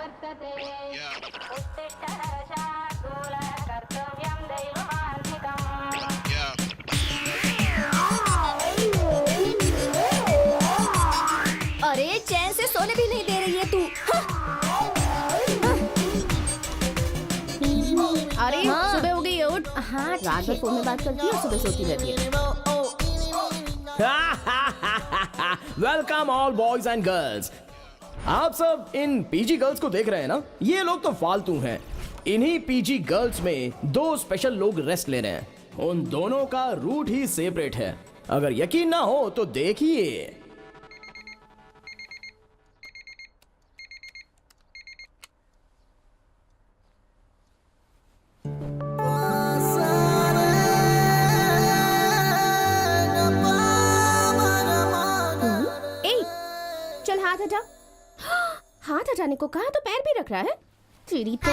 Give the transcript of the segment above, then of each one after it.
अरे चैन से सोने भी नहीं दे रही है तू। अरे सुबह हो गई, उठ। हाँ रात भर फोन में बात करती है, सुबह सोती रहती है। Welcome all boys and girls. आप सब इन पीजी गर्ल्स को देख रहे हैं ना? ये लोग तो फालतू हैं। इन्हीं पीजी गर्ल्स में दो स्पेशल लोग रेस्ट ले रहे हैं। उन दोनों का रूट ही सेपरेट है। अगर यकीन ना हो तो देखिए। चल हाथ हटा। हाथ हटाने को कहा तो पैर भी रख रहा है। तेरी तो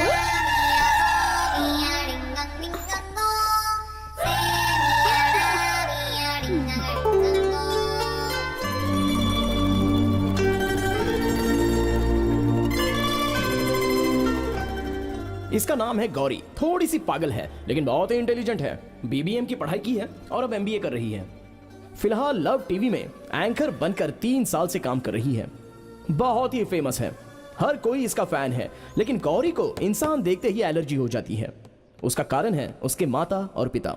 इसका नाम है गौरी। थोड़ी सी पागल है लेकिन बहुत ही इंटेलिजेंट है। बीबीएम की पढ़ाई की है और अब एमबीए कर रही है। फिलहाल लव टीवी में एंकर बनकर 3 साल से काम कर रही है। बहुत ही फेमस है, हर कोई इसका फैन है। लेकिन गौरी को इंसान देखते ही एलर्जी हो जाती है। उसका कारण है उसके माता और पिता।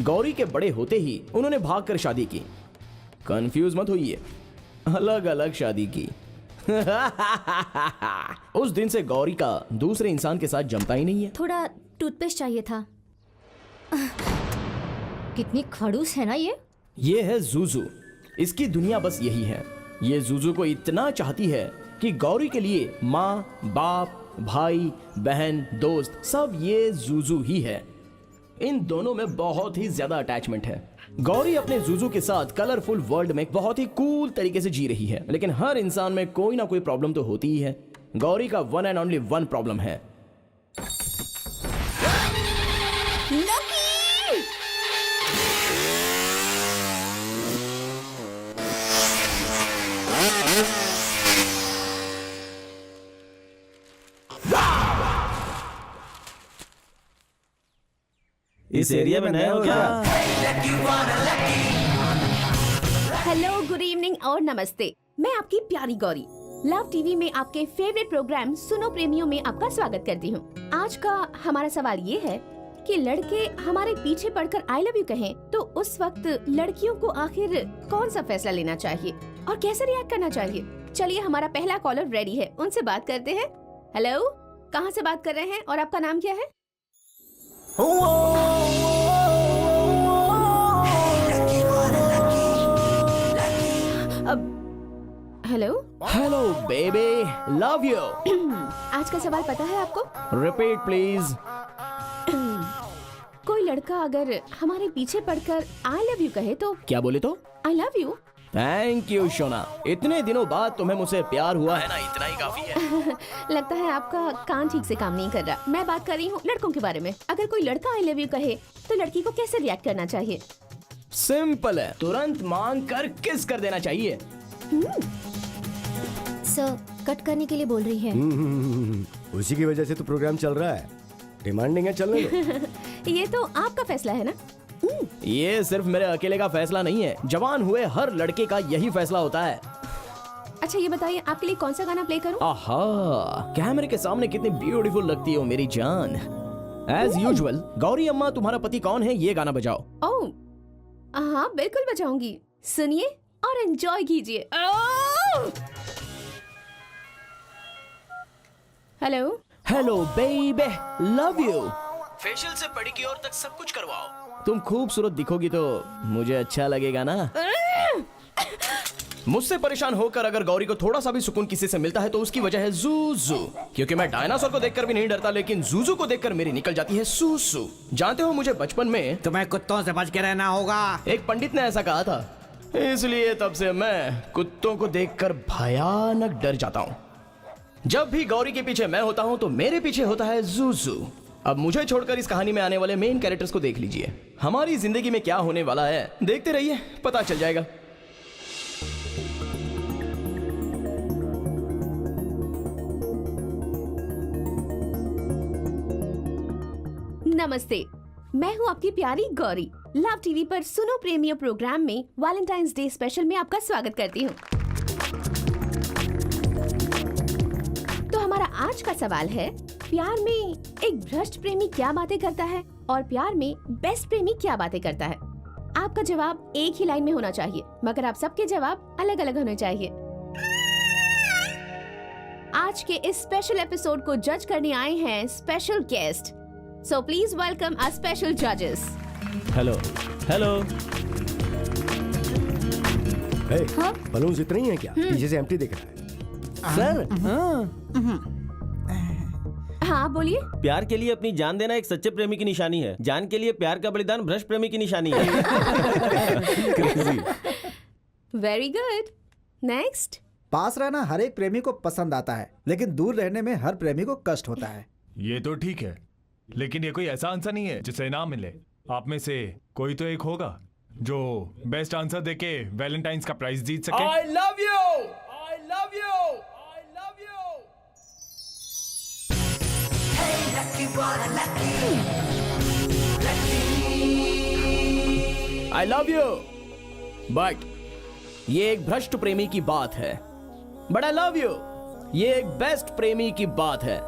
गौरी के बड़े होते ही उन्होंने भागकर शादी की। कंफ्यूज मत होइए, अलग अलग शादी की। उस दिन से गौरी का दूसरे इंसान के साथ जमता ही नहीं है। थोड़ा टूथपेस्ट चाहिए था। कितनी खड़ूस है ना ये है जूजू। इसकी दुनिया बस यही है। ये जूजू को इतना चाहती है कि गौरी के लिए माँ, बाप, भाई, बहन, दोस्त सब ये जूजू ही है। इन दोनों में बहुत ही ज्यादा अटैचमेंट है। गौरी अपने जूजू के साथ कलरफुल वर्ल्ड में बहुत ही कूल तरीके से जी रही है। लेकिन हर इंसान में कोई ना कोई प्रॉब्लम तो होती ही है। गौरी का one and only one problem है। इस एरिया में नए हो क्या? हेलो, गुड इवनिंग और नमस्ते। मैं आपकी प्यारी गौरी लव टीवी में आपके फेवरेट प्रोग्राम सुनो प्रेमियों में आपका स्वागत करती हूँ। आज का हमारा सवाल ये है कि लड़के हमारे पीछे पड़कर आई लव यू कहें तो उस वक्त लड़कियों को आखिर कौन सा फैसला लेना चाहिए और कैसे रिएक्ट करना चाहिए। चलिए, हमारा पहला कॉलर रेडी है, उनसे बात करते हैं। हेलो, कहाँ से बात कर रहे हैं और आपका नाम क्या है? Hello hello baby, love you. आज का सवाल पता है आपको? Repeat please. कोई लड़का अगर हमारे पीछे पड़कर आई लव यू कहे तो क्या बोले तो? आई love you. Thank you Shona. इतने दिनों बाद तुम्हें मुझसे प्यार हुआ है ना, इतना ही काफी है। लगता है आपका कान ठीक से काम नहीं कर रहा। मैं बात कर रही हूँ लड़कों के बारे में। अगर कोई लड़का आई लव यू कहे तो लड़की को कैसे रिएक्ट करना चाहिए? सिंपल है, तुरंत मांग कर किस कर देना चाहिए। सर, कट करने के लिए बोल रही है। उसी की वजह से तो प्रोग्राम चल रहा है। डिमांडिंग है, चलने दो। ये तो आपका फैसला है ना। ये सिर्फ मेरे अकेले का फैसला नहीं है, जवान हुए हर लड़के का यही फैसला होता है। अच्छा, ये बताइए आपके लिए कौन सा गाना प्ले करूं? आहा, कैमरे के सामने कितनी ब्यूटीफुल लगती हो मेरी जान। एज यूजुअल, गौरी अम्मा तुम्हारा पति कौन है, ये गाना बजाओ। ओह हाँ, बिल्कुल बजाऊंगी। सुनिए और एंजॉय कीजिए। Hello hello baby, love you. Facial से पेडिक्योर तक सब कुछ करवाओ। तुम खूबसूरत दिखोगी तो मुझे अच्छा लगेगा ना। मुझसे परेशान होकर अगर गौरी को थोड़ा सा भी सुकून किसी से मिलता है तो उसकी वजह है जूजू। क्योंकि मैं डायनासोर को देखकर भी नहीं डरता, लेकिन जूजू को देखकर मेरी निकल जाती है सूसू। जानते हो, मुझे बचपन में तुम्हें कुत्तों से बच के रहना होगा। एक पंडित ने ऐसा कहा था, इसलिए तब से मैं कुत्तों को देखकर भयानक डर जाता हूँ। जब भी गौरी के पीछे मैं होता हूँ तो मेरे पीछे होता है जूजू। अब मुझे छोड़कर इस कहानी में आने वाले मेन कैरेक्टर्स को देख लीजिए। हमारी जिंदगी में क्या होने वाला है देखते रहिए, पता चल जाएगा। नमस्ते, मैं हूँ आपकी प्यारी गौरी। लव टीवी पर सुनो प्रेमियों प्रोग्राम में वैलेंटाइंस डे स्पेशल में आपका स्वागत करती हूँ। तो हमारा आज का सवाल है, प्यार में एक भ्रष्ट प्रेमी क्या बातें करता है और प्यार में बेस्ट प्रेमी क्या बातें करता है? आपका जवाब एक ही लाइन में होना चाहिए, मगर आप सबके जवाब अलग अलग होने चाहिए। आज के इस स्पेशल एपिसोड को जज करने आए हैं special guest, so please welcome our special जजेस। Hello hello. हाँ? बलून्स इतने ही हैं क्या? पीछे से एम्प्टी दिख रहा है। सर हाँ बोलिए। प्यार के लिए अपनी जान देना एक सच्चे प्रेमी की निशानी है। जान के लिए प्यार का बलिदान भ्रष्ट प्रेमी की निशानी है। Very good, next. पास रहना हर एक प्रेमी को पसंद आता है, लेकिन दूर रहने में हर प्रेमी को कष्ट होता है। ये तो ठीक है, लेकिन ये कोई ऐसा आंसर नहीं है जिसे इनाम मिले। आप में से कोई तो एक होगा जो बेस्ट आंसर देके वैलेंटाइंस का प्राइज जीत सके। I love you! I love you! I love you! I love you! But ये एक भ्रष्ट प्रेमी की बात है। But I love you! ये एक बेस्ट प्रेमी की बात है।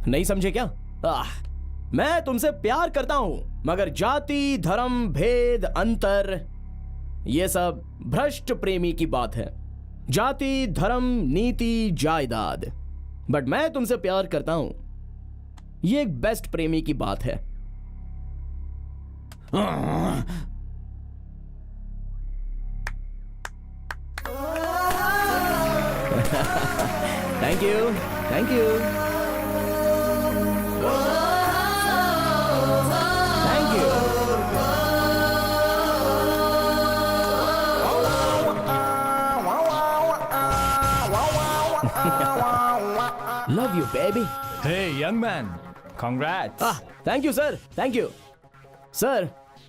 नहीं समझे क्या? मैं तुमसे प्यार करता हूं, मगर जाति, धर्म, भेद, अंतर, ये सब भ्रष्ट प्रेमी की बात है। जाति, धर्म, नीति, जायदाद। बट मैं तुमसे प्यार करता हूं, ये एक बेस्ट प्रेमी की बात है। Thank you, thank you, thank you. Love you baby. Hey young man, congrats. Thank you sir, thank you sir.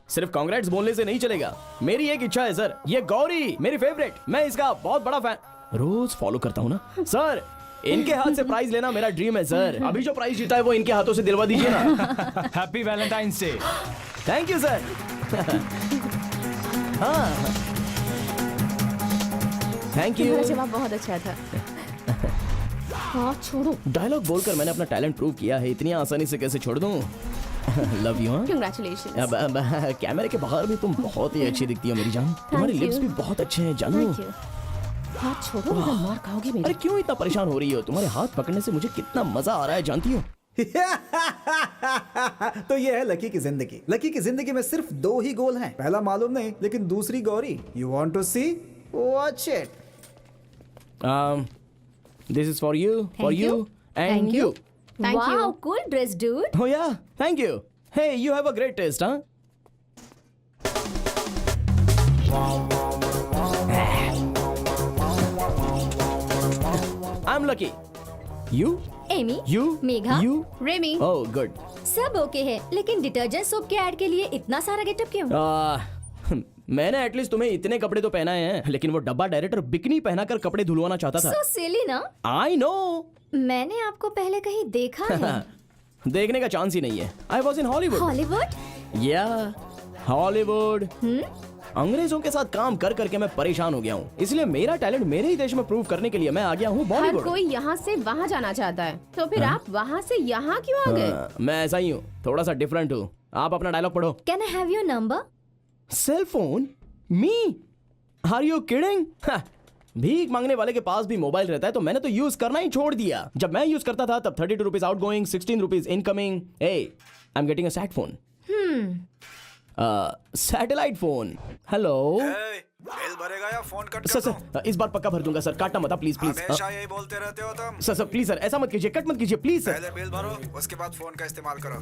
सिर्फ कांग्रेट्स बोलने से नहीं चलेगा, मेरी एक इच्छा है सर। ये गौरी मेरी फेवरेट, मैं इसका बहुत बड़ा फैन, रोज फॉलो करता हूँ ना सर। इनके हाथ से प्राइज लेना मेरा ड्रीम है सर। अभी जो प्राइज जीता है वो इनके हाथों से दिलवा दीजिए ना। Happy Valentine's day. Thank you sir. हाँ थैंक यू। तुम्हारा जवाब बहुत अच्छा था। हाँ छोड़ो। डायलॉग बोलकर मैंने अपना टैलेंट प्रूव किया है, इतनी आसानी से कैसे छोड़ दूं? Love you. Congratulations। अब कैमरे के बाहर भी तुम बहुत ही अच्छी दिखती हो मेरी जान। तुम्हारे you। लिप्स भी बहुत अच्छे हैं जानू। Thank you। हाथ छोड़ो, वरना मार खाओगे मेरी। अरे क्यों इतना परेशान हो रही हो? तुम्हारे हाथ पकड़ने से मुझे कितना मजा आ रहा है जानती हो? तो ये है लकी की जिंदगी। लकी की जिंदगी में सिर्फ दो ही गोल हैं। पहला मालूम नहीं, लेकिन दूसरी Gauri. You want to see? Watch it. This is for you, for Thank you, you. and Thank you. Thank wow, you। cool dress, dude. Oh yeah, thank you. Hey, you have a great taste, huh? I'm lucky. You? Amy, You? Megha, You? Remy. Oh, good. सब okay है, लेकिन detergent soap के add के लिए इतना सारा getup क्यों? मैंने एटलीस्ट तुम्हें इतने कपड़े तो पहनाए हैं, लेकिन वो डब्बा डायरेक्टर बिकनी पहनाकर कपड़े धुलवाना चाहता था। So silly ना? I know. मैंने आपको पहले कहीं देखा है। देखने का चांस ही नहीं है। I was in Hollywood. Hollywood? Yeah, Hollywood. अंग्रेजों के साथ काम कर करके मैं परेशान हो गया हूँ, इसलिए मेरा टैलेंट मेरे ही देश में प्रूव करने के लिए मैं आ गया हूँ हर बॉलीवुड। कोई यहाँ से वहाँ जाना चाहता है, तो फिर आप वहाँ से यहाँ क्यों आ गए? मैं ऐसा ही हूँ, थोड़ा सा डिफरेंट हूँ। आप अपना डायलॉग पढ़ो। Can I have your number? Cell phone? Me? Are you kidding? भीख मांगने वाले के पास भी मोबाइल रहता है, तो मैंने तो यूज करना ही छोड़ दिया। जब मैं यूज करता था तब 32 rupees out going, 16 rupees incoming. ए, I am getting a sat phone. Satellite phone. Hello bill भरेगा या फोन कट सर। कर दूं? सर इस बार पक्का भर दूंगा सर, काटना मत प्लीज प्लीज। हमेशा यही बोलते रहते हो तुम। सर प्लीज सर, ऐसा मत कीजिए, कट मत कीजिए प्लीज सर। पहले बिल भरो, उसके बाद फोन का इस्तेमाल करो।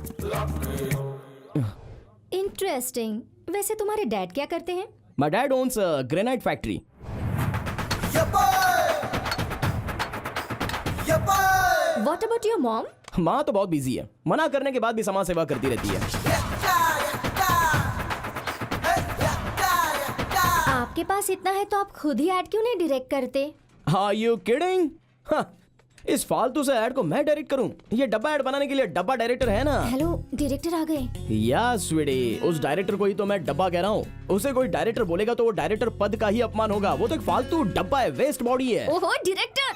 इंटरेस्टिंग। वैसे तुम्हारे डैड क्या करते हैं? My dad owns a granite factory. What about your mom? माँ तो बहुत बिजी है, मना करने के बाद भी समाज सेवा करती रहती है। आपके पास इतना है तो आप खुद ही ऐड क्यों नहीं डायरेक्ट करते? Are you kidding? हाँ, इस फालतू से ऐड को मैं डायरेक्ट करूं? ये डब्बा ऐड बनाने के लिए डब्बा डायरेक्टर है ना? हेलो डायरेक्टर आ गए। या स्वीटी, उस डायरेक्टर को ही तो मैं डब्बा कह रहा हूँ। उसे कोई डायरेक्टर बोलेगा तो वो डायरेक्टर पद का ही अपमान होगा। वो तो एक फालतू डब्बा है, वेस्ट बॉडी है। ओहो डायरेक्टर।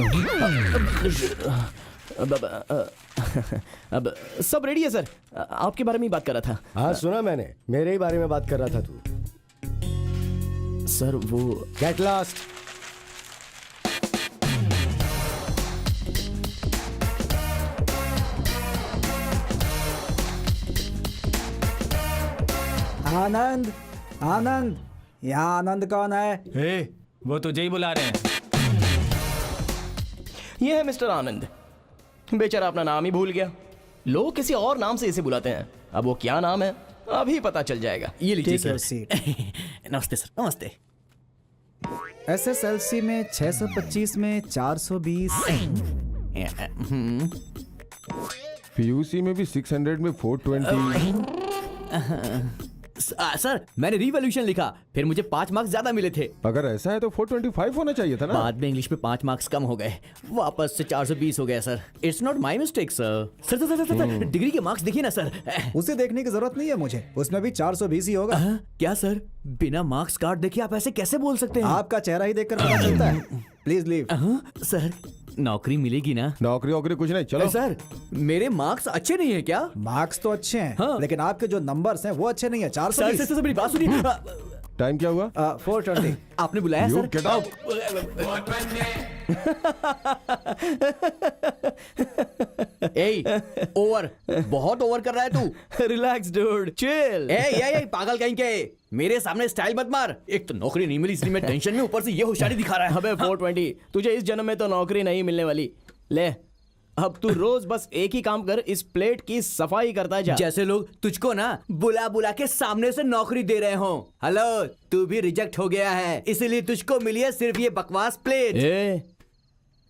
अब सब रेडी है सर, आपके बारे में ही बात कर रहा था। हाँ सुना मैंने, मेरे ही बारे में बात कर रहा था तू। सर वो गेट लॉस्ट। आनंद, आनंद, यहाँ आनंद कौन है? ए, वो तुझे ही बुला रहे हैं। ये है मिस्टर आनंद। बेचारा अपना नाम ही भूल गया। लोग किसी और नाम से इसे बुलाते हैं। अब वो क्या नाम है अभी पता चल जाएगा। ये लीजिए Take your सर। seat. नमस्ते सर, नमस्ते। SSLC में 625 में 420। पीयूसी में भी 600 में 420। सर मैंने रिवॉल्यूशन लिखा, फिर मुझे 5 मार्क्स ज्यादा मिले थे। अगर ऐसा है तो 425 होना चाहिए था ना। बाद में इंग्लिश में 5 मार्क्स कम हो गए, वापस से 420 हो गया sir. It's not my mistake sir. Sir degree के मार्क्स देखिए ना सर। उसे देखने की जरूरत नहीं है मुझे, उसमें भी 420 ही होगा। क्या सर, बिना मार्क्स कार्ड देखे आप ऐसे कैसे बोल सकते हैं? आपका चेहरा ही देखकर पता चलता है। Please leave. सर नौकरी मिलेगी ना? नौकरी वोकरी कुछ नहीं, चलो। सर मेरे मार्क्स अच्छे नहीं है क्या? मार्क्स तो अच्छे हैं, हाँ। लेकिन आपके जो नंबर्स हैं वो अच्छे नहीं है। सर 420। सर मेरी बात सुनिए। टाइम क्या हुआ? 420। आपने बुलाया You sir? get out. Over, बहुत ओवर कर रहा है तू। Relax dude, chill. ए पागल कहीं के, मेरे सामने स्टाइल मत मार। एक तो नौकरी नहीं मिली इसलिए मैं टेंशन में, ऊपर से ये होशियारी दिखा रहा है। अबे 420, तुझे इस जन्म में तो नौकरी नहीं मिलने वाली। ले अब तू रोज बस एक ही काम कर, इस प्लेट की सफाई करता जा। जैसे लोग तुझको ना बुला बुला के सामने से नौकरी दे रहे हो। हेलो, तू भी रिजेक्ट हो गया है, इसीलिए तुझको मिली है सिर्फ ये बकवास प्लेट।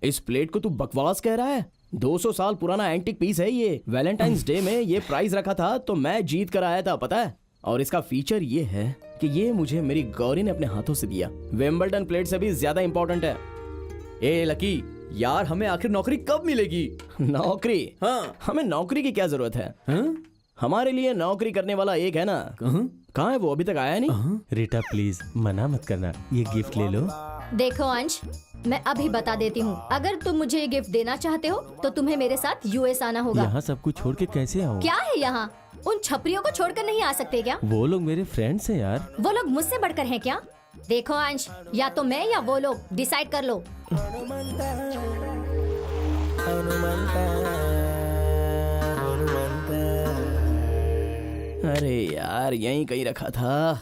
इस प्लेट को तू बकवास कह रहा है? 200 साल पुराना एंटीक पीस है ये। वैलेंटाइंस डे में ये प्राइज रखा था तो मैं जीत कर आया था, पता है। और इसका फीचर ये है कि ये मुझे मेरी गौरी ने अपने हाथों से दिया। विंबलडन प्लेट से भी ज्यादा इंपॉर्टेंट है। ए लकी यार, हमें आखिर नौकरी कब मिलेगी? नौकरी? हाँ। हमें नौकरी की क्या जरूरत है? हाँ? हमारे लिए नौकरी करने वाला एक है ना। कहाँ है वो? अभी तक आया नहीं। रीटा प्लीज मना मत करना, ये गिफ्ट ले लो। देखो अंश, मैं अभी बता देती हूँ, अगर तुम मुझे ये गिफ्ट देना चाहते हो तो तुम्हें मेरे साथ यूएस आना होगा। यहाँ सब कुछ छोड़ के कैसे आऊँ? क्या है यहाँ? उन छपरियों को छोड़कर नहीं आ सकते क्या? वो लोग मेरे फ्रेंड्स हैं यार। वो लोग मुझसे बढ़कर हैं क्या? देखो अंश, या तो मैं या वो लोग, डिसाइड कर लो। अरे यार यहीं कहीं रखा था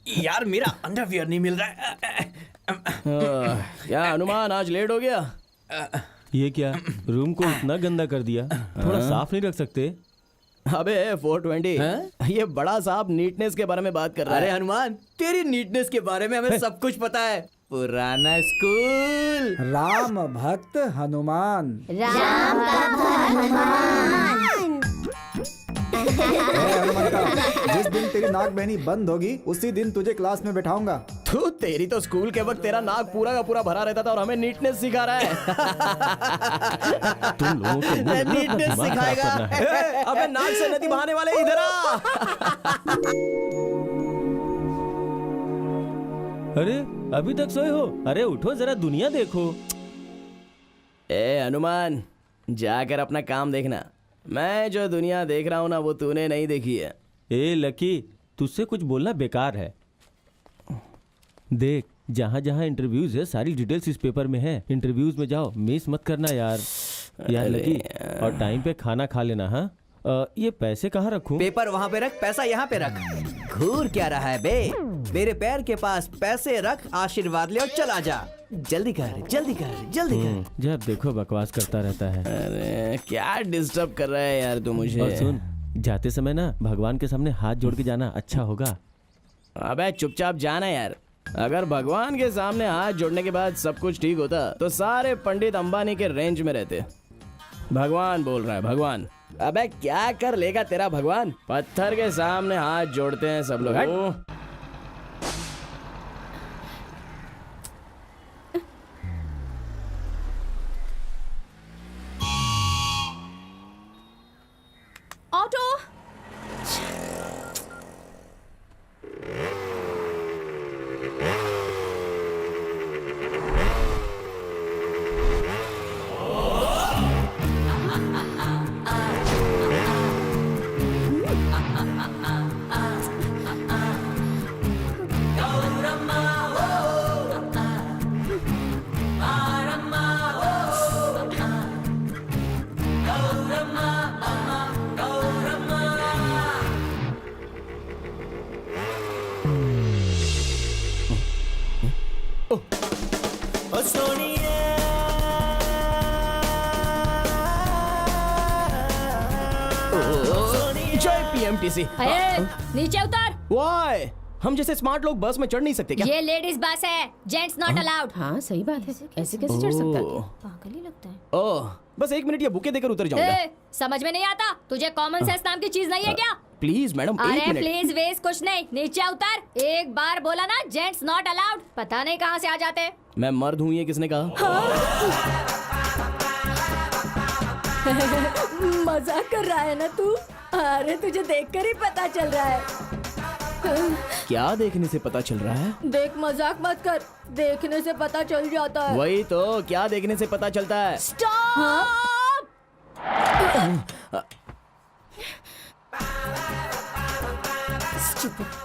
यार, मेरा अंडरवियर नहीं मिल रहा है। क्या अनुमान, आज लेट हो गया? ये क्या, रूम को इतना गंदा कर दिया, थोड़ा साफ नहीं रख सकते? अबे 420, ये बड़ा साहब नीटनेस के बारे में बात कर रहा अरे है। हनुमान, तेरी नीटनेस के बारे में हमें सब कुछ पता है। पुराना स्कूल। राम भक्त हनुमान। राम जिस दिन तेरी नाक बहनी बंद होगी उसी दिन तुझे क्लास में बैठाऊंगा। तू तेरी तो स्कूल के वक्त तेरा नाक पूरा का पूरा भरा रहता था और हमें नीटनेस सिखा रहा है। तुम लोगों को मुंह में नीटनेस अपना दिमाग खराब करना है। अबे नाक से नदी बहाने वाले इधर आ। अरे अभी तक सोए हो? अरे उठो जरा, दुनिया देखो। ए हनुमान, जाकर अपना काम देखना। मैं जो दुनिया देख रहा हूँ ना वो तूने नहीं देखी है। ए लकी, तुझसे कुछ बोलना बेकार है। देख, जहाँ जहाँ इंटरव्यूज है सारी डिटेल्स इस पेपर में है। इंटरव्यूज में जाओ, मिस मत करना यार। यार लकी, और टाइम पे खाना खा लेना। हाँ, ये पैसे कहाँ रखूं? पेपर वहाँ पे रख, पैसा यहाँ पे रख। घूर क्या रहा है बे? मेरे पैर के पास पैसे रख, आशीर्वाद ले और चला जा। जल्दी कर, जल्दी कर, जल्दी कर। जब देखो बकवास करता रहता है। अरे क्या डिस्टर्ब कर रहा है यार तू मुझे। और सुन, जाते समय ना भगवान के सामने हाथ जोड़ के जाना, अच्छा होगा। अबे चुपचाप जाना यार। अगर भगवान के सामने हाथ जोड़ने के बाद सब कुछ ठीक होता तो सारे पंडित अंबानी के रेंज में रहते। भगवान बोल रहा है, भगवान। अबे क्या कर लेगा तेरा भगवान? पत्थर के सामने हाथ जोड़ते हैं सब लोग। जय पीएमटीसी। अरे नीचे उतर। वाई हम जैसे स्मार्ट लोग बस में चढ़ नहीं सकते क्या? ये लेडीज बस है, जेंट्स नॉट अलाउड। हाँ सही बात है, ऐसे कैसे चढ़ सकता है? पागल ही लगता है। ओह बस 1 मिनट ये बुके देकर उतर जाऊंगा। ए, समझ में नहीं आता तुझे कॉमन सेंस नाम की चीज नहीं है क्या? प्लीज मैडम 1 अरे मिनट। प्लीज वेज कुछ नहीं, नीचे उतर। एक बार बोला ना जेंट्स नॉट अलाउड, पता नहीं कहाँ से आ जाते। मैं मर्द हूँ ये किसने कहा? मजाक कर रहा है ना तू? अरे तुझे देखकर ही पता चल रहा है। क्या देखने से पता चल रहा है? देख मजाक मत कर, देखने से पता चल जाता है। वही तो, क्या देखने से पता चलता है? स्टॉप!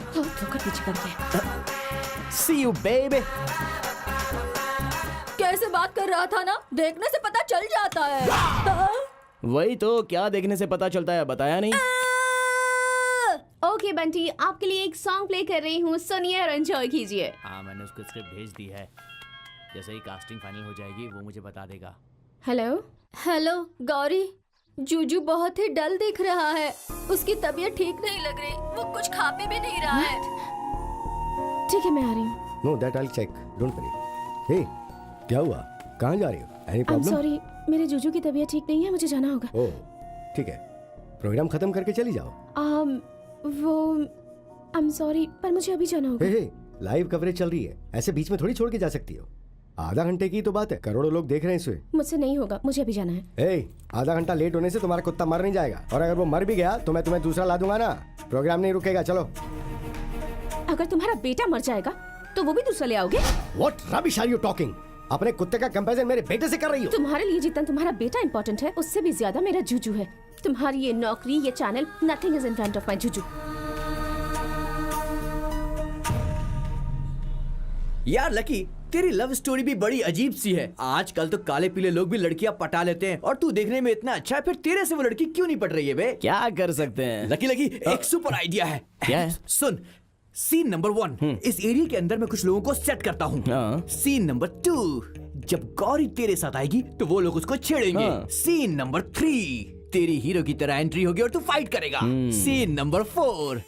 धोखा पीछे पड़ गया। See you baby। कैसे बात कर रहा था ना, देखने से पता चल जाता है। वही तो, क्या देखने से पता चलता है बताया नहीं? ओके बंटी, आपके लिए एक सॉन्ग प्ले कर रही हूँ, सुनिए और एंजॉय कीजिए। हाँ मैंने उसको स्क्रिप्ट भेज दी है, जैसे ही कास्टिंग फाइनल हो जाएगी वो मुझे बता देगा। हेलो हेलो गौरी, जूजू बहुत ही डल दिख रहा है, उसकी तबीयत ठीक नहीं लग रही, वो कुछ खा पी भी नहीं रहा है। ठीक है मैं आ रही हूँ। No that I will check, don't worry. Hey क्या हुआ, कहाँ जा रही हो? Any I am problem? Sorry, मेरे जूजू की तबीयत ठीक नहीं है, मुझे जाना होगा। ओह ठीक है, प्रोग्राम खत्म करके चली जाओ। वो आई एम सॉरी, पर मुझे अभी जाना होगा। हे लाइव कवरेज चल रही है, ऐसे बीच में थोड़ी छोड़ के जा सकती हो। आधा घंटे की तो बात है, करोड़ों लोग देख रहे हैं इसे। मुझसे नहीं होगा, मुझे अभी जाना है। ए, आधा घंटा लेट होने से तुम्हारा कुत्ता मर नहीं जाएगा, और अगर वो मर भी गया तो मैं तुम्हें दूसरा ला दूंगा ना। प्रोग्राम नहीं रुकेगा, चलो। अगर तुम्हारा बेटा मर जाएगा तो वो भी दूसरा ले आओगे? What rubbish are you talking? अपने कुत्ते का कंपैरिजन मेरे बेटे से कर रही हो? तुम्हारे लिए जितना तुम्हारा बेटा इम्पोर्टेंट है, उससे भी ज्यादा मेरा जूजू है। तुम्हारी ये नौकरी, ये channel, nothing is in front of my Juju. यार लकी, तेरी लव स्टोरी भी बड़ी अजीब सी है। आजकल तो काले पीले लोग भी लड़कियां पटा लेते हैं, और तू देखने में इतना अच्छा है, फिर तेरे से वो लड़की क्यों नहीं पट रही है बे? क्या कर सकते हैं? लकी लकी, एक सुपर आइडिया है। क्या है? सुन, सीन नंबर 1, इस एरिया के अंदर मैं कुछ लोगों को सेट करता हूँ। सीन नंबर 2, जब गौरी तेरे साथ आएगी तो वो लोग उसको छेड़ेंगे। सीन नंबर 3, तेरी हीरो की तरह एंट्री होगी और तू फाइट करेगा। सीन नंबर 4,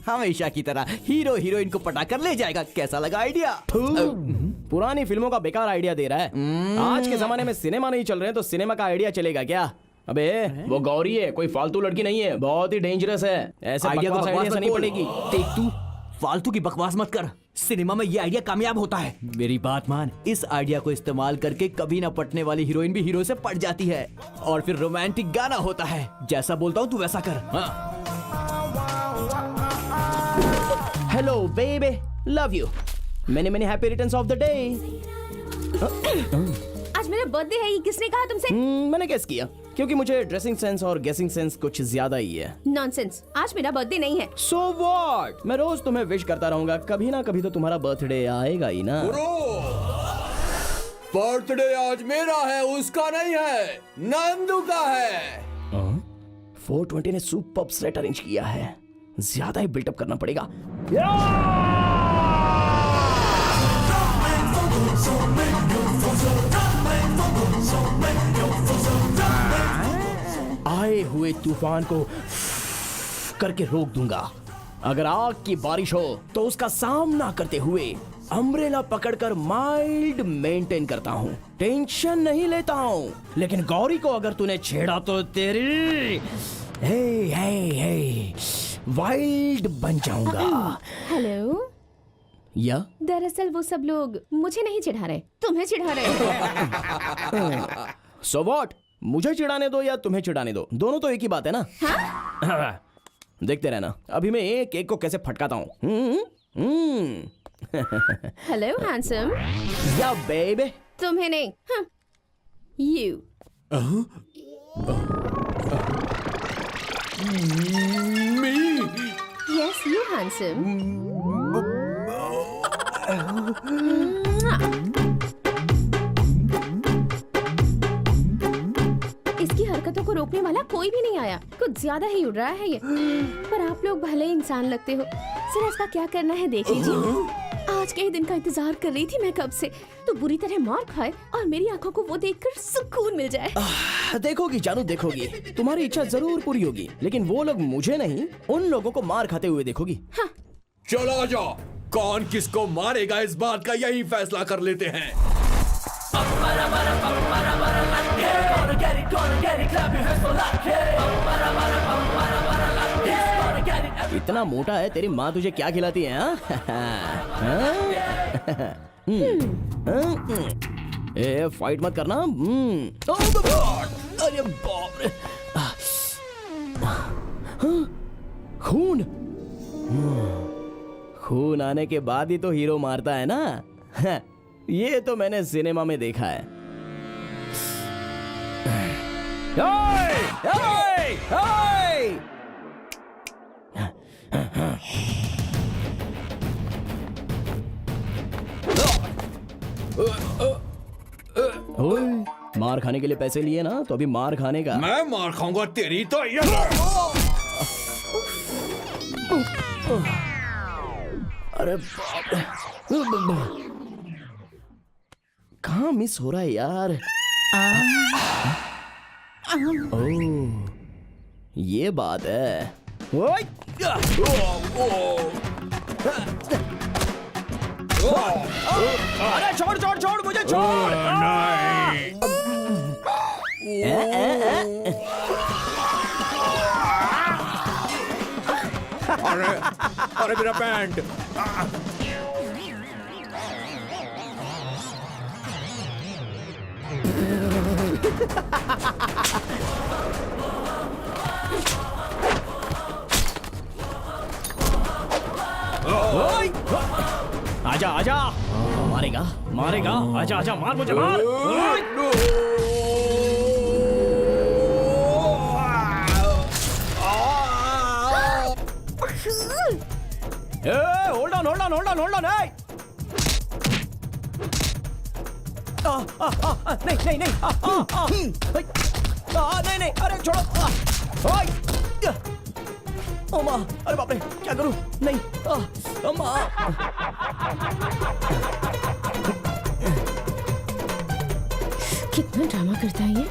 हमेशा की तरह हीरो हीरोइन को पटा कर ले जाएगा। कैसा लगा आइडिया? पुरानी फिल्मों का बेकार आइडिया दे रहा है। आज के जमाने में सिनेमा नहीं चल रहे हैं तो सिनेमा का आइडिया चलेगा क्या? अबे वो गौरी है, कोई फालतू लड़की नहीं है, बहुत ही डेंजरस है। ऐसे आइडिया बकवास आइडिया से नहीं पड़ेगी। देख तू फालतू की बकवास मत कर, सिनेमा में ये आइडिया कामयाब होता है। मेरी बात मान, इस आइडिया को इस्तेमाल करके कभी ना पटने वाली हीरोइन भी हीरो से पट जाती है, और फिर रोमांटिक गाना होता है। जैसा बोलता हूँ तू वैसा कर। Hello baby, love you, many many happy returns of the day. आज मेरा बर्थडे है, ये किसने कहा तुमसे? मैंने गेस किया, क्योंकि मुझे ड्रेसिंग सेंस और गेसिंग सेंस कुछ ज्यादा ही है। नॉनसेंस, आज मेरा बर्थडे नहीं है। सो व्हाट, मैं रोज तुम्हें विश करता रहूंगा, कभी ना कभी तो तुम्हारा बर्थडे आएगा ही ना। बर्थडे आज मेरा है, उसका नहीं है, नंदू का है। 420 ने सुपर्ब सेट अरेंज किया है, ज्यादा ही बिल्टअप करना पड़ेगा। आए हुए तूफान को करके रोक दूंगा। अगर आग की बारिश हो तो उसका सामना करते हुए अम्ब्रेला पकड़कर माइल्ड मेंटेन करता हूँ, टेंशन नहीं लेता हूँ। लेकिन गौरी को अगर तूने छेड़ा तो तेरी हे वाइल्ड बन जाऊंगा। हेलो, या दरअसल वो सब लोग मुझे नहीं चिढ़ा रहे, तुम्हें चिढ़ा रहे। सो व्हाट, मुझे चिढ़ाने दो या तुम्हें चिढ़ाने दो, दोनों तो एक ही बात है ना। हाँ? देखते रहना, अभी मैं एक एक को कैसे फटकाता हूँ। Hello handsome. या बेबी। तुम्हें नहीं, हाँ, यू। Yes you handsome. इसकी हरकतों को रोकने वाला कोई भी नहीं आया। कुछ ज्यादा ही उड़ रहा है ये। पर आप लोग भले इंसान लगते हो। जरा इसका क्या करना है देख लीजिए। आज के ही दिन का इंतजार कर रही थी मैं कब से। तो बुरी तरह मार खाए और मेरी आंखों को वो देखकर सुकून मिल जाए। देखोगी जानू, देखोगी। तुम्हारी इच्छा जरूर पूरी होगी, लेकिन वो लोग मुझे नहीं, उन लोगों को मार खाते हुए देखोगी। हाँ। चलो जाओ, कौन किसको मारेगा इस बात का यही फैसला कर लेते हैं। इतना मोटा है, तेरी माँ तुझे क्या खिलाती है? ए फाइट मत करना। अरे बाप रे, खून। खून आने के बाद ही तो हीरो मारता है ना। ये तो मैंने सिनेमा में देखा है। ओए, ओए, ओए! ओए, मार खाने के लिए पैसे लिए ना, तो अभी मार खाने का। मैं मार खाऊंगा तेरी तो ये। अरे बाप रे, कहाँ मिस हो रहा है यार? ओह, ये बात है। ओए! अरे छोड़ छोड़ छोड़, मुझे छोड़। अरे अरे मेरा पैंट। आजा आजा, मारेगा मारेगा, आजा आजा, मार मुझे, मार। Hold on hold on hold on hold on. नहीं नहीं नहीं, नहीं नहीं, अरे छोड़ो। ओ माँ, अरे बाप रे, क्या करूं? नहीं, माँ। कितना ड्रामा करता है ये।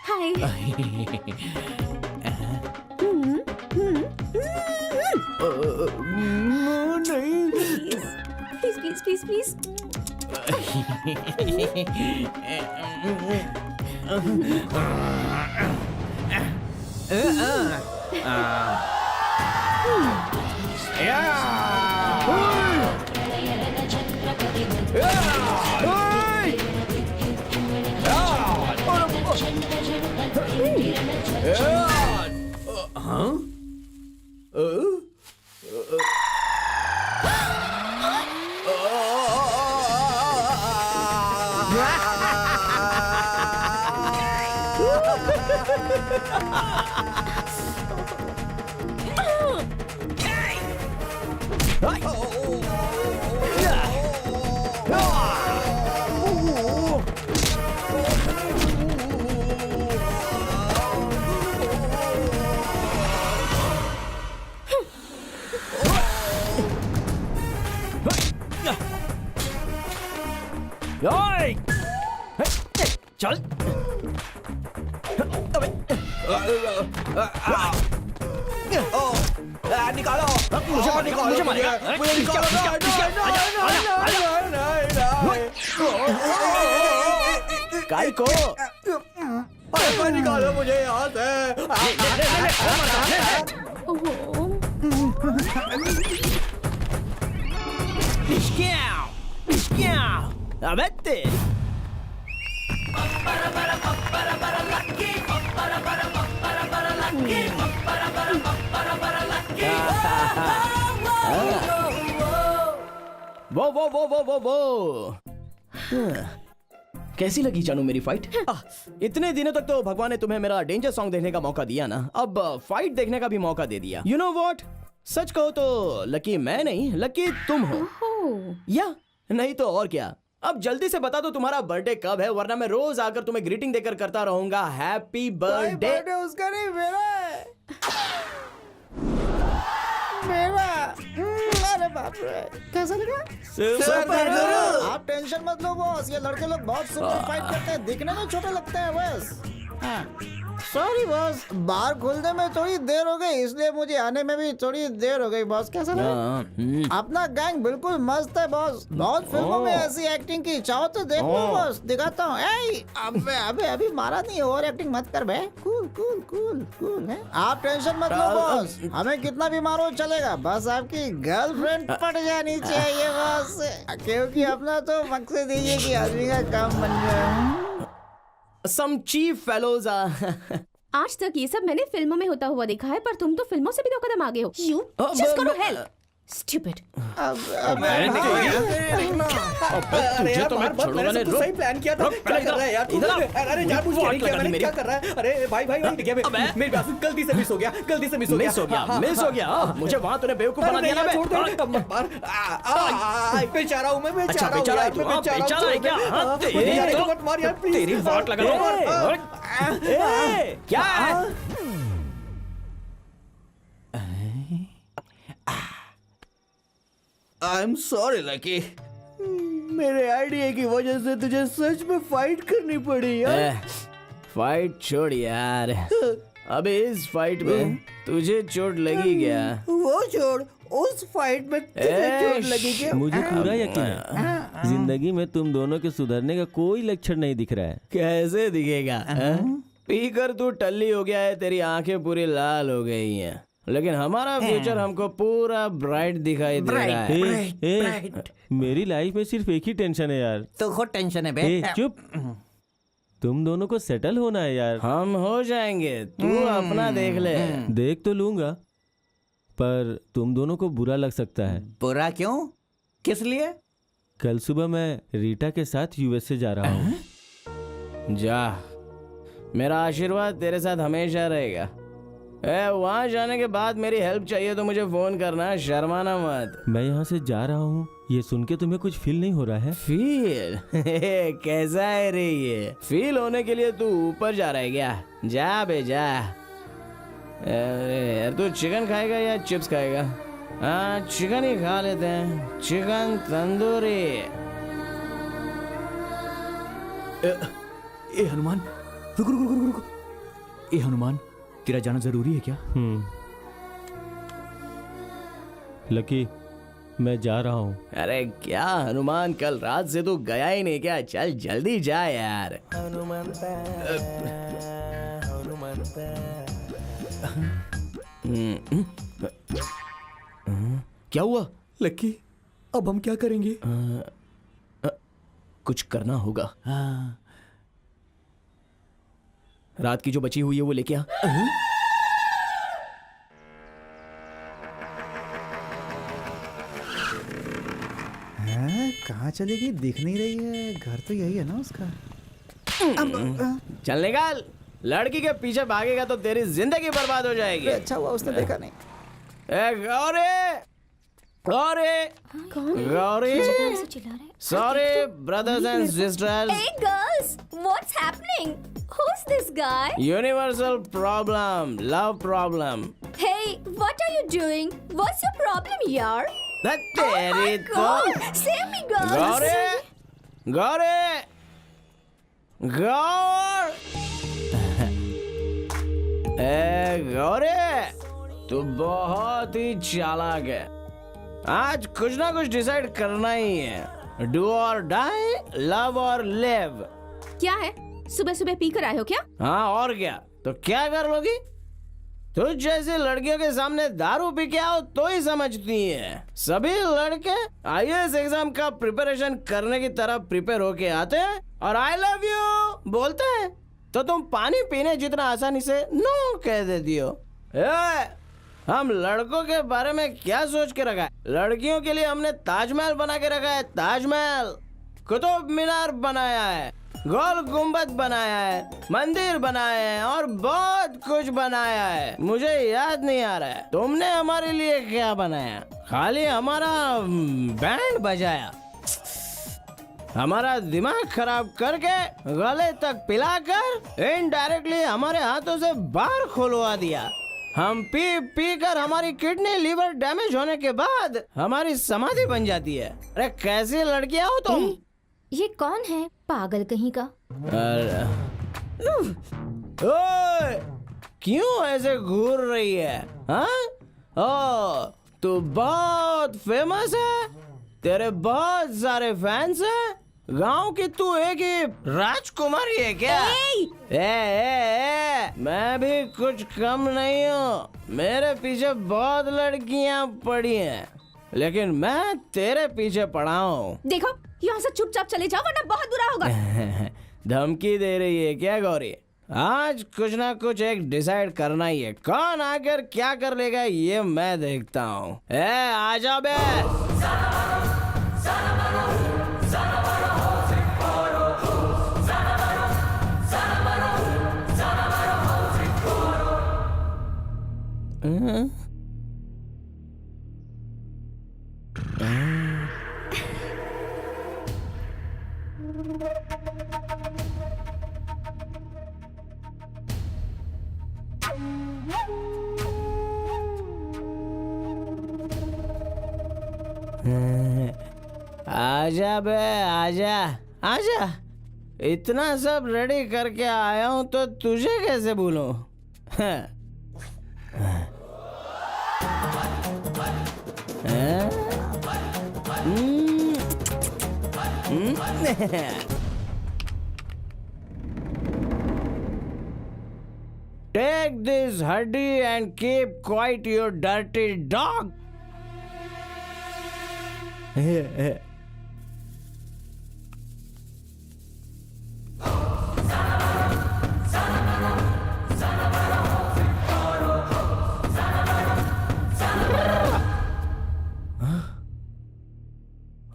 Hi. Please please please please. चल। निकालो, मुझे मारेगा, मुझे निकालो। काय को निकालो मुझे यहाँ से। अबे तेरी वो कैसी लगी जानू मेरी फाइट? इतने दिनों तक तो भगवान ने तुम्हें मेरा डेंजर सॉन्ग देखने का मौका दिया ना, अब फाइट देखने का भी मौका दे दिया। यू नो व्हाट, सच कहो तो लकी मैं नहीं, लकी तुम हो। या नहीं तो और क्या। अब जल्दी से बता दो तुम्हारा बर्थडे कब है, वरना मैं रोज आकर तुम्हें ग्रीटिंग देकर करता रहूंगा हैप्पी बर्थडे। उसका नहीं, मेरा है। मेरा। अरे बाप रे, कैसा लगा? आप टेंशन मत लो बॉस, ये लड़के लोग बहुत सुपर फाइट करते हैं, दिखने में छोटे लगते हैं बस। सॉरी बॉस, बार खोलने में थोड़ी देर हो गई, इसलिए मुझे आने में भी थोड़ी देर हो गई बॉस। कैसा लगा? अपना गैंग बिल्कुल मस्त है बॉस, बहुत फिल्मों में ऐसी एक्टिंग की, चाहो तो देखो बॉस, दिखाता हूँ। अबे अभी मारा नहीं, ओवर एक्टिंग मत कर बे। कूल कूल कूल कूल है, आप टेंशन मत लो बॉस, हमें कितना भी मारो चलेगा, बस आपकी गर्लफ्रेंड पट जानी चाहिए बॉस, क्योंकि अपना तो मकसद यही है कि आदमी का काम बन जाए। Some chief fellows आज तक ये सब मैंने फिल्मों में होता हुआ देखा है, पर तुम तो फिल्मों से भी 2 कदम आगे हो। You just go to hell. Stupid. तुझे तो मैं छोड़ूंगा नहीं। सही प्लान किया था। क्या कर रहा है यार? अरे जानबूझ के नहीं किया मैंने, क्या कर रहा है? अरे भाई मेरी बात गलती से मिस हो गया, गलती से मिस हो गया। मुझे वहाँ तूने बेवकूफ बना दिया ना। बेचारा हूँ मैं, बेचारा है क्या? तेरी वाट लगा लो। क्या आई एम सॉरी लकी, मेरे आइडिया की वजह से तुझे सच में फाइट करनी पड़ी यार। फाइट छोड़ यार, अब इस फाइट में तुझे चोट लगी क्या? वो छोड़, उस फाइट में तुझे चोट लगी क्या? मुझे पूरा यकीन है जिंदगी में तुम दोनों के सुधरने का कोई लक्षण नहीं दिख रहा है। कैसे दिखेगा? पीकर तू टल्ली हो गया है, तेरी आंखें पूरी लाल हो गई हैं, लेकिन हमारा फ्यूचर हमको पूरा ब्राइट दिखाई दे रहा है। मेरी लाइफ में सिर्फ एक ही टेंशन है यार। तो खुद टेंशन है बे। चुप, तुम दोनों को सेटल होना है यार। हम हो जाएंगे, तू अपना देख ले। देख तो लूंगा, पर तुम दोनों को बुरा लग सकता है। बुरा क्यों? किस लिए? कल सुबह मैं रीटा के साथ यूएसए जा रहा हूँ। जा, मेरा आशीर्वाद तेरे साथ हमेशा रहेगा। वहाँ जाने के बाद मेरी हेल्प चाहिए तो मुझे फोन करना, शर्माना मत। मैं यहाँ से जा रहा हूँ, ये सुन के तुम्हें कुछ फील नहीं हो रहा है? फील? कैसा है रे ये? फील होने के लिए तू ऊपर जा रहा है क्या? जा बे जा। यार तू चिकन खाएगा या चिप्स खाएगा? हाँ चिकन ही खा लेते हैं, चिकन तंदूरी। ए हनुमान, रुक। ए हनुमान, तेरा जाना जरूरी है क्या? लकी, मैं जा रहा हूँ। अरे क्या हनुमान, कल रात से तू गया ही नहीं क्या? चल जल्दी जा यार। क्या हुआ? लकी, अब हम क्या करेंगे? कुछ करना होगा। रात की जो बची हुई है वो लेके आ। कहाँ चलेगी? दिख नहीं रही है, घर तो यही है ना उसका। चल निकाल, लड़की के पीछे भागेगा तो तेरी जिंदगी बर्बाद हो जाएगी। अच्छा हुआ उसने देखा नहीं। Gauri, sorry brothers and sisters. Hey girls, what's happening? Who's this guy? Universal problem, love problem. Hey, what are you doing? What's your problem, yaar? तेरी तो Save me, girls. गौरी, तू बहुत ही चालाक है। आज कुछ ना कुछ डिसाइड करना ही है। डू और डाई, लव और लिव। क्या है, सुबह सुबह पी कर आए हो क्या? हाँ और क्या, तो क्या कर लोगी? तुझ जैसी लड़कियों के सामने दारू पी के आओ तो ही समझती है। सभी लड़के IAS एग्जाम का प्रिपरेशन करने की तरह प्रिपेयर होके आते हैं और आई लव यू बोलते हैं, तो तुम पानी पीने जितना आसानी से नो कह देती हो। हम लड़कों के बारे में क्या सोच के रखा है? लड़कियों के लिए हमने ताजमहल बना के रखा है, ताजमहल, कुतुब मीनार बनाया है, गोल गुम्बद बनाया है, मंदिर बनाए हैं और बहुत कुछ बनाया है। मुझे याद नहीं आ रहा है तुमने हमारे लिए क्या बनाया। खाली हमारा बैंड बजाया, हमारा दिमाग खराब करके गले तक पिलाकर इनडायरेक्टली हमारे हाथों से बार खोलवा दिया। हम पी पी कर हमारी किडनी लिवर डैमेज होने के बाद हमारी समाधि बन जाती है। अरे कैसी लड़कियां हो तुम? ये कौन है पागल कहीं का? ओए, क्यों ऐसे घूर रही है? हाँ? ओ, तू बहुत फेमस है, तेरे बहुत सारे फैंस हैं, गांव की तू एक ही राजकुमारी है क्या? मैं भी कुछ कम नहीं हूँ, मेरे पीछे बहुत लड़कियाँ पड़ी हैं, लेकिन मैं तेरे पीछे पड़ा हूँ। देखो, यहाँ से चुपचाप चले जाओ वरना बहुत बुरा होगा। धमकी दे रही है क्या गौरी? आज कुछ ना कुछ एक डिसाइड करना ही है, कौन आकर क्या कर लेगा ये मैं देखता हूँ। आजा बे। आजा बे, आजा आजा, इतना सब रेडी करके आया हूँ तो तुझे कैसे भूलूं? Take this hoodie and keep quiet, you dirty dog.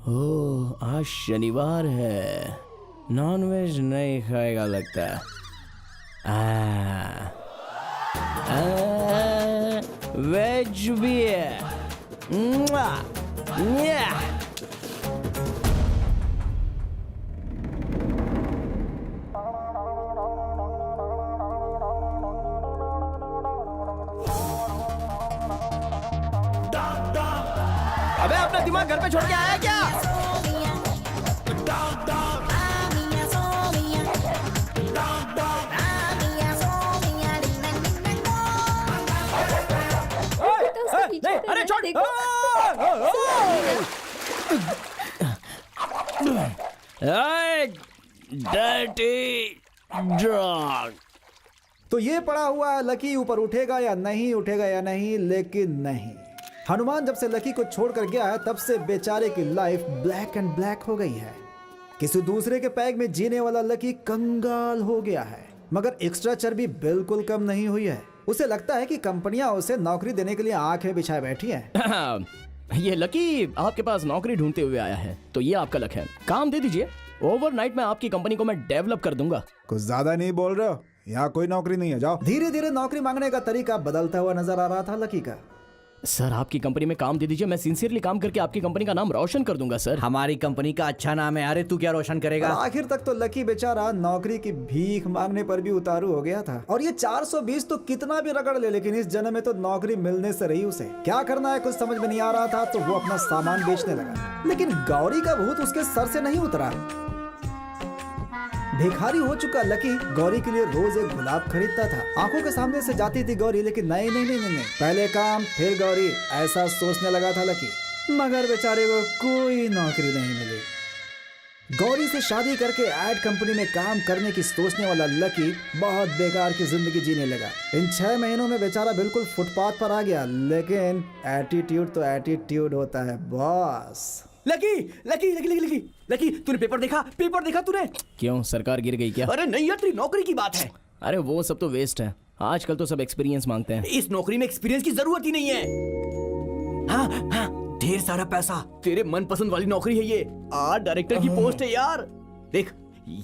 ओह, आज शनिवार है, नॉनवेज नहीं खाएगा लगता है। वेज भी है। अबे अपना दिमाग घर पे छोड़ के आया क्या? अरे छोड़। Dirty dog. तो ये पड़ा हुआ है लकी ऊपर उठेगा या नहीं, उठेगा या नहीं, लेकिन नहीं। हनुमान जब से लकी को छोड़कर गया है तब से बेचारे की लाइफ ब्लैक एंड ब्लैक हो गई है। किसी दूसरे के पैग में जीने वाला लकी कंगाल हो गया है, मगर एक्स्ट्रा चर्बी बिल्कुल कम नहीं हुई है। उसे लगता है कि कंपनियां उसे नौकरी देने के लिए आंखें बिछाए बैठी हैं। ये लकी आपके पास नौकरी ढूंढते हुए आया है, तो ये आपका लक है। काम दे दीजिए, ओवरनाइट में आपकी कंपनी को मैं डेवलप कर दूंगा। कुछ ज्यादा नहीं बोल रहे हो? यहाँ कोई नौकरी नहीं है, जाओ। धीरे धीरे नौकरी मांगने का तरीका बदलता हुआ नजर आ रहा था लकी का। सर आपकी कंपनी में काम दे दीजिए, मैं सिंसियरली काम करके आपकी कंपनी का नाम रोशन कर दूंगा सर। हमारी कंपनी का अच्छा नाम है, अरे तू क्या रोशन करेगा? आखिर तक तो लकी बेचारा नौकरी की भीख मांगने पर भी उतारू हो गया था। और ये 420 तो कितना भी रगड़ ले, लेकिन इस जन्म में तो नौकरी मिलने से रही उसे। क्या करना है कुछ समझ में नहीं आ रहा था, तो वो अपना सामान बेचने लगा। लेकिन गौरी का भूत उसके सर से नहीं उतरा। भिखारी हो चुका लकी गौरी के लिए रोज एक गुलाब खरीदता था। आंखों के सामने से जाती थी गौरी, लेकिन नहीं नहीं नहीं नहीं, पहले काम फिर गौरी, ऐसा सोचने लगा था लकी। मगर बेचारे को कोई नौकरी नहीं मिली। गौरी से शादी करके एड कंपनी में काम करने की सोचने वाला लकी बहुत बेकार की जिंदगी जीने लगा। इन 6 महीनों में बेचारा बिल्कुल फुटपाथ पर आ गया, लेकिन एटीट्यूड तो एटीट्यूड होता है boss. Lucky lucky lucky lucky lucky lucky तूने पेपर देखा तूने? क्यों, सरकार गिर गई क्या? अरे नहीं यार, तेरी नौकरी की बात है। अरे वो सब तो वेस्ट है, आजकल तो सब एक्सपीरियंस मांगते हैं। इस नौकरी में एक्सपीरियंस की जरूरत ही नहीं है। हाँ हाँ, ढेर सारा पैसा, तेरे मनपसंद वाली नौकरी है ये। डायरेक्टर की पोस्ट है यार। देख,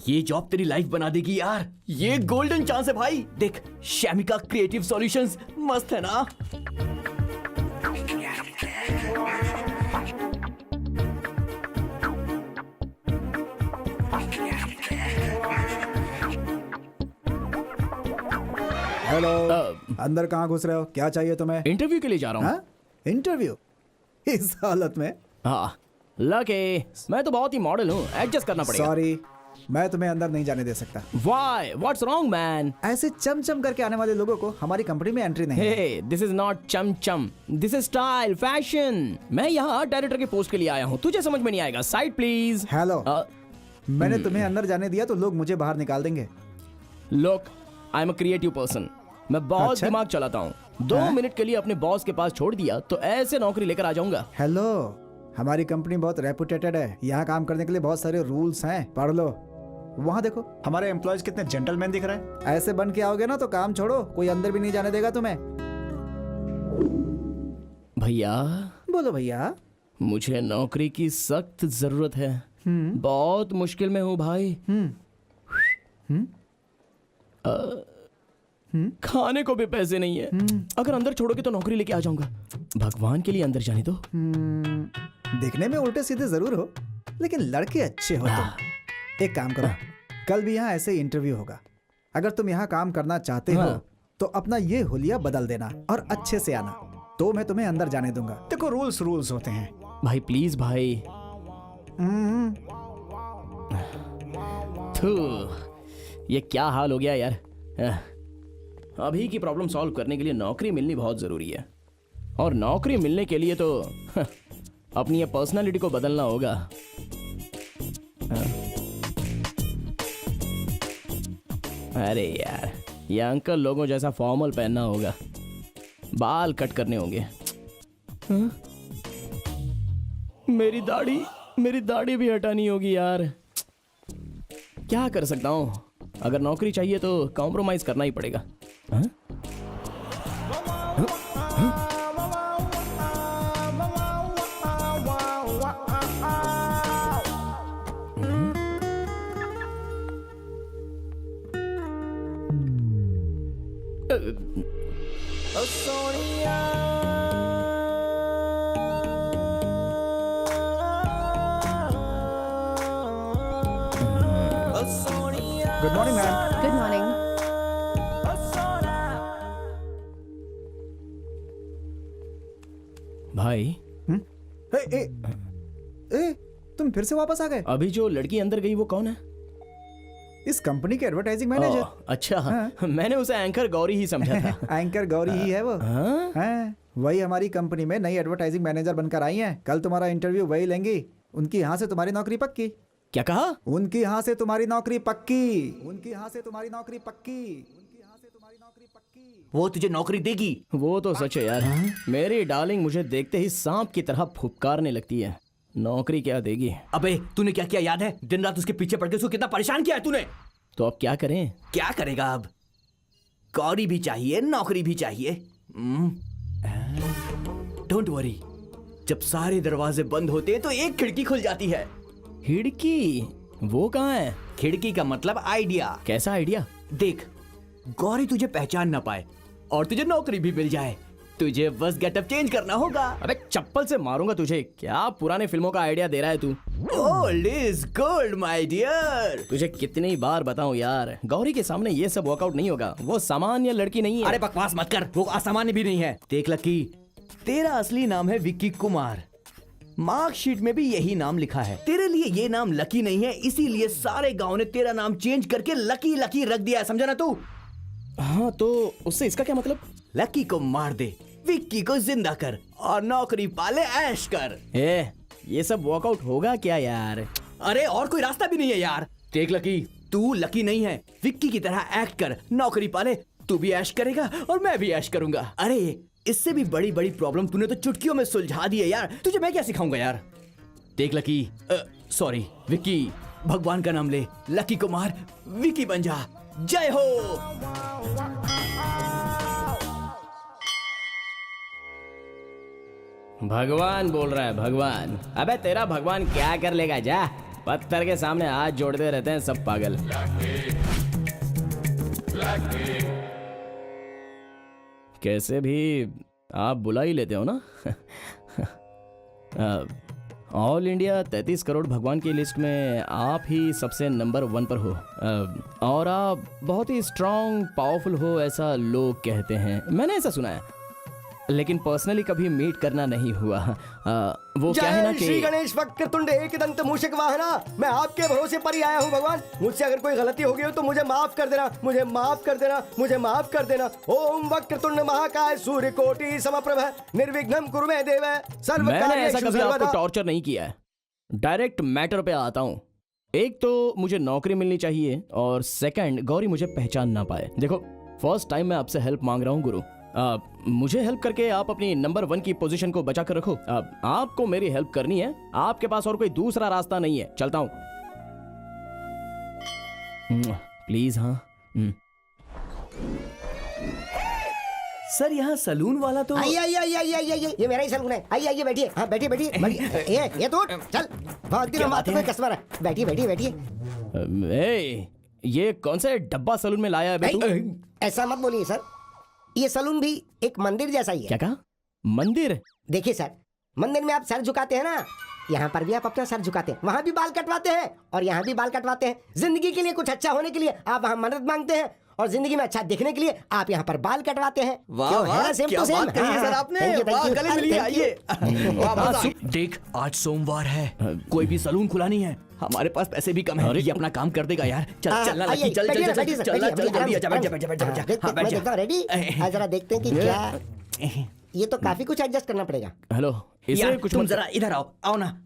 ये जॉब तेरी लाइफ बना देगी यार। ये गोल्डन चांस है भाई। देख, शैमिका क्रिएटिव सॉल्यूशंस मस्त है ना। हेलो, अंदर कहाँ घुस रहे हो? क्या चाहिए तुम्हें? इंटरव्यू के लिए जा रहा हूँ। इंटरव्यू? इस हालत में? हाँ लकी, मैं तो बहुत ही मॉडल हूँ, एडजस्ट करना पड़ेगा। सॉरी, मैं तुम्हें अंदर नहीं जाने दे सकता। Why? What's wrong, man? ऐसे चमचम करके आने वाले लोगों को हमारी कंपनी में एंट्री नहीं है। Hey, this is not chamcham, this is style, fashion. मैं यहाँ डायरेक्टर के पोस्ट के लिए आया हूँ, तुझे समझ में नहीं आएगा। Side please. हेलो, मैंने तुम्हें अंदर जाने दिया तो लोग मुझे बाहर निकाल देंगे। Look, I'm a creative person. मैं बहुत अच्छा? दिमाग चलाता हूँ। 2 मिनट के लिए अपने बॉस के पास छोड़ दिया तो ऐसे नौकरी लेकर आ जाऊंगा। हेलो, हमारी कंपनी बहुत रेपुटेटेड है, यहाँ काम करने के लिए बहुत सारे रूल्स हैं, पढ़ लो। वहाँ देखो, हमारे एम्प्लॉयज कितने जेंटलमैन दिख रहे हैं। ऐसे बन के आओगे ना तो काम छोड़ो, कोई अंदर भी नहीं जाने देगा तुम्हें। भैया, बोलो भैया। मुझे नौकरी की सख्त जरूरत है। बहुत मुश्किल में हूँ भाई। खाने को भी पैसे नहीं है। अगर अंदर छोड़ोगे तो नौकरी लेके आ जाऊंगा। भगवान के लिए अंदर जाने दो। दिखने में उल्टे सीधे जरूर हो, लेकिन लड़के अच्छे हो तुम। एक काम करो, कल भी यहाँ ऐसे इंटरव्यू होगा। अगर तुम यहाँ काम करना चाहते हो तो अपना ये हुलिया बदल देना और अच्छे से आना, तो मैं तुम्हें अंदर जाने दूंगा। देखो, रूल्स होते हैं। भाई प्लीज भाई। थू, ये क्या हाल हो गया यार। अभी की प्रॉब्लम सॉल्व करने के लिए नौकरी मिलनी बहुत जरूरी है, और नौकरी मिलने के लिए तो अपनी ये पर्सनालिटी को बदलना होगा। अरे यार, ये अंकल लोगों जैसा फॉर्मल पहनना होगा, बाल कट करने होंगे। मेरी दाढ़ी भी हटानी होगी यार। क्या कर सकता हूँ, अगर नौकरी चाहिए तो कॉम्प्रोमाइज करना ही पड़ेगा। Good morning ma'am. Good morning. भाई, ए, तुम फिर से वापस आ गए? अभी जो लड़की अंदर गई वो कौन है? इस कंपनी के एडवर्टाइजिंग मैनेजर। अच्छा, मैंने उसे एंकर गौरी ही समझा था। एंकर गौरी ही है वो। हाँ, वही हमारी कंपनी में नई एडवर्टाइजिंग मैनेजर बनकर आई हैं। कल तुम्हारा इंटरव्यू वही लेंगी। उनकी यहाँ से तुम्हारी नौकरी पक्की। क्या कहा? उनकी यहाँ से तुम्हारी नौकरी पक्की। उनकी यहाँ से तुम्हारी नौकरी पक्की। उनकी यहाँ से तुम्हारी नौकरी पक्की। वो तुझे नौकरी देगी। वो तो सच है यार। मेरी डार्लिंग मुझे देखते ही सांप की तरह फुफकारने लगती है। नौकरी क्या देगी? अबे, तूने क्या किया याद है? दिन रात उसके पीछे पड़ के उसको कितना परेशान किया है तूने। तो अब क्या करें? क्या करेगा अब? गौरी भी चाहिए, नौकरी भी चाहिए। डोंट वरी, जब सारे दरवाजे बंद होते हैं तो एक खिड़की खुल जाती है। खिड़की? वो कहाँ है? खिड़की का मतलब आइडिया। कैसा आइडिया? देख, गौरी तुझे पहचान ना पाए और तुझे नौकरी भी मिल जाए, तुझे बस गेटअप चेंज करना होगा। अबे चप्पल से मारूंगा तुझे। क्या पुराने फिल्मों का आइडिया दे रहा है तू? Old is gold my dear. तुझे कितनी बार बताऊं यार, गौरी के सामने ये सब वर्कआउट नहीं होगा। वो सामान्य लड़की नहीं है। अरे बकवास मत कर, वो असामान्य भी नहीं है। देख लकी, तेरा असली नाम है विक्की कुमार। मार्कशीट में भी यही नाम लिखा है। तेरे लिए ये नाम लकी नहीं है, इसीलिए सारे गांव ने तेरा नाम चेंज करके लकी लकी रख दिया है, समझा ना तू? हाँ, तो उससे इसका क्या मतलब? लकी को मार दे, विक्की को जिंदा कर और नौकरी पाले ऐश कर। ये सब वर्कआउट होगा क्या यार? अरे और कोई रास्ता भी नहीं है यार। देख लकी, तू लकी नहीं है, विक्की की तरह एक्ट कर, नौकरी पाले, तू भी ऐश करेगा और मैं भी ऐश करूंगा। अरे इससे भी बड़ी बड़ी प्रॉब्लम तूने तो चुटकियों में सुलझा दी है यार, तुझे मैं क्या सिखाऊंगा यार। देख लकी, सॉरी विक्की, भगवान का नाम ले, लकी कुमार विक्की बन जा। जय हो। भगवान बोल रहा है, भगवान। अबे तेरा भगवान क्या कर लेगा, जा। पत्थर के सामने हाथ जोड़ते रहते हैं सब पागल। कैसे भी आप बुला ही लेते हो ना। ऑल इंडिया 33 करोड़ भगवान की लिस्ट में आप ही सबसे नंबर 1 पर हो। और आप बहुत ही स्ट्रांग पावरफुल हो ऐसा लोग कहते हैं, मैंने ऐसा सुना है, लेकिन पर्सनली कभी मीट करना नहीं हुआ। वो क्या है ना कि श्री गणेश वक्रतुंड एकदंत मूषक वाहना, मैं आपके भरोसे पर ही आया हूँ भगवान। मुझसे अगर कोई गलती हो गई हो तो मुझे माफ कर देना, मुझे माफ कर देना, मुझे माफ कर देना। ओम वक्रतुंड महाकाय सूर्य कोटि समप्रभ निर्विघ्नं कुरु मे देव सर्व मैंने ऐसा कार्येषु कभी आपको सर्वदा। टॉर्चर नहीं किया है, डायरेक्ट मैटर पे आता हूँ। एक तो मुझे नौकरी मिलनी चाहिए और सेकंड गौरी मुझे पहचान ना पाए। देखो फर्स्ट टाइम मैं आपसे हेल्प मांग रहा हूँ गुरु। मुझे हेल्प करके आप अपनी नंबर 1 की पोजीशन को बचा कर रखो। आपको मेरी हेल्प करनी है, आपके पास और कोई दूसरा रास्ता नहीं है। चलता हूं प्लीज। हाँ सर यहाँ सलून वाला तो आइए आइए आइए आइए आइए, ये मेरा ही सलून है। आइए आइए बैठिए, हाँ बैठिए बैठिए बैठिए। ये तो चल, बहुत दिनों बाद तुम्हें कस्टमर है। बैठिए बैठिए बैठिए। ये कौन सा डब्बा सलून में लाया है बे तू? ऐसा मत बोलिए सर, ये सलून भी एक मंदिर जैसा ही है। क्या कहा? मंदिर? देखिए सर, मंदिर में आप सर झुकाते हैं ना, यहाँ पर भी आप अपना सर झुकाते हैं, वहाँ भी बाल कटवाते हैं और यहाँ भी बाल कटवाते हैं। जिंदगी के लिए कुछ अच्छा होने के लिए आप वहाँ मदद मांगते हैं और जिंदगी में अच्छा दिखने के लिए आप यहाँ पर बाल कटवाते हैं। वाह क्यों, वाह, है ना? सेम क्या टू सेम। बात कही है हाँ, सर हाँ, आपने। thank you, thank वाह, you, गले मिलिए, thank you। आइए। वाह, मजा आई। देख आज सोमवार है, कोई भी सलून खुला नहीं है, हमारे पास पैसे भी कम है, ये अपना काम कर देगा यार। चल चलना लकी, चल चल चल चल जल्दी आजा, बैठ जा बैठ जा बैठ जा। हाँ बैठ जा। रेडी, जरा देखते हैं कि क्या। ये तो काफी कुछ एडजस्ट करना पड़ेगा। हेलो, इसे यार कुछ तुम मत- जरा इधर आओ, आओ ना।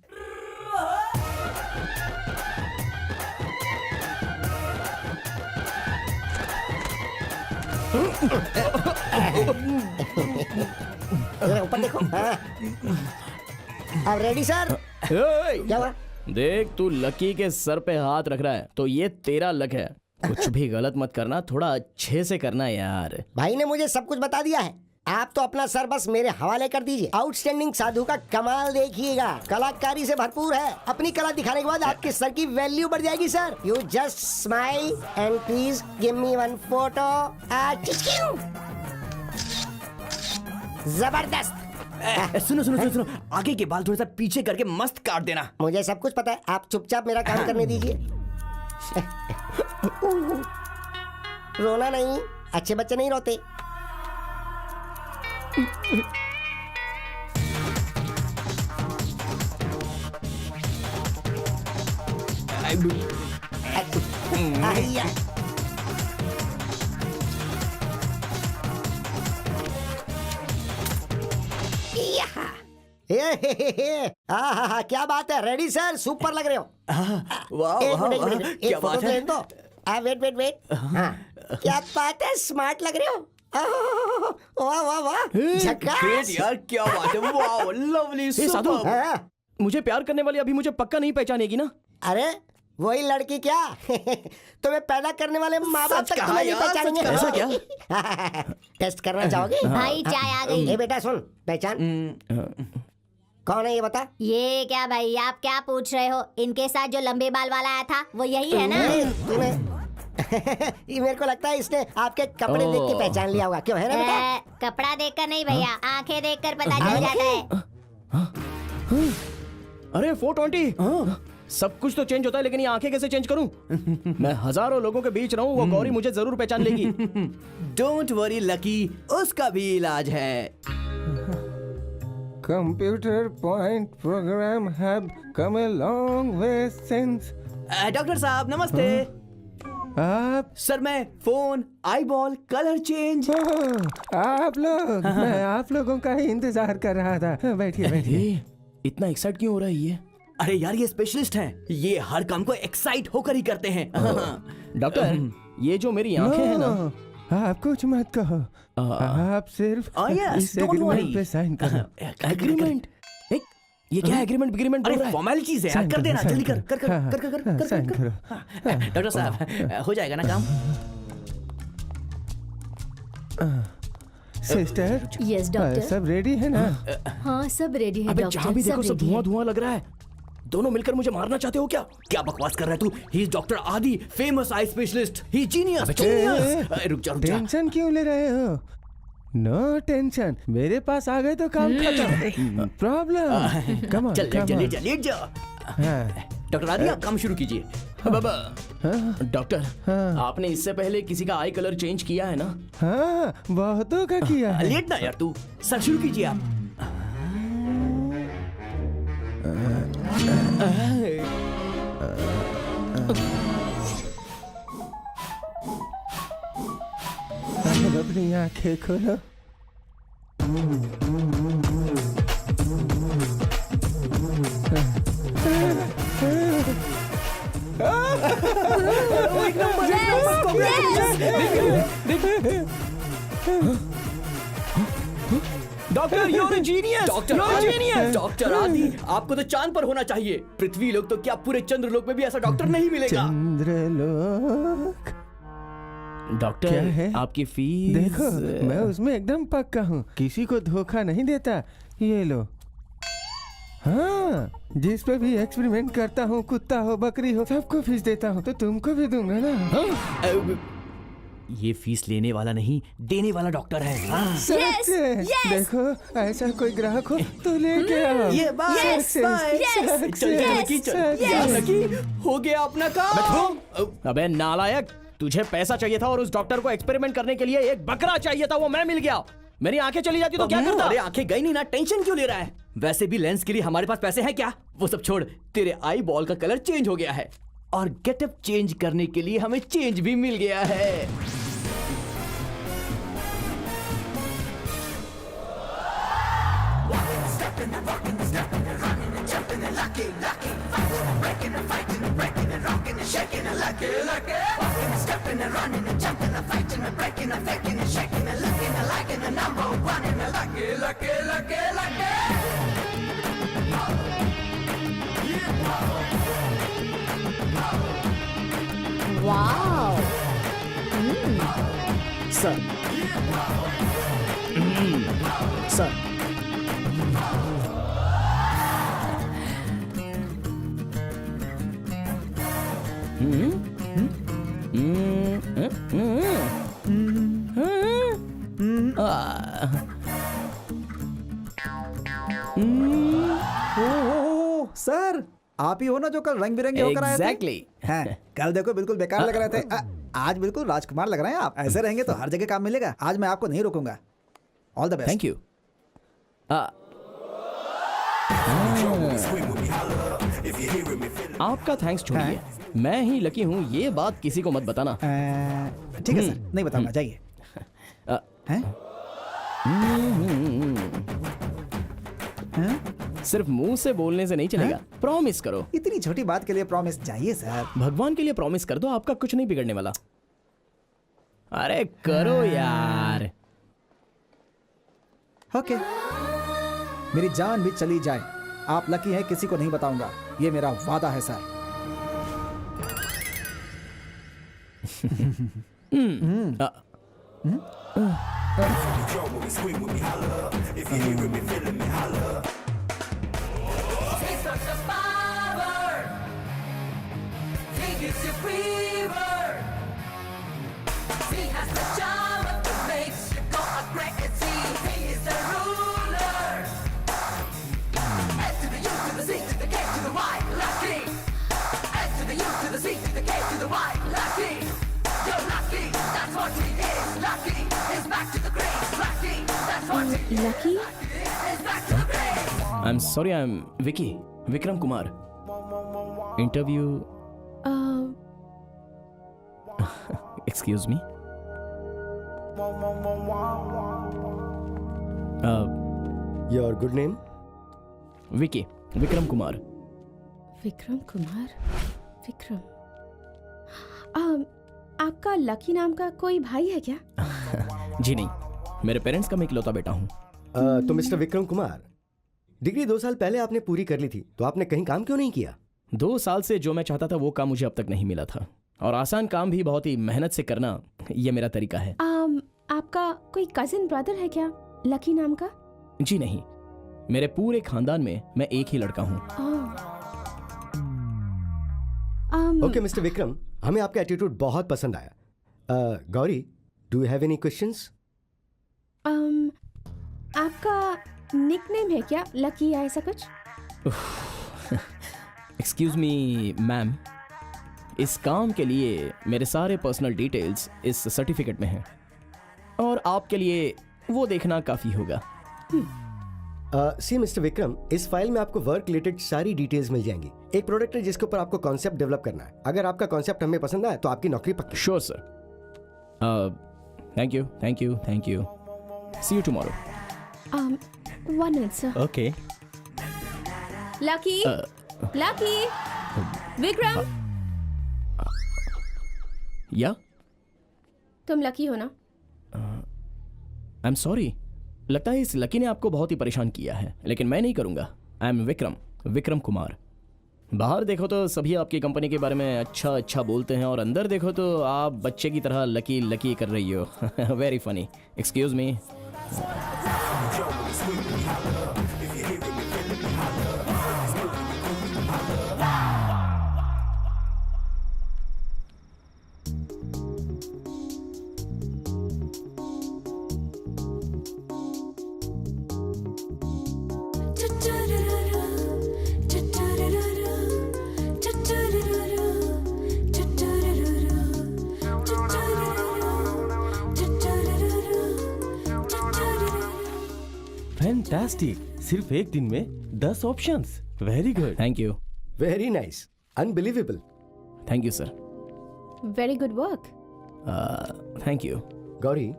जरा ऊपर देखो। हाँ। अब रेडी सर? क्या हुआ? देख तू लकी के सर पे हाथ रख रहा है तो ये तेरा लक है। कुछ भी गलत मत करना, थोड़ा अच्छे से करना यार। भाई ने मुझे सब कुछ बता दिया है, आप तो अपना सर बस मेरे हवाले कर दीजिए। आउटस्टैंडिंग साधु का कमाल देखिएगा, कलाकारी से भरपूर है। अपनी कला दिखाने के बाद आपके सर की वैल्यू बढ़ जाएगी sir. You just smile and please give me one photo. जबरदस्त। सुनो सुनो सुनो सुनो, आगे के बाल थोड़ा सा पीछे करके मस्त काट देना। मुझे सब कुछ पता है, आप चुपचाप मेरा काम करने दीजिए। रोना नहीं, अच्छे बच्चे नहीं रोते। आइया। हाँ, क्या बात है, रेडी सर, सुपर लग रहे हो। वाह एक वाह मिनट, वाह, एक क्या फोटो बात तो है। लेने दो। Wait wait wait. हाँ, क्या बात है, स्मार्ट लग रहे हो। वाह वाह वाह, झकास। ग्रेट यार, क्या बात है। वाह लवली, साधु, हाँ। मुझे प्यार करने वाली अभी मुझे पक्का नहीं पहचानेगी ना? अरे वही लड़की क्या तुम्हें पैदा करने वाले माँ बाप सच तक कहा तुम्हें नहीं यार, पहचानेंगे। सच कहा। ऐसा क्या? टेस्ट करना चाहोगे? भाई चाय आ गई। ए बेटा सुन, पहचान कौन है ये बता। ये क्या भाई, आप क्या पूछ रहे हो? इनके साथ जो लंबे बाल वाला आया था वो यही है ना? तुम्हें ये मेरे को लगता है इसने आपके कपड़े देख के पहचान लिया होगा। क्यों, है ना बेटा? कपड़ा देखकर नहीं भैया, आंखें देखकर पता चल जाता है। अरे 420। सब कुछ तो चेंज होता है लेकिन ये आंखें कैसे चेंज करूं? मैं हजारों लोगों के बीच रहूं, वो गौरी मुझे जरूर पहचान लेगी। डोंट वरी लकी, उसका भी इलाज है। Computer point program have come a long way since. Doctor साहब नमस्ते। आप सर मैं फोन, आईबॉल, कलर चेंज। आप लोग, मैं आप लोगों का ही इंतजार कर रहा था। बैठिए बैठिए। इतना एक्साइट क्यों हो रहा है ये? अरे यार ये स्पेशलिस्ट हैं, ये हर काम को एक्साइट होकर ही करते हैं। डॉक्टर, ये जो मेरी आंखें हैं ना, आप कुछ मत कहो, आप सिर्फ इस एग्रीमेंट पे साइन करो। एग्रीमेंट? ये क्या एग्रीमेंट एग्रीमेंट? अरे फॉर्मेलिटीज है यार, कर देना जल्दी कर कर कर कर कर कर साइन करो। डॉक्टर साहब हो जाएगा ना काम? Sister, yes doctor. सब रेडी है ना? हाँ सब रेडी है अबे डॉक्टर, जहाँ भी देखो सब ready है। धुआं धुआं लग रहा है। दोनों मिलकर मुझे मारना चाहते हो क्या? क्या बकवास कर रहा है तू? ही इज डॉक्टर आदि, फेमस आई स्पेशलिस्ट, ही जीनियस। रुक जा रुक जा। टेंशन क्यों ले रहे हो? नो टेंशन, मेरे पास आ गए तो काम खत्म। प्रॉब्लम कम ऑन, चल चलिए चलिए जा। डॉक्टर आदि आप काम शुरू कीजिए। डॉक्टर, आपने इससे पहले किसी का आई कलर चेंज किया है ना? हाँ, बहुतों का किया है। लेट ना यार तू, सर शुरू कीजिए आप। अपनी आंखें खोलो। Doctor, you're a genius! Doctor आदि, आपको तो चांद पर होना चाहिए। पृथ्वी लोग तो क्या पूरे चंद्रलोक में भी ऐसा डॉक्टर नहीं मिलेगा। चंद्रलोक डॉक्टर क्या है? आपकी फीस? देखो, मैं उसमें एकदम पक्का हूँ, किसी को धोखा नहीं देता। ये लो। हाँ, जिस पे भी एक्सपेरिमेंट करता हूँ, कुत्ता हो बकरी हो, सबको फीस देता हूँ, तो तुमको भी दूंगा ना। ये फीस लेने वाला नहीं, देने वाला डॉक्टर है। देखो, ऐसा कोई ग्राहक हो तो लेके आओ। ये बात हो गया अपना काम। अबे नालायक, तुझे पैसा चाहिए था और उस डॉक्टर को एक्सपेरिमेंट करने के लिए एक बकरा चाहिए था, वो मैं मिल गया। मेरी आंखें चली जाती तो क्या करता? अरे आंखें गई नहीं ना, टेंशन क्यों ले रहा है? वैसे भी लेंस के लिए हमारे पास पैसे हैं क्या? वो सब छोड़, तेरे आई बॉल का कलर चेंज हो गया है और गेटअप चेंज करने के लिए हमें चेंज भी मिल गया है। वाओ। सर, सर, सर, आप ही हो ना जो कल रंग बिरंगे होकर आए थे? Exactly. हैं, कल देखो बिल्कुल बेकार लग रहे थे, आज बिल्कुल राजकुमार लग रहे हैं आप। ऐसे रहेंगे तो हर जगह काम मिलेगा। आज मैं आपको नहीं रोकूंगा। All the best. Thank you. आपका थैंक्स छोड़िए, मैं ही लकी हूँ, ये बात किसी को मत बताना। ठीक है सर, नहीं बताऊंगा, जाइए। हैं? सिर्फ मुंह से बोलने से नहीं चलेगा, प्रॉमिस करो। इतनी छोटी बात के लिए प्रॉमिस? जाइए सर। भगवान के लिए प्रॉमिस कर दो, आपका कुछ नहीं बिगड़ने वाला। अरे करो यार। ओके, मेरी जान भी चली जाए, आप लकी हैं, किसी को नहीं बताऊंगा, ये मेरा वादा है sir. Lucky? I am sorry, I am Vicky, Vikram Kumar. Interview? Excuse me. Your good name? Vicky, Vikram Kumar. Vikram Kumar. Vikram. आपका लकी नाम का कोई भाई है क्या? जी नहीं, मेरे पेरेंट्स का मैं इकलौता बेटा हूँ। तो मिस्टर विक्रम कुमार, डिग्री 2 साल पहले आपने पूरी कर ली थी, तो आपने कहीं काम क्यों नहीं किया? 2 साल से जो मैं चाहता था वो काम मुझे अब तक नहीं मिला था, और आसान काम भी बहुत ही मेहनत से करना ये मेरा तरीका है। आपका कोई कजिन ब्रदर है क्या लकी नाम का? जी नहीं, मेरे पूरे खानदान में मैं एक ही लड़का हूँ। ओके मिस्टर विक्रम, हमें आपका एटीट्यूड बहुत पसंद आया। Gauri, do you have any questions? आपका निकनेम है क्या लकी या ऐसा कुछ? एक्सक्यूज मी मैम, इस काम के लिए मेरे सारे पर्सनल डिटेल्स इस सर्टिफिकेट में हैं, और आपके लिए वो देखना काफी होगा। सी मिस्टर विक्रम, इस फाइल में आपको वर्क रिलेटेड सारी डिटेल्स मिल जाएंगी। एक प्रोडक्ट है जिसके ऊपर आपको कॉन्सेप्ट डेवलप करना है। अगर आपका कॉन्सेप्ट हमें पसंद आए तो आपकी नौकरी पक्की। Sure sir. Thank you, thank you, thank you. See you tomorrow. 1 minute sir। Okay. Lucky, lucky, Vikram. Yeah? तुम लकी हो ना? आई एम सॉरी, लगता है इस लकी ने आपको बहुत ही परेशान किया है, लेकिन मैं नहीं करूंगा। I am Vikram, Vikram Kumar. बाहर देखो तो सभी आपकी कंपनी के बारे में अच्छा अच्छा बोलते हैं, और अंदर देखो तो आप बच्चे की तरह लकी लकी कर रही हो। Very funny. Excuse me. Fantastic, सिर्फ एक दिन में 10 options. Very good. Thank you. Very nice, unbelievable. Thank you sir. Very good work. Thank you. Gauri,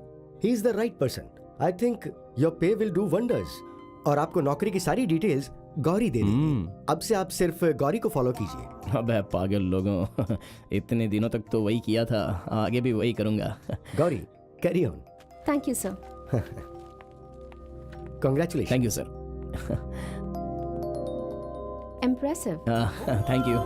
he is the right person. I think your पे will do wonders. और आपको नौकरी की सारी डिटेल्स गौरी दे देगी। अब से आप सिर्फ गौरी को फॉलो कीजिए। अबे पागल लोगों, इतने दिनों तक तो वही किया था, आगे भी वही करूंगा। Gauri, carry on. Thank you sir. Congratulations. Thank you sir. Impressive। Thank you.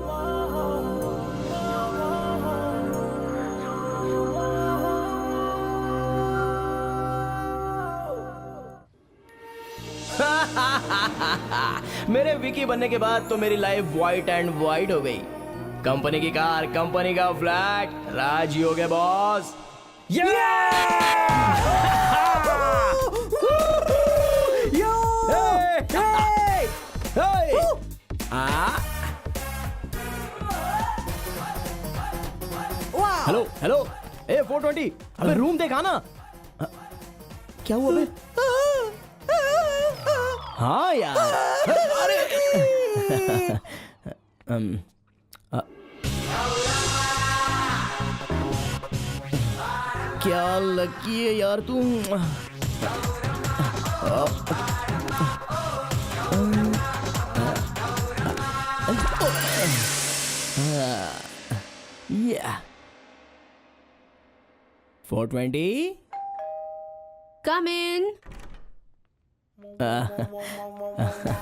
मेरे विकी बनने के बाद तो मेरी लाइफ वाइट एंड वाइट हो गई। कंपनी की कार, कंपनी का फ्लैट, राज हो गए बॉस। हेलो हेलो, ए 420, अबे रूम देखा ना। क्या हुआ बे? हाँ यार, अरे क्या लकी है यार तू। Yeah. 420. Come in.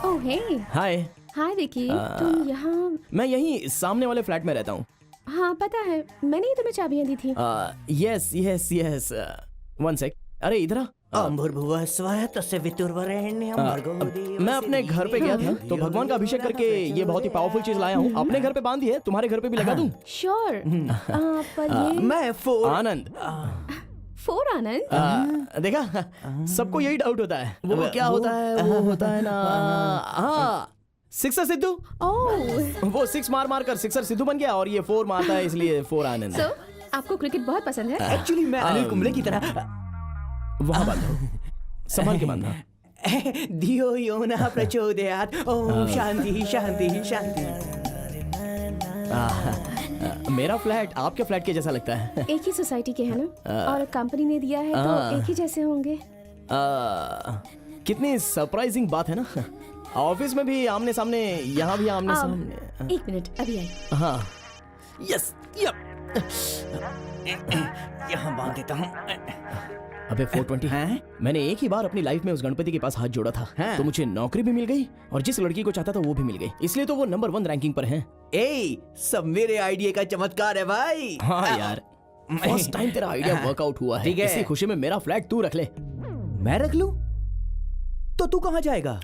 Oh hey. हाय। हाय विकी, तुम यहाँ? मैं यहीं सामने वाले फ्लैट में रहता हूँ। हाँ पता है, मैंने ही तुम्हें चाबियाँ दी थी। Yes yes yes, 1 sec। अरे इधर आ। मैं अपने घर पे गया था तो भगवान का अभिषेक करके ये बहुत ही पावरफुल चीज लाया हूँ। अपने घर पे बांधी है, तुम्हारे घर पे भी लगा दूँ? श्योर। पर ये मैं 4 आनंद। 4 आनंद? देखा, सबको यही डाउट होता है। वो क्या होता है? वो होता है ना, हाँ, 6 सिद्धू। वो 6 मार मार कर 6 सिद्धू बन गया, और ये 4 मारता है इसलिए 4 आनंद। So, आपको क्रिकेट बहुत पसंद है? एक्चुअली मैं अनिल कुंबले की तरह वहाँ बांधो, संभाल के बांधना। धियो यो न प्रचोदयात्, ओम शांति शांति शांति। मेरा फ्लैट आपके फ्लैट के जैसा लगता है। एक ही सोसाइटी के हैं ना, और कंपनी ने दिया है तो एक ही जैसे होंगे। कितनी सरप्राइजिंग बात है ना। ऑफिस में भी आमने सामने, यहाँ भी आमने सामने। 1 मिनट, अभी आई। हाँ यस, यहाँ बांध देता हूँ। अबे 420 हैं? मैंने एक ही बार अपनी लाइफ में उस गणपति के पास हाथ जोड़ा था, हैं? तो मुझे नौकरी भी मिल गई और जिस लड़की को चाहता था वो भी मिल गई, इसलिए तो वो नंबर 1 रैंकिंग पर हैं। ए, सब मेरे आइडिया का चमत्कार है भाई। हाँ यार, फर्स्ट टाइम तेरा आइडिया वर्कआउट हुआ है। ठीक है। इसी खुशी में मेरा फ्लैट तू रख ले। मैं रख लूं? तो तू कहाँ जाएगा?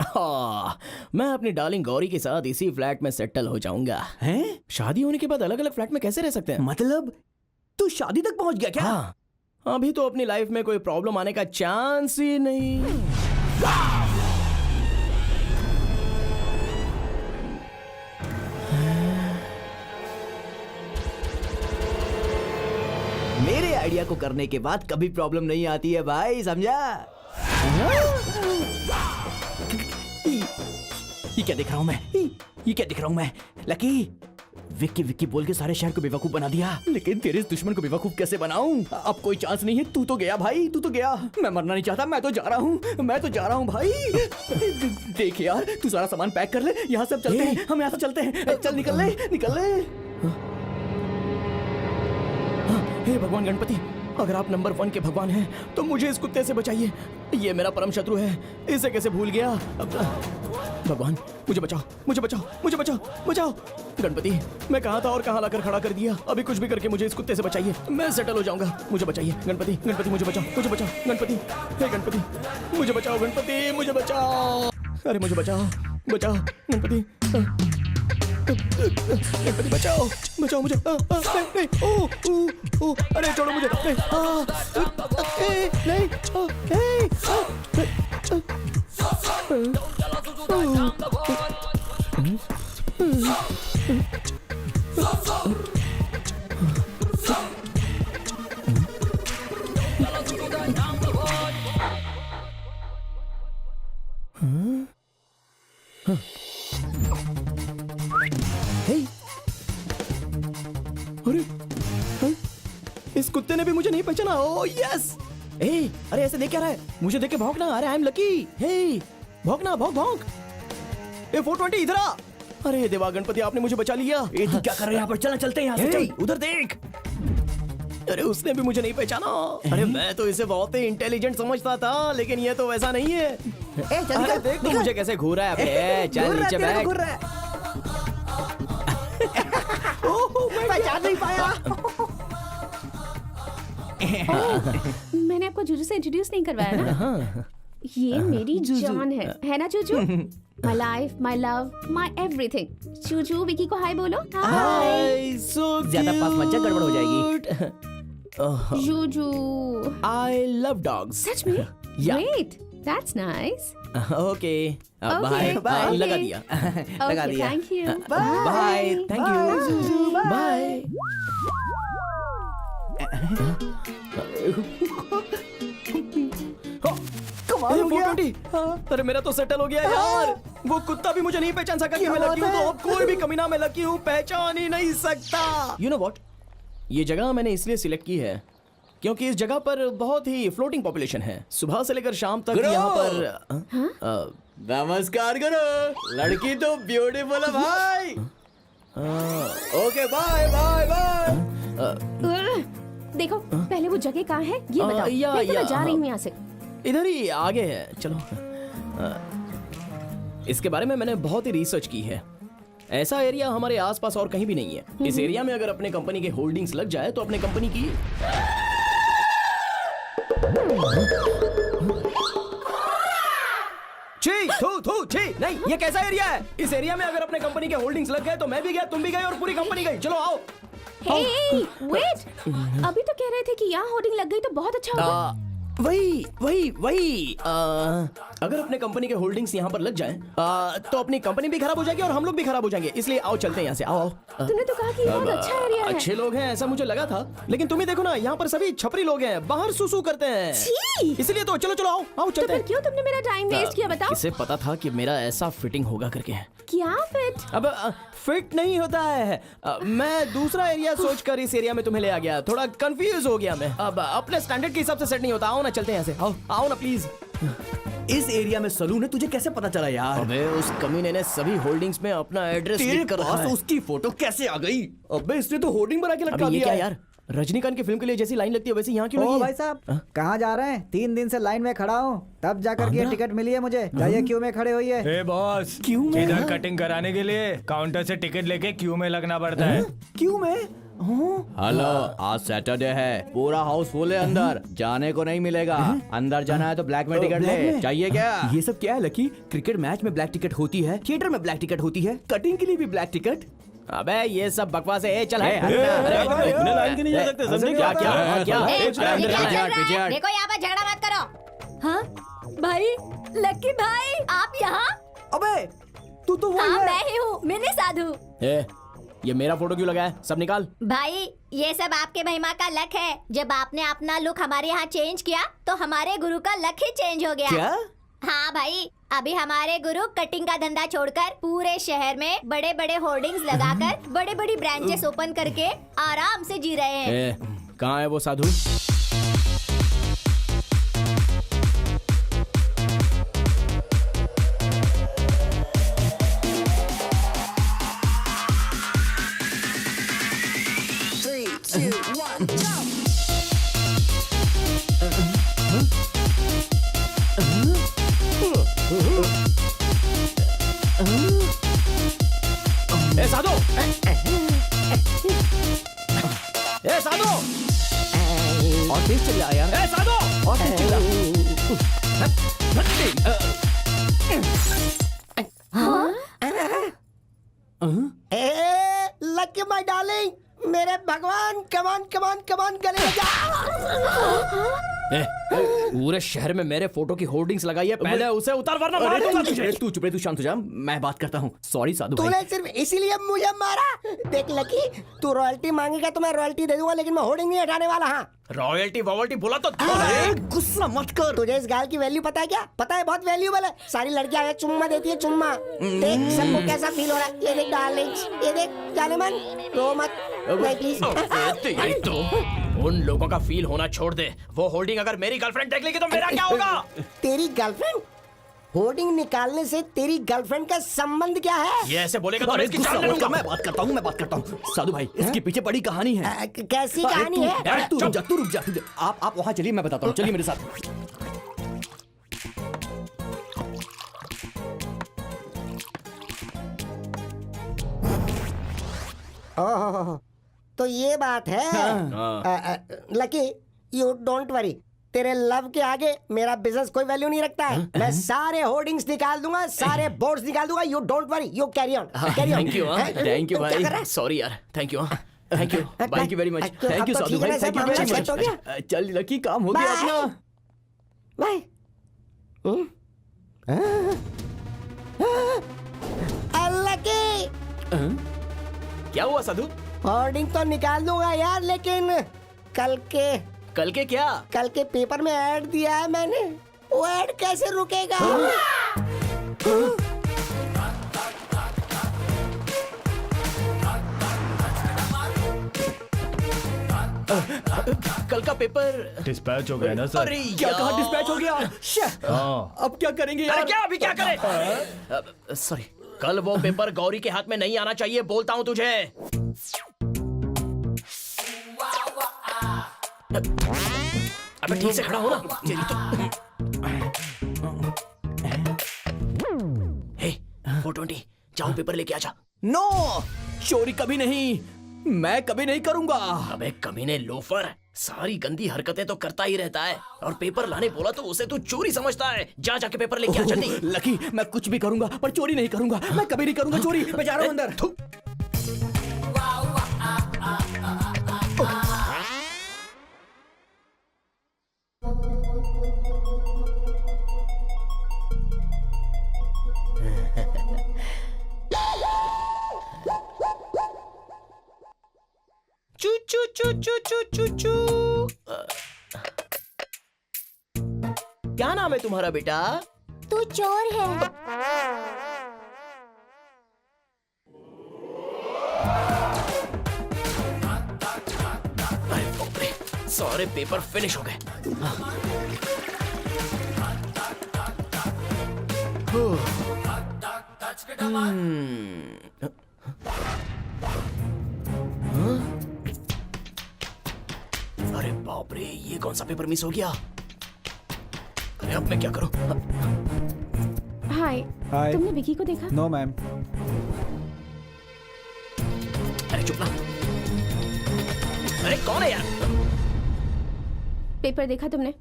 मैं अपनी डार्लिंग गौरी के साथ इसी फ्लैट में सेटल हो जाऊंगा। हैं? शादी होने के बाद अलग अलग फ्लैट में कैसे रह सकते हैं? मतलब तू शादी तक पहुंच गया क्या? हाँ, अभी तो अपनी लाइफ में कोई प्रॉब्लम आने का चांस ही नहीं। मेरे आइडिया को करने के बाद कभी प्रॉब्लम नहीं आती है भाई, समझा? ये क्या देख रहा हूं मैं? ये क्या देख रहा हूं मैं? लकी, विक्की विक्की बोल के सारे शहर को बेवकूफ बना दिया, लेकिन तेरे इस दुश्मन को बेवकूफ कैसे बनाऊं? अब कोई चांस नहीं है। तू तो गया भाई, तू तो गया। मैं मरना नहीं चाहता, मैं तो जा रहा हूँ, मैं तो जा रहा हूँ भाई। देख यार, तू सारा सामान पैक कर ले, यहाँ सब चलते हैं, हम यहाँ से चलते हैं। चल निकल ले, निकल ले। हे भगवान गणपति, अगर आप नंबर 1 के भगवान हैं तो मुझे इस कुत्ते से बचाइए। ये मेरा परम शत्रु है, इसे कैसे भूल गया। भगवान मुझे बचाओ, मुझे बचाओ, मुझे बचाओ, बचाओ। गणपति, मैं कहाँ था और कहाँ लाकर खड़ा कर दिया। अभी कुछ भी करके मुझे इस कुत्ते से बचाइए, मैं सेटल हो जाऊंगा। मुझे बचाइए गणपति, गणपति मुझे बचाओ, मुझे बचाओ गणपति। हे गणपति मुझे बचाओ, गणपति मुझे बचाओ। अरे मुझे बचाओ, बचाओ गणपति, गणपति बचाओ, बचाओ मुझे। नहीं, ओ, अरे छोड़ो मुझे। अरे इस कुत्ते ने भी मुझे नहीं पहचाना। ओ यस। अरे ऐसे देख क्या रहा है? मुझे देख के भौंकना। अरे आई एम लकी। हे भौंकना, भौंक भौंक। 420 इधर आ। अरे देवा गणपति, आपने मुझे बचा लिया। तू क्या कर रहा है यहाँ पर? चलना, चलते हैं यहाँ से, चल। उधर देख। अरे उसने भी मुझे नहीं पहचाना। अरे मैं तो इसे बहुत ही इंटेलिजेंट समझता था, लेकिन ये तो वैसा नहीं है। अरे देख तो मुझे कैसे घूर रहा है। चल नीचे बैठ। पहचान नहीं पाया। मैंने आपको जूजू से इंट्रोड्यूस नहीं करवाया ना? ये मेरी जान है ना Juju? My life, my love, my everything. Juju Vicky को हाय बोलो। हाय। सो ज्यादा पास मत जा, गड़बड़ हो जाएगी। जूजू, आई लव डॉग्स। सच में? Yeah. Great, that's nice. Okay bye. Bye. लगा दिया, लगा Okay, दिया। thank you. Bye, thank you, bye. कमाल हो गया। 420, अरे मेरा तो सेटल हो गया यार। वो कुत्ता भी मुझे नहीं पहचान सका कि मैं लकी हूँ, तो अब कोई भी कमीना मैं लकी हूँ पहचान ही नहीं सकता। यू नो व्हाट, ये जगह मैंने इसलिए सिलेक्ट की है क्योंकि इस जगह पर बहुत ही फ्लोटिंग पॉपुलेशन है। सुबह से लेकर शाम तक यहाँ पर नमस्कार करो। लड़की तो ब्यूटीफुल है भाई। Okay bye bye bye. देखो पहले वो जगह कहाँ है ये बताओ। या, नहीं तो मैं या, जा रही हूँ यहाँ से। इधर ही आगे है, चलो। इसके बारे में मैंने बहुत ही रिसर्च की है। ऐसा एरिया हमारे आसपास और कहीं भी नहीं है। इस एरिया में अगर अपने कंपनी के होल्डिंग्स लग जाए तो अपने कंपनी की छी, थू, थू, छी, नहीं, ये कैसा एरिया है? इस एरिया में अगर अपने कंपनी के होल्डिंग्स लग गए तो मैं भी गया, तुम भी गए और पूरी कंपनी गई। चलो आओ। हे वेट, अभी तो कह रहे थे कि यहाँ होर्डिंग लग गई तो बहुत अच्छा होगा। वही अगर अपने कंपनी के होल्डिंग्स यहाँ पर लग जाएं, तो अपनी कंपनी भी खराब हो जाएगी और हम लोग भी खराब हो जाएंगे। इसलिए आओ चलते हैं यहाँ से। आओ। तूने तो कहा कि ये बहुत अच्छा एरिया है। अच्छे लोग हैं ऐसा मुझे लगा था, लेकिन तुम्हें देखो ना, यहाँ पर सभी छपरी लोग हैं, बाहर सुसु करते हैं। छी! इसलिए तो चलो चलो आओ आओ तो चलते फिर हैं। क्यों तुमने मेरा टाइम वेस्ट किया बताओ? किसे पता था कि मेरा ऐसा फिटिंग होगा करके। क्या फिट? अब फिट नहीं होता है। मैं दूसरा एरिया सोचकर इस एरिया में तुम्हें ले आ गया। थोड़ा कंफ्यूज हो गया मैं। अब अपने स्टैंडर्ड के हिसाब से सेट नहीं होता। आओ ना चलते हैं यहाँ से। आओ आओ ना प्लीज। इस एरिया में सलून है, तुझे कैसे पता चला यार? अबे उस कमीने ने सभी होल्डिंग्स में अपना एड्रेस तेरे लिख कर रखा पास है। उसकी फोटो कैसे आ गई? अबे इसने तो होर्डिंग बना के लटका अबे ये दिया क्या है। यार, रजनीकांत की फिल्म के लिए जैसी लाइन लगती है वैसे यहाँ क्यों लगी ओ है? भाई साहब, कहाँ जा रहे हैं? 3 दिन से लाइन में खड़ा हूँ, तब जाकर के टिकट मिली है मुझे। जाइए क्यू में खड़े होइए। ए बॉस, क्यों में? इधर कटिंग कराने के लिए काउंटर से टिकट लेके क्यू में लगना पड़ता है। क्यों में? हेलो, आज सैटरडे है, पूरा हाउस फुल है अंदर, जाने को नहीं मिलेगा। अंदर जाना है तो ब्लैक में टिकट ले। चाहिए क्या? ये सब क्या है लकी? क्रिकेट मैच में ब्लैक टिकट होती है, थिएटर में ब्लैक टिकट होती है, कटिंग के लिए भी ब्लैक टिकट। अबे ये सब बकवास है। चल इतने लाइन के नहीं जा सकते, समझे क्या? देखो यहाँ पर झगड़ा मत करो। हाँ भाई, लकी भाई आप यहाँ? अबे तू तो वो हाँ है। मैं ही हूँ, मिनी साधु। ये मेरा फोटो क्यों लगा है? सब निकाल। भाई ये सब आपके महिमा का लक है। जब आपने अपना लुक हमारे यहाँ चेंज किया तो हमारे गुरु का लक ही चेंज हो गया। क्या? हाँ भाई, अभी हमारे गुरु कटिंग का धंधा छोड़कर पूरे शहर में बड़े बड़े होर्डिंग्स लगाकर बड़ी बड़ी ब्रांचेस ओपन करके आराम से जी रहे हैं। कहाँ है वो साधु? ए साधु! ए साधु! और तेज चल यार। ए साधु! और तेज चल। लकी माय डार्लिंग, मेरे भगवान, कमान कमान कमान, गले लग जा। पूरे शहर में मेरे फोटो की होर्डिंग्स लगाई है, पहले उसे उतार वरना मार दूंगा तुझे। तू चुप रहे, तू शांत हो जा, मैं बात करता हूँ। सॉरी साधु भाई। तूने सिर्फ इसीलिए मुझे मारा। देख लकी, तू रॉयल्टी मांगेगा तो मैं रॉयल्टी दे दूंगा, लेकिन मैं होर्डिंग नहीं हटाने वाला। हाँ, रॉयल्टी वॉयल्टी बोला तो अरे गुस्सा मत कर। तुझे इस गाल की वैल्यू पता है क्या? पता है, बहुत वैल्यूबल है। सारी लड़कियां आगे चुम्मा देती है, चुम्मा। देख सबको कैसा फील हो रहा है। ये देख डार्लिंग्स, ये देख जाने मन, रो मत नहीं प्लीज। तो उन लोगों का फील होना छोड़ दे। वो होल्डिंग अगर मेरी गर्लफ्रेंड देख लेगी तो मेरा क्या होगा? तेरी गर्लफ्रेंड? होर्डिंग निकालने से तेरी गर्लफ्रेंड का संबंध क्या है? ये ऐसे बोलेगा तो मैं इसकी गुस्सा जान ले मत लूंगा। कर, मैं बात करता हूँ, मैं बात करता हूँ। साधु भाई, इसके पीछे बड़ी कहानी है। कैसी कहानी है? अरे तू रुक जा, तू रुक जा। आप वहाँ चलिए, मैं बताता हूँ। चलिए मेरे साथ। ओह, तो ये बात है। लकी, यू डोंट वरी, तेरे लव के आगे मेरा बिजनेस कोई वैल्यू नहीं रखता है। मैं सारे होर्डिंग्स निकाल दूंगा, सारे बोर्ड्स निकाल दूंगा। You don't worry, you carry on, carry on. Thank you भाई, सॉरी यार, thank you very much. Thank you Sadhu भाई, थैंक यू वेरी मच। चल लकी, काम हो गया अपना। बाय। लकी, क्या हुआ साधु? होर्डिंग तो निकाल दूंगा यार, लेकिन कल के क्या? पेपर में ऐड दिया है मैंने, वो ऐड कैसे रुकेगा? कल का पेपर डिस्पैच हो गया ना सर? अरे क्या कहा डिस्पैच हो गया? हाँ। अब क्या करेंगे अरे यार? क्या अभी क्या करें? सॉरी, कल वो पेपर गौरी के हाथ में नहीं आना चाहिए, बोलता हूँ तुझे। अबे ठीक से खड़ा हो ना। हे 420, जाओ पेपर लेके आजा। नो, चोरी कभी नहीं, मैं कभी नहीं करूंगा। अबे कमीने लोफर, सारी गंदी हरकतें तो करता ही रहता है, और पेपर लाने बोला तो उसे तू चोरी समझता है। जा जाके पेपर लेके आ जल्दी। लकी, मैं कुछ भी करूंगा पर चोरी नहीं करूंगा। मैं कभी नहीं करूंगा चोरी। मैं जा रहा हूं अंदर। चू चू चू चू चू चू चू। क्या नाम है तुम्हारा बेटा? तू चोर है। अरे बाप रे, सारे पेपर फिनिश हो गए। अरे बाप रे, ये कौन सा पेपर मिस हो गया? अरे अब मैं क्या करूं? हाय। हाय। तुमने विकी को देखा? No ma'am. अरे चुप ना। अरे कौन है यार? पेपर देखा तुमने?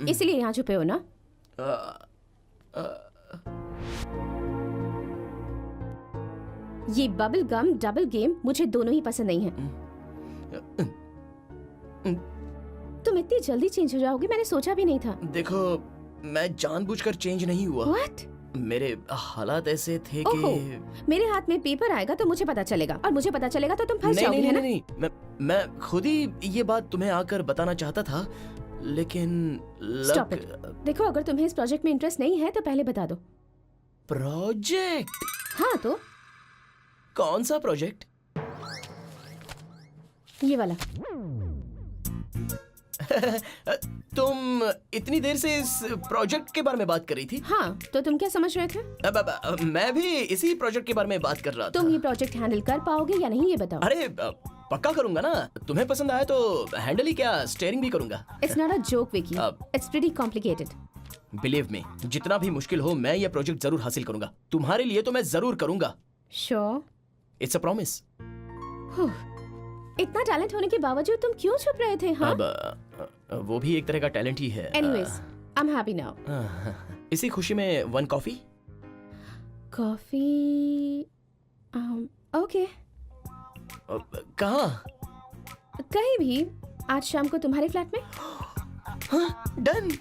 इसलिए यहाँ छुपे हो ना? ये बबल गम डबल गेम मुझे दोनों ही पसंद नहीं है। तुम इतनी जल्दी चेंज हो जाओगे मैंने सोचा भी नहीं था। देखो, मैं जानबूझकर चेंज नहीं हुआ। What? मेरे हालात ऐसे थे ओहो, कि मेरे हाथ में पेपर आएगा तो मुझे पता चलेगा और मुझे पता चलेगा तो तुम फंस नहीं जाओगे, नहीं है ना? नहीं, नहीं। मैं खुद ही ये बात तुम्हें आकर बताना चाहता था, लेकिन Stop it. देखो, अगर तुम्हें इस प्रोजेक्ट में इंटरेस्ट नहीं है तो पहले बता दो। प्रोजेक्ट? हाँ तो कौन सा प्रोजेक्ट? ये वाला। तुम इतनी देर से इस प्रोजेक्ट के बारे में बात कर रही थी? हाँ, तो तुम क्या समझ रहे थे? मैं भी इसी प्रोजेक्ट के बारे में बात कर रहा था। तुम ये प्रोजेक्ट हैंडल कर पाओगे या नहीं ये बताओ। अरे पक्का करूंगा ना। तुम्हें पसंद आया तो हैंडल ही क्या, स्टीयरिंग भी करूंगा। It's not a joke Vicky, it's pretty complicated. Believe me, जितना भी मुश्किल हो मैं ये प्रोजेक्ट जरूर हासिल करूंगा। तुम्हारे लिए तो मैं जरूर करूंगा। श्योर? It's a promise. इतना टैलेंट होने के बावजूद तुम क्यों छुप रहे थे? हाँ? अब वो भी एक तरह का टैलेंट ही है। Anyways, I am happy now. इसी खुशी में 1 कॉफी। कॉफी? ओके। कहाँ? कहीं भी, आज शाम को तुम्हारे फ्लैट में। हाँ, डन।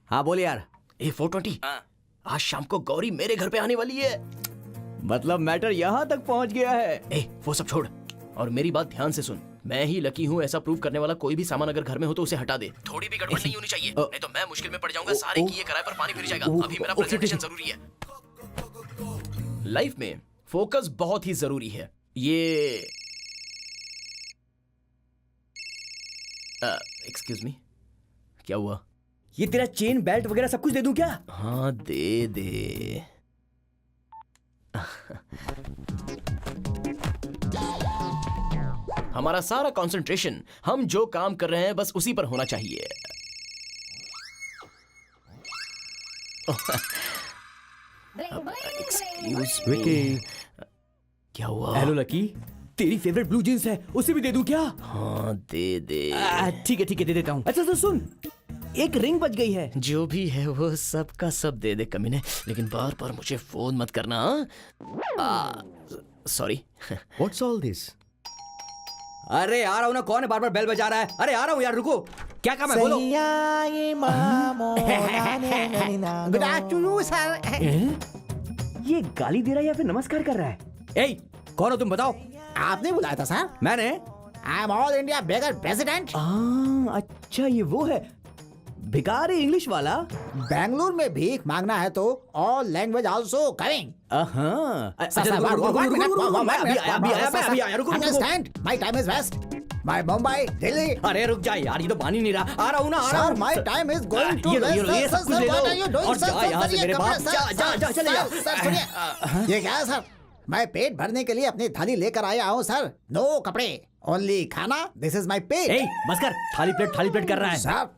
हाँ बोल यार। A420, आज शाम को गौरी मेरे घर पे आने वाली है। मतलब मैटर यहाँ तक पहुँच गया है। वो सब छोड़ और मेरी बात ध्यान से सुन। मैं ही लकी हूँ ऐसा प्रूव करने वाला कोई भी सामान अगर घर में हो तो उसे हटा दे। थोड़ी भी गड़बड़ नहीं होनी चाहिए, नहीं तो मैं मुश्किल में पड़ जाऊंगा। सारे किए किराए पर पानी फिर जाएगा। अभी मेरा प्रेजेंटेशन जरूरी है। लाइफ में फोकस बहुत ही जरूरी है। ये एक्सक्यूज मी, क्या हुआ? ये तेरा चेन बेल्ट वगैरह सब कुछ दे दूं क्या? हाँ दे दे। हमारा सारा कंसंट्रेशन हम जो काम कर रहे हैं बस उसी पर होना चाहिए। एक्सक्यूज मी, क्या हुआ? हेलो लकी, तेरी फेवरेट ब्लू जींस है, उसे भी दे दूं क्या? हाँ दे दे। ठीक है दे देता हूँ। अच्छा तो सुन, एक रिंग बच गई है। जो भी है वो सब का सब दे दे कमीने, लेकिन बार बार मुझे फोन मत करना। सॉरी। What's all this? अरे आ रहा हूँ ना, कौन है बार बार बेल बजा रहा है? अरे आ रहा हूँ यार, रुको। क्या काम है बोलो। Good afternoon sir. ये गाली दे रहा है या फिर नमस्कार कर रहा है? ए, कौन हो तुम बताओ? आपने बुलाया था सर? मैंने? I am all India beggar president. अच्छा ये वो है भिखारी इंग्लिश वाला। बेंगलुरु में भीख मांगना है तो all language also coming. Understand? My time is waste. My Mumbai, Delhi. अरे रुक जा यार, ये तो पानी नहीं रहा। आ रहा हूँ ना, आ रहा सर हूँ। My time is going to ये सब कुछ ले लो और जा यहाँ से मेरे बाप। जा चले जा। सर सुनिए, ये क्या है सर? मैं पेट भरने के लिए अपनी थाली लेकर आया हूँ सर। नो कपड़े, ओनली खाना। This is my pet. ए बस कर, थाली प्लेट कर रहा है। सर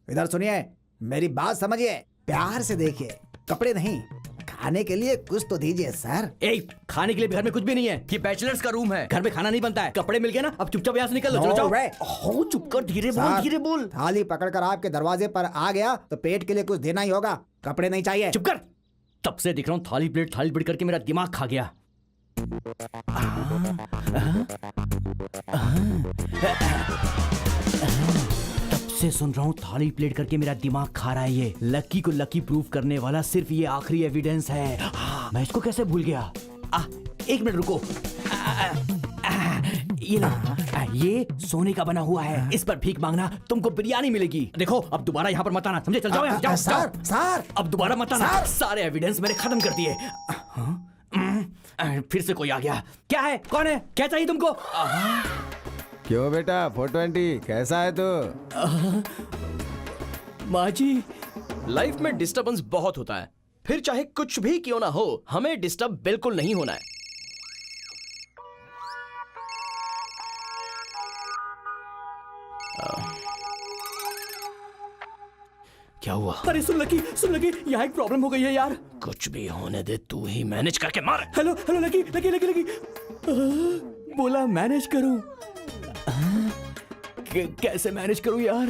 इधर सुनिए, मेरी बात समझिए, प्यार से देखिए। कपड़े नहीं, खाने के लिए कुछ तो दीजिए सर। ए, खाने के लिए घर में कुछ भी नहीं है, ये बैचलर्स का रूम है, घर में खाना नहीं बनता है। कपड़े मिल गए ना, अब चुपचाप यहाँ से निकल लो। चलो जाओ। चुप कर, धीरे बोल। थाली पकड़कर आपके दरवाजे पर आ गया तो पेट के लिए कुछ देना ही होगा। कपड़े नहीं चाहिए। चुप कर, तब से दिख रहा हूँ थाली प्लेट करके मेरा दिमाग खा गया। से सुन रहा हूँ थाली प्लेट करके मेरा दिमाग खा रहा है ये। लकी को लकी प्रूफ करने वाला सिर्फ ये आखिरी एविडेंस है। मैं इसको कैसे भूल गया? एक मिनट रुको। ये लो, ये सोने का बना हुआ है, इस पर भीख मांगना तुमको बिरयानी मिलेगी। देखो अब दोबारा यहाँ पर मत आना, समझे? चल जाओ यहाँ, जाओ। सर अब दोबारा मत आना। सारे एविडेंस मैंने खत्म कर दिए। फिर से कोई आ गया। क्या है? कौन है? क्या चाहिए तुमको? क्यों बेटा 420 कैसा है तू? माँ जी, लाइफ में डिस्टरबेंस बहुत होता है, फिर चाहे कुछ भी क्यों ना हो, हमें डिस्टर्ब बिल्कुल नहीं होना है। क्या हुआ? अरे सुन लकी, यहाँ एक प्रॉब्लम हो गई है यार। कुछ भी होने दे, तू ही मैनेज करके मार। Hello lucky. बोला मैनेज करूं। कैसे मैनेज करूं यार?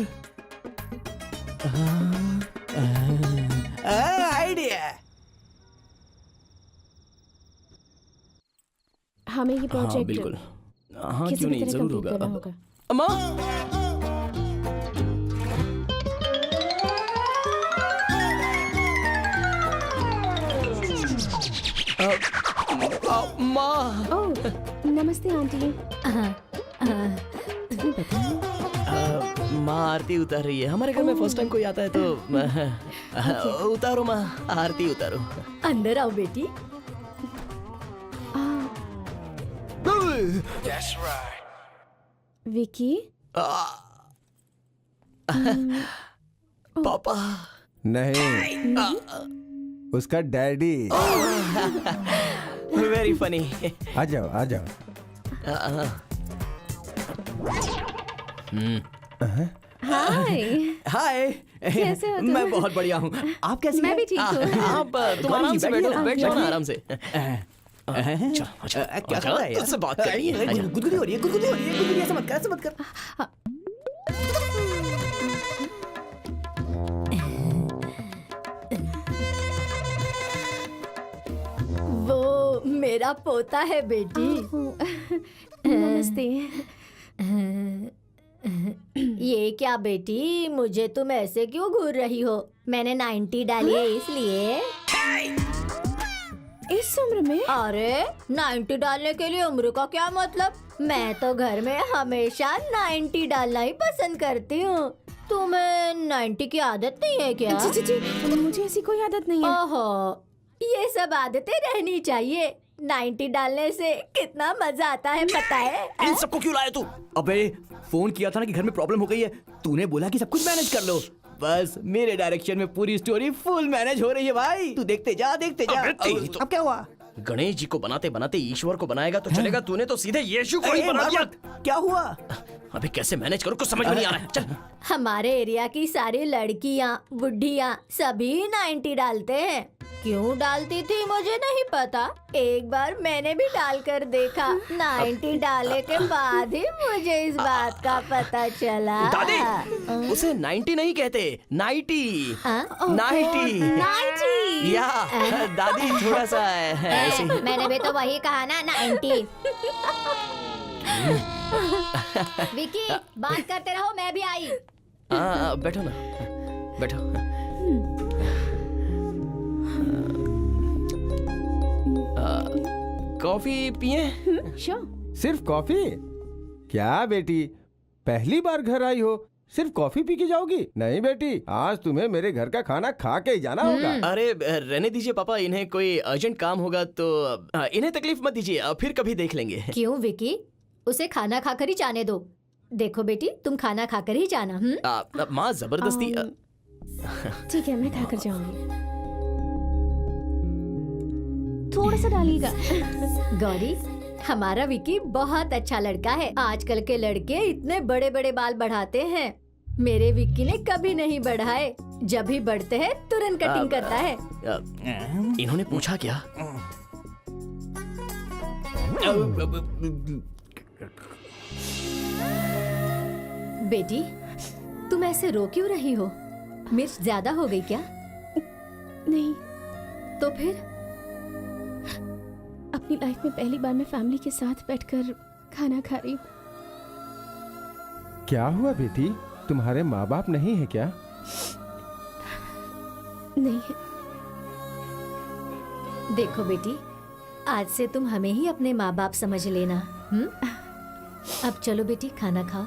आइडिया। हमें ये हाँ प्रोजेक्ट बिल्कुल, हाँ किसी क्यों भी नहीं, तरह जरूर complete करना होगा। होगा। अम्मा, माँ। ओह, नमस्ते आंटी। माँ आरती उतार रही है। हमारे घर में फर्स्ट टाइम कोई आता है तो उतारो माँ, आरती उतारो। अंदर आओ बेटी। विकी, पापा नहीं, उसका डैडी। Very funny. आ जाओ आ जाओ। हाय। कैसे हो तुम? मैं बहुत बढ़िया हूँ। आप कैसी मैं हैं? भी ठीक हूँ। आप तुम आराम से बैठो, बैठ जाओ ना आराम से। क्या कर रहा है यार? तुझसे बात करनी है। आजा। गुदगुदी हो रही है, गुदगुदी। ऐसा मत कर। वो मेरा पोता है बेटी। नमस्ते। ये क्या बेटी, मुझे तुम ऐसे क्यों घूर रही हो? मैंने 90 डाली है इसलिए। इस उम्र में? अरे 90 डालने के लिए उम्र का क्या मतलब? मैं तो घर में हमेशा 90 डालना ही पसंद करती हूँ। तुम्हें 90 की आदत नहीं है क्या? जी, मुझे ऐसी कोई आदत नहीं है। ओहो, ये सब आदतें रहनी चाहिए। 90 डालने से कितना मजा आता है पता है? इन सबको क्यों लाया तू? अबे फोन किया था ना कि घर में प्रॉब्लम हो गई है। तूने बोला कि सब कुछ मैनेज कर लो। बस मेरे डायरेक्शन में पूरी स्टोरी फुल मैनेज हो रही है भाई। तू देखते जा। अब क्या हुआ? गणेश जी को बनाते बनाते ईश्वर को बनाएगा तो चलेगा। तूने तो सीधे यीशु को ही बना दिया। क्या हुआ? अबे कैसे मैनेज करूं, कुछ समझ में नहीं आ रहा है। चल। हमारे एरिया की सारी लड़कियाँ, बुढ़ियाँ सभी 90 डालते हैं। क्यों डालती थी मुझे नहीं पता। एक बार मैंने भी डालकर देखा। 90 डालने के बाद ही मुझे इस बात का पता चला। दादी, उसे 90 नहीं कहते, 90। 90 या दादी थोड़ा सा ऐसे ही। मैंने भी तो वही कहा ना, 90। विकी, बात करते रहो, मैं भी आई। बैठो ना, बैठो। कॉफी पिए? श्योर। सिर्फ कॉफी? क्या बेटी, पहली बार घर आई हो, सिर्फ कॉफी पी के जाओगी? नहीं बेटी, आज तुम्हें मेरे घर का खाना खा के ही जाना होगा। अरे रहने दीजिए पापा, इन्हें कोई अर्जेंट काम होगा तो इन्हें तकलीफ मत दीजिए, फिर कभी देख लेंगे। क्यों विकी, उसे खाना खाकर ही जाने दो। देखो बेटी, तुम खाना खाकर ही जाना। माँ जबरदस्ती। ठीक है, मैं खाकर जाऊंगी। थोड़ा सा डालिएगा। गौरी, हमारा विकी बहुत अच्छा लड़का है। आजकल के लड़के इतने बड़े बड़े बाल बढ़ाते हैं, मेरे विक्की ने कभी नहीं बढ़ाए। जब भी बढ़ते हैं तुरंत कटिंग करता है। इन्होंने पूछा क्या? बेटी, तुम ऐसे रो क्यों रही हो? मिर्च ज्यादा हो गई क्या? नहीं, तो फिर? अपनी लाइफ में पहली बार मैं फैमिली के साथ बैठकर खाना खा रही हूँ। क्या हुआ बेटी, तुम्हारे माँ बाप नहीं है क्या? नहीं है। देखो बेटी, आज से तुम हमें ही अपने माँ बाप समझ लेना। अब चलो बेटी, खाना खाओ।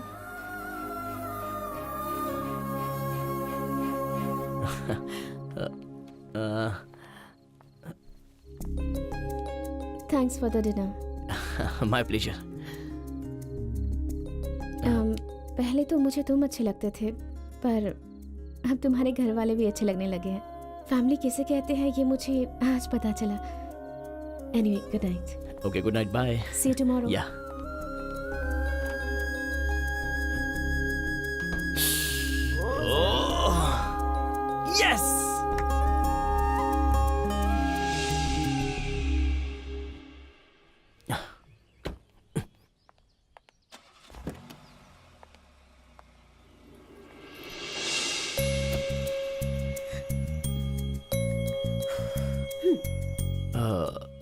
Thanks for the dinner. My pleasure. पहले तो मुझे तुम अच्छे लगते थे, पर अब तुम्हारे घर वाले भी अच्छे लगने लगे हैं। फैमिली किसे कहते हैं ये मुझे आज पता चला। Anyway, good night. Okay, good night, bye. See you tomorrow. Yeah yes.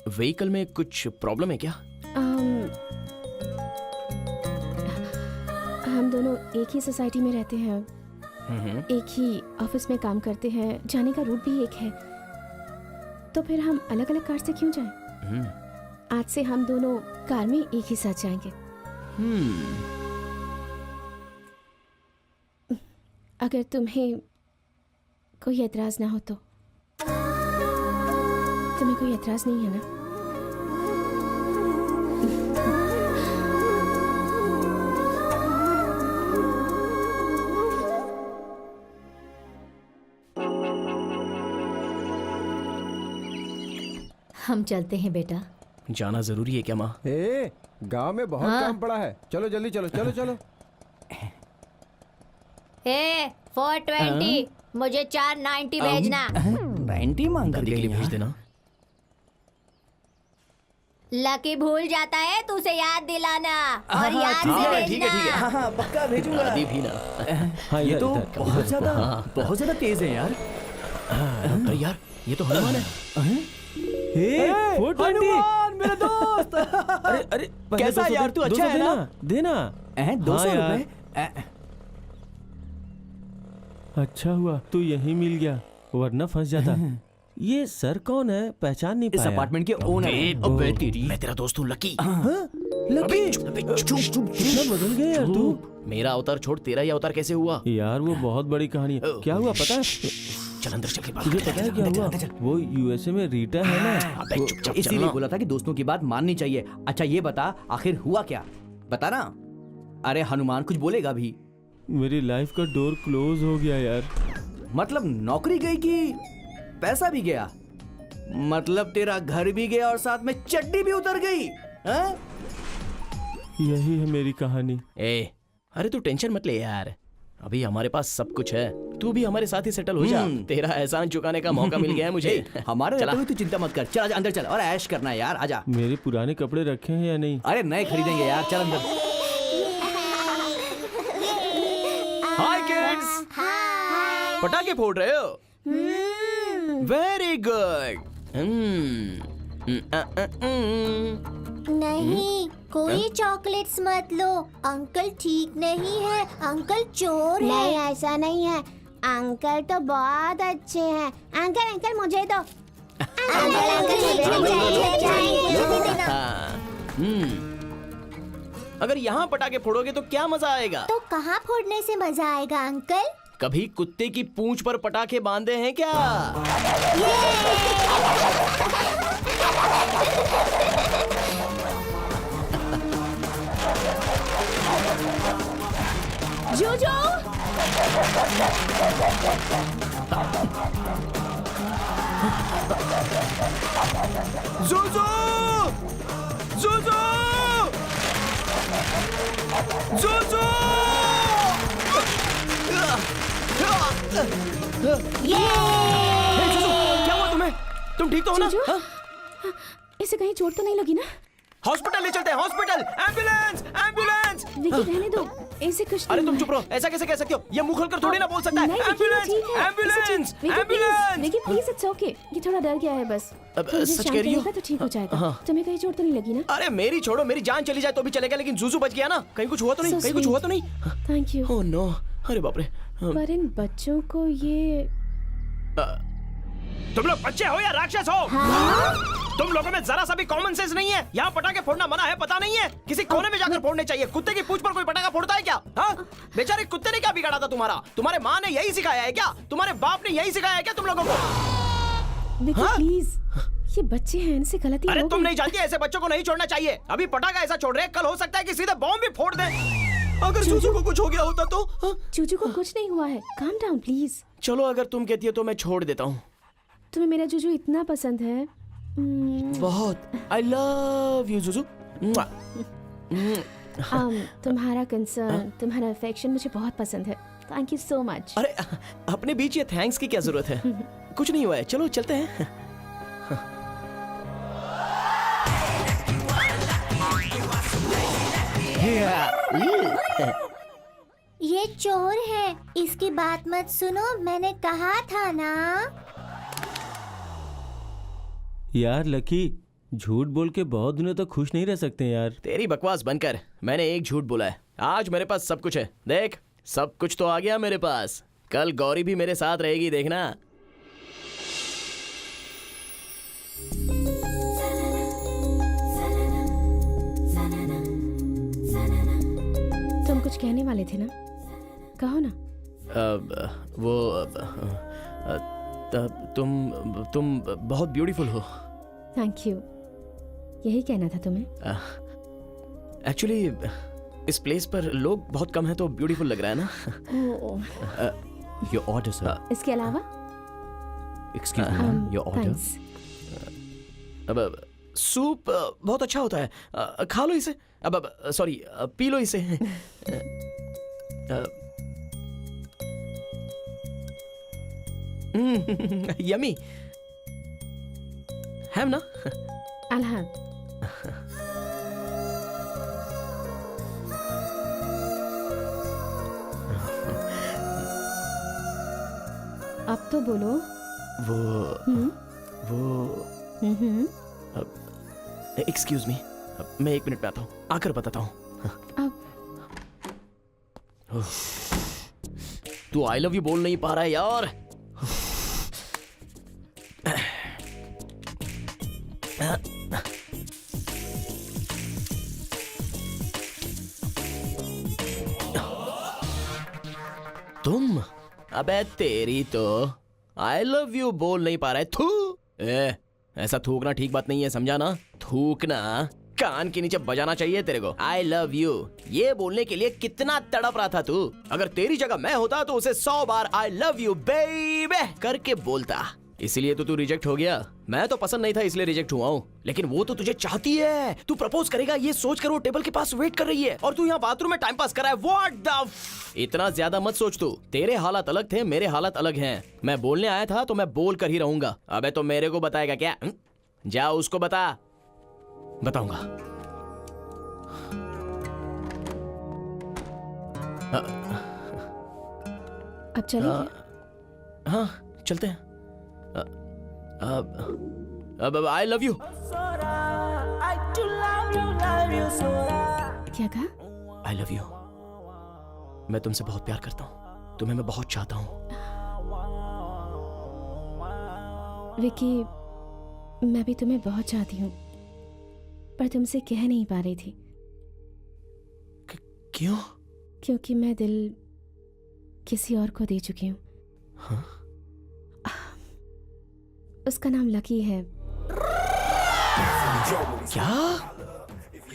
Vehicle में कुछ प्रॉब्लम है क्या? हम दोनों एक ही सोसाइटी में रहते हैं, एक ही ऑफिस में काम करते हैं, जाने का रूट भी एक है, तो फिर हम अलग अलग कार से क्यों जाएं? आज से हम दोनों कार में एक ही साथ जाएंगे। अगर तुम्हें कोई एतराज ना हो तो। तुम्हें कोई एतराज नहीं है ना? हम चलते हैं बेटा। जाना जरूरी है क्या माँ? ए, गांव में बहुत काम पड़ा है, चलो जल्दी चलो चलो चलो। ए 420 मुझे 490 भेजना। 90 मांग कर के लिए भेज देना। लकी भूल जाता है तो उसे याद दिलाना और याद से भेजना। ठीक है ठीक है। हाँ पक्का भेजूंगा। दादी भी ना। हाँ, ये इधर, तो इधर। बहुत ज्यादा तेज है यार। अरे यार, ये तो हनुमान है। हे, 420 मेरा दोस्त। अरे अरे, पहले कैसा 200 यार, तू अच्छा 200 है ना? देना। 200 हाँ यार। रुपए। अच्छा हुआ तू यहीं मिल गया, वरना फंस जाता। ये सर कौन है? पहचान नहीं इस पाया। अपार्टमेंट के ओनर हैं। अबे तेरी, मैं तेरा दोस्त हूँ लकी। लकी, कितना बदल गया यार तू। मेरा अवतार छोड़, तेरा ही अवतार कैसे हुआ? यार वो बहुत बड़ी कहानी है। क्या हुआ पता है? चल अंदर चल के बात तुझे करते पता है हैं। क्या हुआ? वो यूएसए में रीटा है ना, अबे चुपचाप इसीलिए चलना। बोला था कि दोस्तों की बात माननी चाहिए। अच्छा ये बता, आखिर हुआ क्या? बता ना। अरे हनुमान कुछ बोलेगा भी। मेरी लाइफ का डोर क्लोज हो गया यार। मतलब नौकरी गई कि पैसा भी गया? मतलब तेरा घर भी गया और साथ में चड्डी भी उतर गई? हाँ? यही है मेरी कहानी। ए, अरे तू टेंशन मत ले यार, अभी हमारे पास सब कुछ है। तू भी हमारे साथ ही सेटल हो जा। तेरा एहसान चुकाने का मौका मिल गया है मुझे। हमारे रहते हुए तू चिंता मत कर। चल आजा अंदर चल, और ऐश करना है यार, आजा। मेरे पुराने कपड़े रखे हैं या नहीं? अरे नए खरीदेंगे यार, चल अंदर। हाय किड्स, पटाखे फोड़ रहे हो? Very good. नहीं, कोई चॉकलेट्स मत लो, अंकल ठीक नहीं है, अंकल चोर है। नहीं ऐसा नहीं है, अंकल तो बहुत अच्छे हैं। अंकल अंकल मुझे दो। अगर यहाँ पटाखे फोड़ोगे तो क्या मजा आएगा? तो कहाँ फोड़ने से मजा आएगा अंकल? कभी कुत्ते की पूंछ पर पटाखे बांधे हैं क्या? जोजो, ज़ोज़ो! ज़ोज़ो! ज़ोज़ो! हे, ज़ोज़ो, क्या हुआ तुम्हें? तुम ठीक तो हो ना? जोजो, हाँ? इसे कहीं चोट तो नहीं लगी ना? हॉस्पिटल ले चलते हैं, हॉस्पिटल! एम्बुलेंस! एम्बुलेंस! विकी रहने दो, ऐसे कुछ अरे नहीं तुम है। चुप रहो, ऐसा कैसे कह सकते हो? ये मुंह खोलकर थोड़ी ना बोल सकता है। नहीं, विकी, एम्बुलेंस! ठीक है। Ambulance! Vicky ambulance! Please, it's okay. ये थोड़ा डर गया है बस। अब, थोड़ी देर सच शांत कह रही हो? रहेगा तो ठीक हो जाएगा। हाँ। तुम्हें कहीं चोट तो नहीं लगी ना? अरे मेरी छोड़ो, मेरी जान चली जाए तो भी चलेगा, लेकिन ज़ूज़ू बच गया ना। कहीं कुछ हुआ तो नहीं? So कहीं कुछ sweet. हुआ तो नहीं? Thank you. ओह नो, अरे बाप रे। पर इन बच्चों को ये तुम लोग बच्चे हो या राक्षस हो? तुम लोगों में जरा सा भी कॉमन सेंस नहीं है। यहाँ पटाखे फोड़ना मना है, पता नहीं है? किसी कोने में जाकर फोड़ने चाहिए। कुत्ते की पूंछ पर कोई पटाखा फोड़ता है क्या? हाँ? बेचारे कुत्ते ने क्या बिगाड़ा था तुम्हारा? तुम्हारे माँ ने यही सिखाया है क्या? तुम्हारे बाप ने यही सिखाया है क्या तुम लोगों को? विकी प्लीज, ये बच्चे हैं, इनसे गलती अरे हो तुम गई। नहीं जानती, ऐसे बच्चों को नहीं छोड़ना चाहिए। अभी पटाखा ऐसा छोड़ रहे हैं, कल हो सकता है कि सीधे बॉम्ब भी फोड़ दें। अगर चूचू को कुछ हो गया होता तो? चूचू को कुछ नहीं हुआ है, काम डाउन प्लीज। चलो अगर तुम कहती हो तो मैं छोड़ देता हूँ। तुम्हें मेरा चूचू इतना पसंद है। बहुत। आई लव यू चूचू। तुम्हारा कंसर्न, तुम्हारा अफेक्शन मुझे बहुत पसंद है। Thank you so much. अरे अपने बीच ये थैंक्स की क्या जरूरत है? कुछ नहीं हुआ है, चलो चलते हैं। ये चोर है, इसकी बात मत सुनो, मैंने कहा था ना। यार लकी, झूठ बोल के बहुत दिनों तक खुश नहीं रह सकते यार। तेरी बकवास बनकर मैंने एक झूठ बोला है। आज मेरे पास सब कुछ है, देख सब कुछ तो आ गया मेरे पास। कल गौरी भी मेरे साथ रहेगी, देखना। तुम कुछ कहने वाले थे ना, कहो ना। तुम बहुत ब्यूटीफुल हो। थैंक यू, यही कहना था तुम्हें। एक्चुअली इस प्लेस पर लोग बहुत कम हैं तो ब्यूटीफुल लग रहा है ना। Your order sir. इसके अलावा एक्सक्यूज मी, योर ऑर्डर। अब सूप बहुत अच्छा होता है, खा लो इसे। अब सॉरी, पी लो इसे। यमी हैव ना? I'll have। अब तो बोलो। वो एक्सक्यूज मी, मैं 1 मिनट में आता हूँ, आकर बताता हूँ। तू आई लव यू बोल नहीं पा रहा है यार। तुम? अबे तेरी तो आई लव यू बोल नहीं पा रहा है। थू, ऐसा थूकना ठीक बात नहीं है, समझा ना? थूकना कान के नीचे बजाना चाहिए तेरे को। आई लव यू ये बोलने के लिए कितना तड़प रहा था तू। अगर तेरी जगह मैं होता तो उसे 100 बार आई लव यू बेबी करके बोलता। इसीलिए तो तू रिजेक्ट हो गया। मैं तो पसंद नहीं था इसलिए रिजेक्ट हुआ हूँ, लेकिन वो तो तुझे चाहती है। तू प्रपोज करेगा ये सोचकर वो टेबल के पास वेट कर रही है और तू यहाँ बाथरूम में टाइम पास कर रहा है। व्हाट द इतना ज्यादा मत सोच तू। तेरे हालात अलग थे, मेरे हालात अलग हैं। मैं बोलने आया था तो मैं बोल कर ही रहूंगा। अबे तो मेरे को बताएगा क्या? जा उसको बता। बताऊंगा। अब चलें? हाँ चलते हैं। अब आई लव यू। क्या कहा? आई लव यू। मैं तुमसे बहुत प्यार करता हूँ, तुम्हें मैं बहुत चाहता हूँ। विकी, मैं भी तुम्हें बहुत चाहती हूँ, पर तुमसे कह नहीं पा रही थी। क्यों? क्योंकि मैं दिल किसी और को दे चुकी हूँ। हाँ? उसका नाम लकी है। क्या?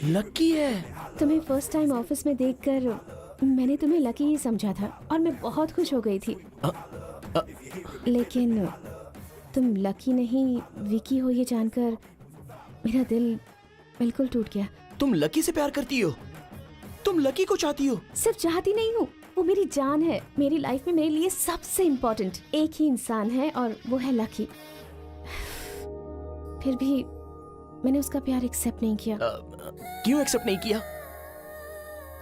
लकी है? तुम्हें फर्स्ट टाइम ऑफिस में देखकर मैंने तुम्हें लकी ही समझा था और मैं बहुत खुश हो गई थी। लेकिन तुम लकी नहीं विकी हो ये जानकर मेरा दिल बिल्कुल टूट गया। तुम लकी से प्यार करती हो? तुम लकी को चाहती हो? सिर्फ चाहती नहीं हूँ, वो मेरी जान है। मेरी लाइफ में मेरे लिए सबसे इम्पोर्टेंट एक ही इंसान है और वो है लकी। फिर भी मैंने उसका प्यार एक्सेप्ट नहीं किया। क्यों एक्सेप्ट नहीं किया?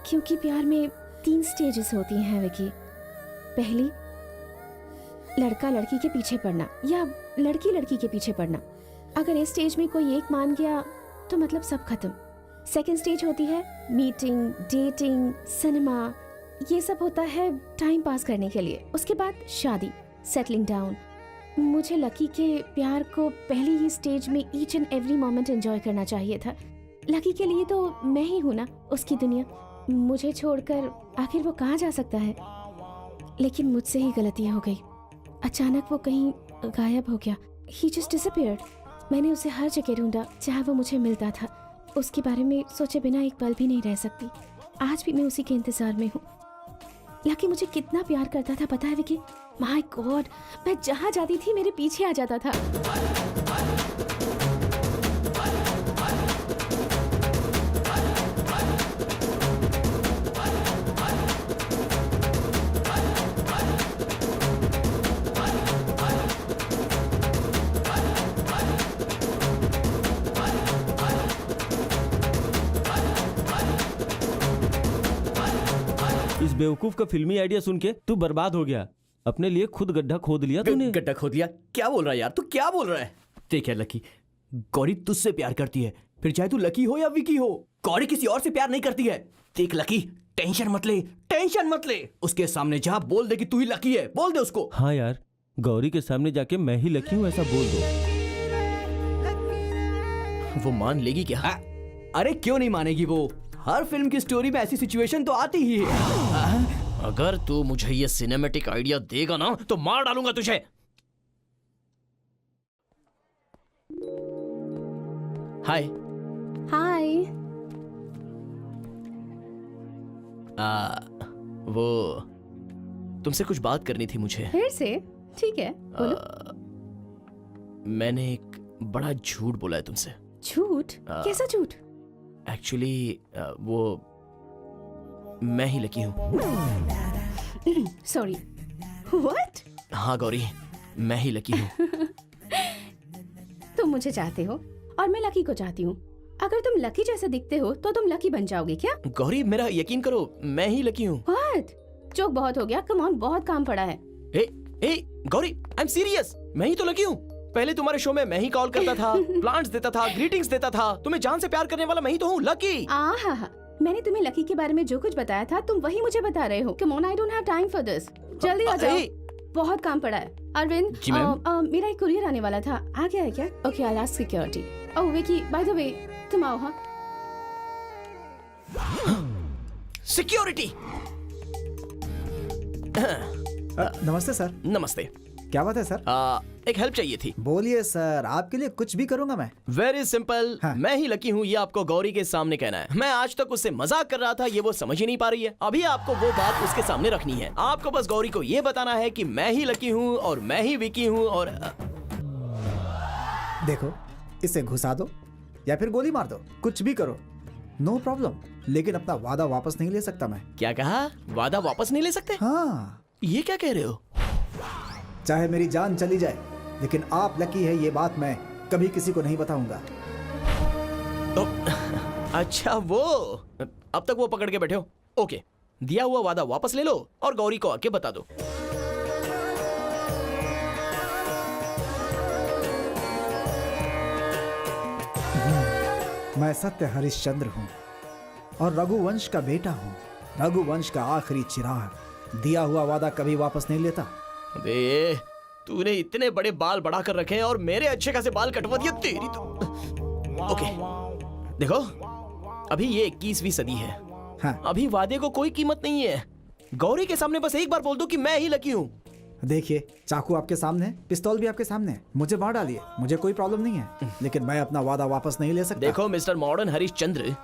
क्योंकि प्यार में 3 स्टेजेस होती हैं विकी। पहली, लड़का लड़की के पीछे पड़ना या लड़की लड़की के पीछे पड़ना। अगर इस स्टेज में कोई एक मान गया तो मतलब सब खत्म। सेकंड स्टेज होती है मीटिंग, डेटिंग, सिनेमा, ये सब होता है टाइम पास करने के लिए। उसके बाद शादी, सेटलिंग डाउन। मुझे लकी के प्यार को पहली ही स्टेज में each and every moment enjoy करना चाहिए था। लकी के लिए तो मैं ही हूँ ना उसकी दुनिया। मुझे छोड़कर आखिर वो कहाँ जा सकता है? लेकिन मुझसे ही गलती हो गई। अचानक वो कहीं गायब हो गया। He just disappeared। मैंने उसे हर जगह ढूंढा जहाँ वो मुझे मिलता था। उसके बारे में सोचे बिना एक पल भी नहीं रह सकती। आज भी मैं उसी के इंतजार में हूँ। लकी मुझे कितना प्यार करता था पता है विकी? माय गॉड, मैं जहाँ जाती थी मेरे पीछे आ जाता था। इस बेवकूफ का फिल्मी आइडिया सुन के तू बर्बाद हो गया। अपने लिए खुद गड्ढा खोद लिया तूने। गड्ढा खोद लिया? क्या बोल रहा है यार तू, क्या बोल रहा है? देख यार लकी, गौरी तुझसे प्यार करती है, फिर चाहे तू लकी हो या विकी हो। गौरी किसी और से प्यार नहीं करती है। देख लकी, टेंशन मत ले, टेंशन मत ले। उसके सामने जा, बोल दे कि तू ही लकी है, बोल दे उसको। हाँ यार, गौरी के सामने जाके मैं ही लकी हूँ ऐसा बोल दो। वो मान लेगी क्या? अरे क्यों नहीं मानेगी वो? हर फिल्म की स्टोरी में ऐसी सिचुएशन तो आती ही है। अगर तू मुझे ये सिनेमैटिक आइडिया देगा ना तो मार डालूंगा तुझे। हाय। हाय। वो तुमसे कुछ बात करनी थी मुझे। फिर से? ठीक है, बोलो। मैंने एक बड़ा झूठ बोला है तुमसे। झूठ? कैसा झूठ? एक्चुअली वो मैं ही लकी हूँ। Sorry, what? हाँ गौरी, मैं ही लकी हूँ। तुम मुझे चाहते हो और मैं लकी को चाहती हूँ। अगर तुम लकी जैसे दिखते हो तो तुम लकी बन जाओगे क्या? गौरी मेरा यकीन करो, मैं ही लकी हूँ। व्हाट? जोक बहुत हो गया, कम ऑन, बहुत काम पड़ा है। गौरी, आई एम सीरियस, मैं ही तो लकी हूँ। पहले तुम्हारे शो में मैं ही कॉल करता था, प्लांट्स देता था, ग्रीटिंग्स देता था। तुम्हें जान से प्यार करने वाला मैं ही तो हूँ, लकी। हाँ, मैंने तुम्हें लकी के बारे में जो कुछ बताया था तुम वही मुझे बता रहे हो। Come on, I don't have time for this. जल्दी आ जाओ, बहुत काम पड़ा है। अरविंद, मेरा एक कुरियर आने वाला था, आ गया है क्या? Okay, I ask security. Oh Vicky, by the way, तुम आओ। हाँ, सिक्योरिटी। नमस्ते सर। नमस्ते। क्या बात है सर? एक हेल्प चाहिए थी। बोलिए सर, आपके लिए कुछ भी करूंगा मैं। वेरी सिंपल, मैं ही लकी हूँ, ये आपको गौरी के सामने कहना है। मैं आज तक उससे मजाक कर रहा था, ये वो समझ ही नहीं पा रही है। अभी आपको वो बात उसके सामने रखनी है। आपको बस गौरी को ये बताना है कि मैं ही लकी हूँ और मैं ही विकी हूँ। और देखो, इसे घुसा दो या फिर गोली मार दो, कुछ भी करो, नो प्रॉब्लम। लेकिन अपना वादा वापस नहीं ले सकता मैं। क्या कहा? वादा वापस नहीं ले सकते? हाँ। ये क्या कह रहे हो? चाहे मेरी जान चली जाए, लेकिन आप लकी है ये बात मैं कभी किसी को नहीं बताऊंगा। तो, अच्छा वो, अब तक वो पकड़ के बैठे हो। ओके, दिया हुआ वादा वापस ले लो और गौरी को आके बता दो। मैं सत्य हरिश्चंद्र हूँ और रघुवंश का बेटा हूँ। रघुवंश का आखिरी चिराग। दिया हुआ वादा कभी वापस नहीं लेता। अबे, तूने इतने बड़े बाल बढ़ा कर रखे हैं और मेरे अच्छे खासे बाल कटवा दिया तेरी तो। ओके, देखो, अभी ये 21वीं सदी है। हाँ। अभी वादे को कोई कीमत नहीं है। गौरी के सामने बस एक बार बोल दो कि मैं ही लकी हूँ। देखिए, चाकू आपके सामने है, पिस्तौल भी आपके सामने है, मुझे मार डालिए, मुझे कोई प्रॉब्लम नहीं है, लेकिन मैं अपना वादा वापस नहीं ले सकता। देखो मिस्टर मॉडर्न हरिश्चंद्र,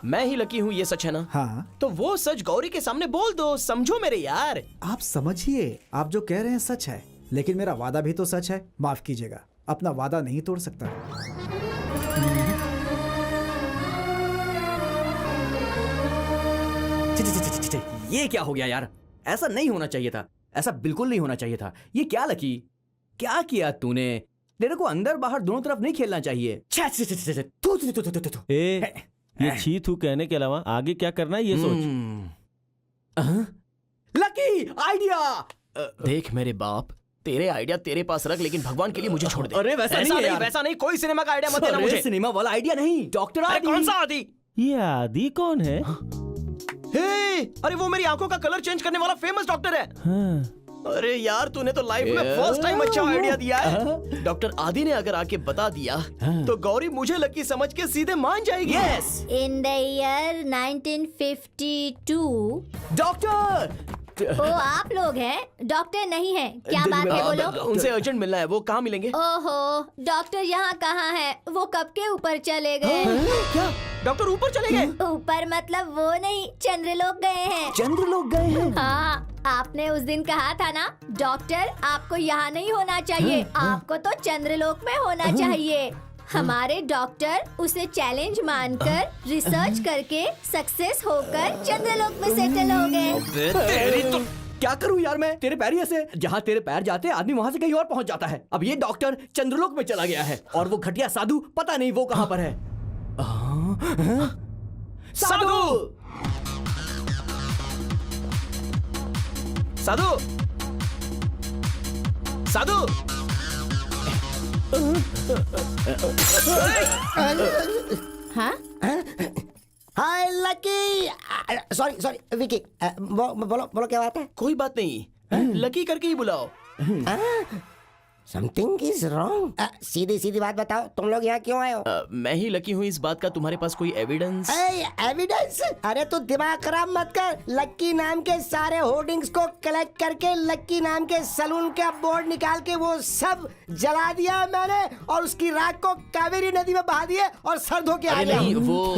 मैं ही लकी हूँ, ये सच है ना? हाँ। तो वो सच गौरी के सामने बोल दो, समझो मेरे यार। आप समझिए, आप जो कह रहे हैं सच है, लेकिन मेरा वादा भी तो सच है। माफ कीजिएगा, अपना वादा नहीं तोड़ सकता। ये क्या हो गया यार? ऐसा नहीं होना चाहिए था, ऐसा बिल्कुल नहीं होना चाहिए था। ये क्या लकी, क्या किया तूने? तेरे को अंदर बाहर दोनों तरफ नहीं खेलना चाहिए। ये छी थू कहने के अलावा आगे क्या करना है ये सोच। Lucky idea. देख मेरे बाप, तेरे आइडिया तेरे पास रख, लेकिन भगवान के लिए मुझे छोड़ दे। अरे वैसा नहीं है यार। वैसा नहीं, कोई सिनेमा का आइडिया मत देना मुझे। सिनेमा वाला आइडिया नहीं, डॉक्टर आदि। कौन सा आदि? ये आदि कौन है? अरे वो मेरी आंखों का कलर चेंज करने वाला फेमस डॉक्टर है। हाँ। अरे यार, तूने तो लाइफ में फर्स्ट टाइम अच्छा आइडिया दिया है। डॉक्टर आदि ने अगर आके बता दिया तो गौरी मुझे लकी समझ के सीधे मान जाएगी। Yes. In the year 1952। Doctor! ओ, आप लोग हैं? डॉक्टर नहीं है? क्या बात है, बोलो। उनसे अर्जेंट मिलना है, वो कहाँ मिलेंगे? ओहो, डॉक्टर यहाँ कहाँ है? वो कब के ऊपर चले गए? क्या? डॉक्टर ऊपर चले गए। ऊपर मतलब वो नहीं, चंद्रलोक गए हैं। चंद्रलोक गए हैं? हाँ, आपने उस दिन कहा था ना, डॉक्टर आपको यहाँ नहीं होना चाहिए, आपको तो चंद्रलोक में होना चाहिए। हमारे डॉक्टर उसे चैलेंज मानकर रिसर्च करके सक्सेस होकर चंद्रलोक में सेटल हो गए। तेरी तो क्या करूं यार मैं, तेरे पैर ही ऐसे, जहाँ तेरे पैर जाते आदमी वहाँ से कहीं और पहुँच जाता है। अब ये डॉक्टर चंद्रलोक में चला गया है और वो घटिया साधु पता नहीं वो कहाँ पर है। साधु! साधु! साधु! हाँ? हाय लकी। सॉरी सॉरी विकी, बोलो बोलो क्या बात है? कोई बात नहीं, लकी करके ही बुलाओ। Something is wrong. सीधी सीधी बात बताओ, तुम लोग यहाँ क्यों आए हो? मैं ही लकी हूँ इस बात का। तुम्हारे पास कोई एविडेंस? एविडेंस? अरे तू दिमाग खराब मत कर। लक्की नाम के सारे होर्डिंग्स को कलेक्ट करके लक्की नाम के सलून का बोर्ड निकाल के वो सब जला दिया मैंने और उसकी राख को कावेरी नदी में बहा दिए और सर धो के आ गया। नहीं, वो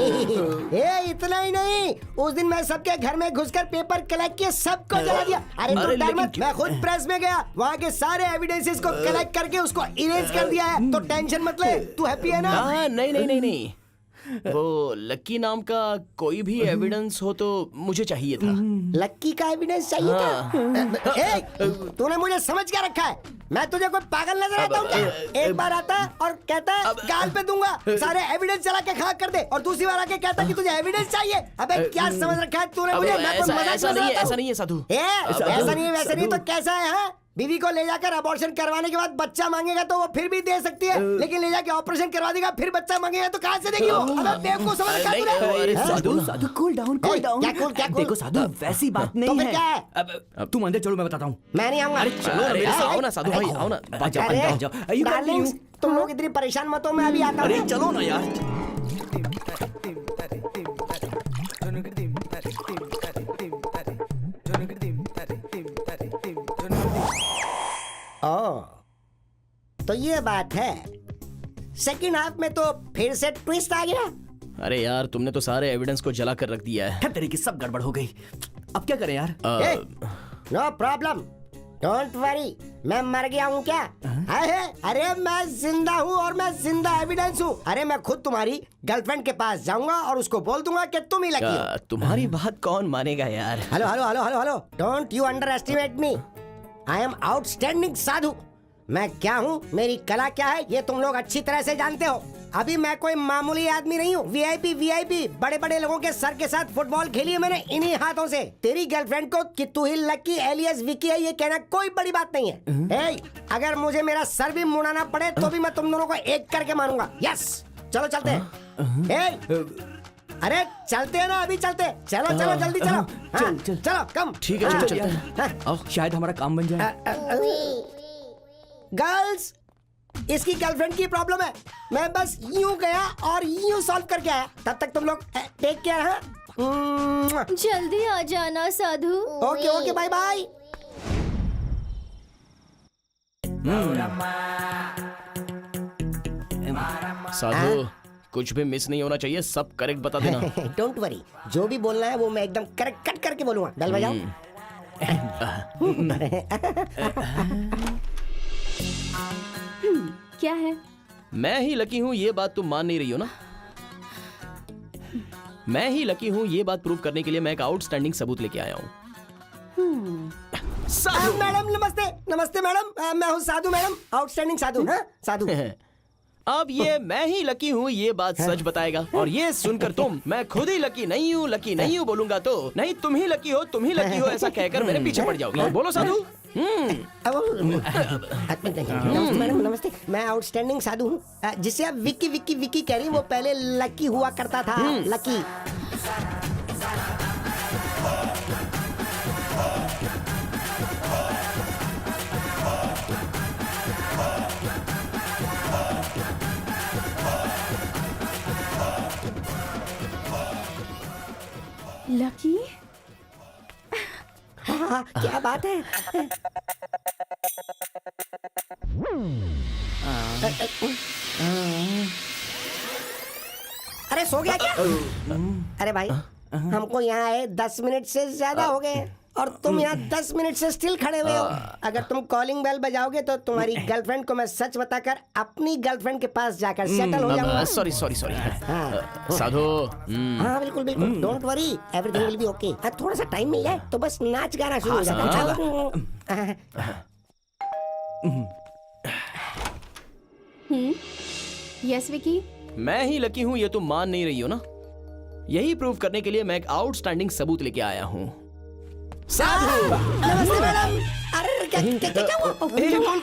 इतना ही नहीं, उस दिन मैं सबके घर में घुसकर पेपर कलेक्ट किए, सबको जला दिया। अरे तू डर मत, मैं खुद प्रेस में गया, वहाँ के सारे एविडेंसेस को कलेक्ट करके उसको इरेज कर दिया है, तो टेंशन मत ले। तू हैप्पी है ना? नहीं नहीं नहीं नहीं, वो लक्की नाम का कोई भी एविडेंस हो तो मुझे चाहिए था। लक्की का एविडेंस चाहिए था? तूने मुझे समझ क्या रखा है? मैं तुझे कोई पागल नजर आता हूँ क्या? एक बार आता और कहता है गाल पे दूंगा, सारे एविडेंस जला के खाक कर दे, और दूसरी बार आके कहता कि तुझे एविडेंस चाहिए। अबे क्या समझ रखा है तूने मुझे? मैं कोई मजाक ऐसा नहीं है साधु। ऐसा नहीं है वैसा नहीं तो कैसा है? हाँ, बीवी को ले जाकर अबॉर्शन करवाने के बाद बच्चा मांगेगा तो वो फिर भी दे सकती है, लेकिन ले जाके ऑपरेशन करवा देगा फिर बच्चा मांगेगा तो कहाँ से देगी वो? अबे बेवकूफ समझ रखा है तूने? साधु साधु कूल डाउन कूल डाउन। क्या cool? देखो साधु वैसी बात नहीं फिर है। क्या है? अब तुम अंदर चलो, मैं बताता हूँ। मैं नहीं आऊंगा। चलो ना मेरे साथ, आओ ना साधु भाई, आओ ना। अरे डार्लिंग्स, तुम लोग इतनी परेशान मत हो, मैं अभी आता हूँ। अरे चलो ना यार। तो ये बात है। सेकंड हाफ में तो फिर से ट्विस्ट आ गया। अरे यार, तुमने तो सारे एविडेंस को जला कर रख दिया है। तेरी की सब गड़बड़ हो गई, अब क्या करें यार? No problem, don't worry. मैं मर गया हूँ क्या? अरे मैं जिंदा हूँ और मैं जिंदा एविडेंस हूँ। अरे मैं खुद तुम्हारी गर्लफ्रेंड के पास जाऊंगा और उसको बोल दूंगा कि तुम ही लकी हो। तुम्हारी बात कौन मानेगा यार? Hello hello hello hello hello, don't you underestimate me. I am outstanding Sadhu. मैं क्या हूँ, मेरी कला क्या है, ये तुम लोग अच्छी तरह से जानते हो। अभी मैं कोई मामूली आदमी नहीं हूँ। वीआईपी बड़े बड़े लोगों के सर के साथ फुटबॉल खेली है मैंने इन्हीं हाथों से। तेरी गर्लफ्रेंड को कि तू ही लकी एलियस विकी है ये कहना कोई बड़ी बात नहीं है। अगर मुझे मेरा सर भी मुड़ाना पड़े तो भी मैं तुम दोनों को एक करके मारूंगा। यस, चलो चलते हैं। अरे चलते हैं ना, अभी चलते। चलो चलो जल्दी चलो। चलो कम। ठीक है, चलते हैं। शायद हमारा काम बन जाए। गर्ल्स, इसकी गर्लफ्रेंड की प्रॉब्लम है। मैं बस यूं गया और यूं सॉल्व करके आया। तब तक तुम लोग टेक केयर। हाँ, जल्दी आ जाना Sadhu. Okay okay, bye bye. Sadhu, कुछ भी मिस नहीं होना चाहिए, सब करेक्ट बता देना। डोंट वरी, जो भी बोलना है वो मैं एकदम करेक्ट कट करके बोलूंगा। बेल बजाओ। क्या है? मैं ही लकी हूँ ये बात तुम मान नहीं रही हो ना? मैं ही लकी हूँ ये बात प्रूव करने के लिए मैं एक आउटस्टैंडिंग सबूत लेके आया हूँ। मैडम नमस्ते। नमस्ते मैडम, मैं हूँ साधु मैडम, आउटस्टैंडिंग साधु। हाँ साधु। अब ये मैं ही लकी हूँ ये बात सच बताएगा, और ये सुनकर तुम मैं खुद ही लकी नहीं हूँ बोलूंगा तो नहीं तुम ही लकी हो ऐसा कहकर मेरे पीछे पड़ जाओगी। बोलो साधु। मैडम नमस्ते, मैं आउटस्टैंडिंग साधु हूँ। जिसे आप विक्की विक्की विक्की कह रही वो पहले लकी हुआ करता था। लकी। लकी? हाँ, क्या बात है? अरे सो गया क्या? अरे भाई हमको यहाँ आए 10 मिनट से ज्यादा हो गए और तुम यहाँ 10 मिनट से स्टिल खड़े हुए हो। अगर तुम कॉलिंग बेल बजाओगे तो तुम्हारी गर्लफ्रेंड को मैं सच बताकर अपनी गर्लफ्रेंड के पास जाकर सेटल हो जाऊंगा। सॉरी साधु। हाँ बिल्कुल बिल्कुल, don't worry, everything will be okay. थोड़ा सा टाइम मिल जाए तो बस नाच गाना शुरू हो जाता है। यस विकी। मैं ही लकी हूँ ये तुम मान नहीं रही हो ना। यही प्रूव करने के लिए मैं एक आउटस्टैंडिंग सबूत लेके आया हूँ। साधु। नमस्ते मैडम। अरे क्या हुआ?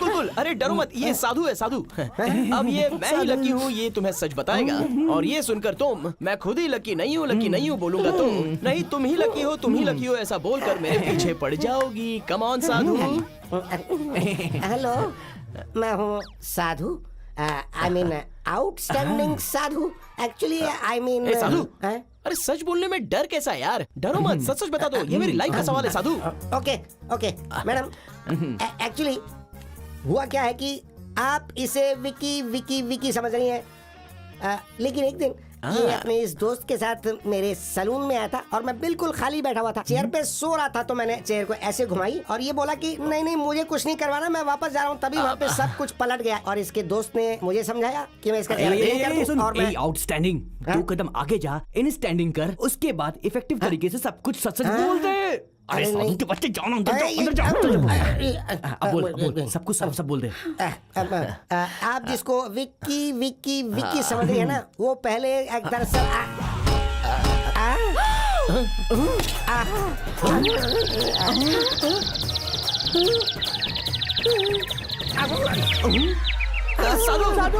कुल अरे डरो मत, ये साधु है साधु। अब ये मैं ही लकी हूँ ये तुम्हें सच बताएगा, और ये सुनकर मैं खुद ही लकी नहीं हूँ बोलूंगा तो नहीं, तुम ही लकी हो ऐसा बोलकर मेरे पीछे पड़ जाओगी। Come on Sadhu. हेलो, मैं हूँ Sadhu. I mean outstanding Sadhu. Actually I mean Sadhu. अरे सच बोलने में डर कैसा है यार? डरो मत, सच बता दो, ये मेरी लाइफ का सवाल है साधु। ओके मैडम, एक्चुअली हुआ क्या है कि आप इसे विकी विकी विकी समझ रही हैं, लेकिन एक दिन ये अपने इस दोस्त के साथ मेरे सलून में आया था और मैं बिल्कुल खाली बैठा हुआ था, चेयर पे सो रहा था। तो मैंने चेयर को ऐसे घुमाई और ये बोला कि नहीं मुझे कुछ नहीं करवाना, मैं वापस जा रहा हूँ। तभी वहाँ पे सब कुछ पलट गया और इसके दोस्त ने मुझे समझाया कि मैं इसका आउटस्टैंडिंग। 2 कदम आगे जा, इन स्टैंडिंग कर, उसके बाद इफेक्टिव तरीके से सब कुछ सच बोल दे। अरे साधु के बच्चे, जाओ ना अंदर जाओ। अब बोल, सब कुछ सब बोल दे। आप जिसको विक्की विक्की विक्की समझ रही है ना, वो पहले एक दरअसल साधु।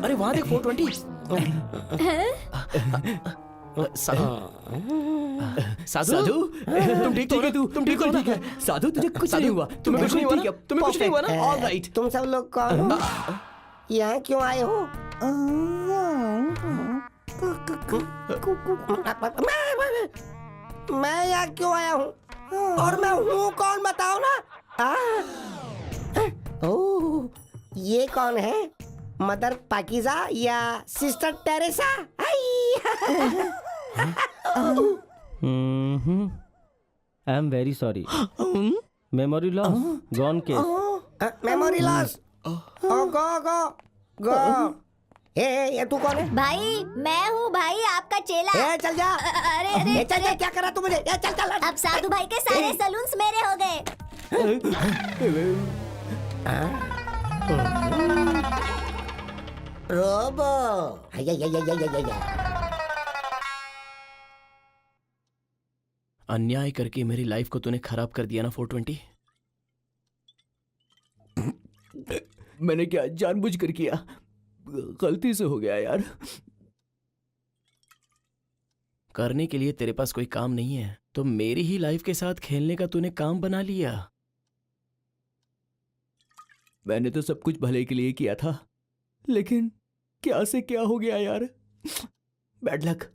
अरे वहाँ देख 420। साधु तुम ठीक हो? तुम ठीक हो? साधु तुझे कुछ नहीं हुआ? तुम्हें कुछ नहीं हुआ ना? तुम्हें कुछ नहीं हुआ ना? All right. तुम सब लोग कौन हो? यहाँ क्यों आए हो? मैं यहाँ क्यों आया हूँ और मैं हूँ कौन, बताओ ना। ओह, ये कौन है? मदर पाकीज़ा या sister Teresa? I am very sorry. Memory loss, gone case. Memory loss. Go. ये तू कौन है? भाई मैं हूँ भाई, आपका चेला। चल जा। अरे चल, क्या करा तू मुझे? चल। अब साधु भाई के सारे सलून्स मेरे हो गए। रोबो। अन्याय करके मेरी लाइफ को तूने खराब कर दिया ना 420। मैंने क्या जानबूझकर किया? गलती से हो गया यार। करने के लिए तेरे पास कोई काम नहीं है तो मेरी ही लाइफ के साथ खेलने का तूने काम बना लिया। मैंने तो सब कुछ भले के लिए किया था, लेकिन क्या से क्या हो गया यार। Bad luck.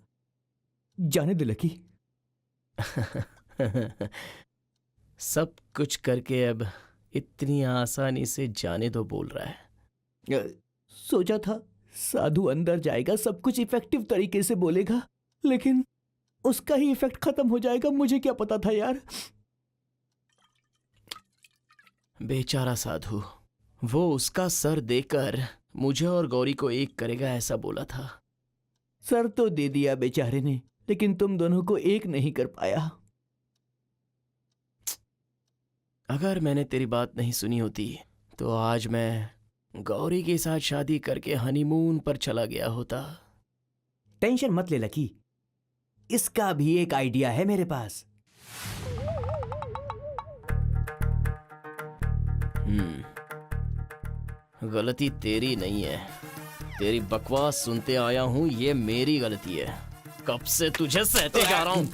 जाने दे लकी। सब कुछ करके अब इतनी आसानी से जाने दो बोल रहा है। सोचा था साधु अंदर जाएगा, सब कुछ इफेक्टिव तरीके से बोलेगा, लेकिन उसका ही इफेक्ट खत्म हो जाएगा। मुझे क्या पता था यार। बेचारा साधु, वो उसका सर देकर मुझे और गौरी को एक करेगा ऐसा बोला था। सर तो दे दिया बेचारे ने, लेकिन तुम दोनों को एक नहीं कर पाया। अगर मैंने तेरी बात नहीं सुनी होती तो आज मैं गौरी के साथ शादी करके हनीमून पर चला गया होता। टेंशन मत ले लकी, इसका भी एक आइडिया है मेरे पास। गलती तेरी नहीं है, तेरी बकवास सुनते आया हूं, ये मेरी गलती है। कब से तुझे सहते जा रहा हूं।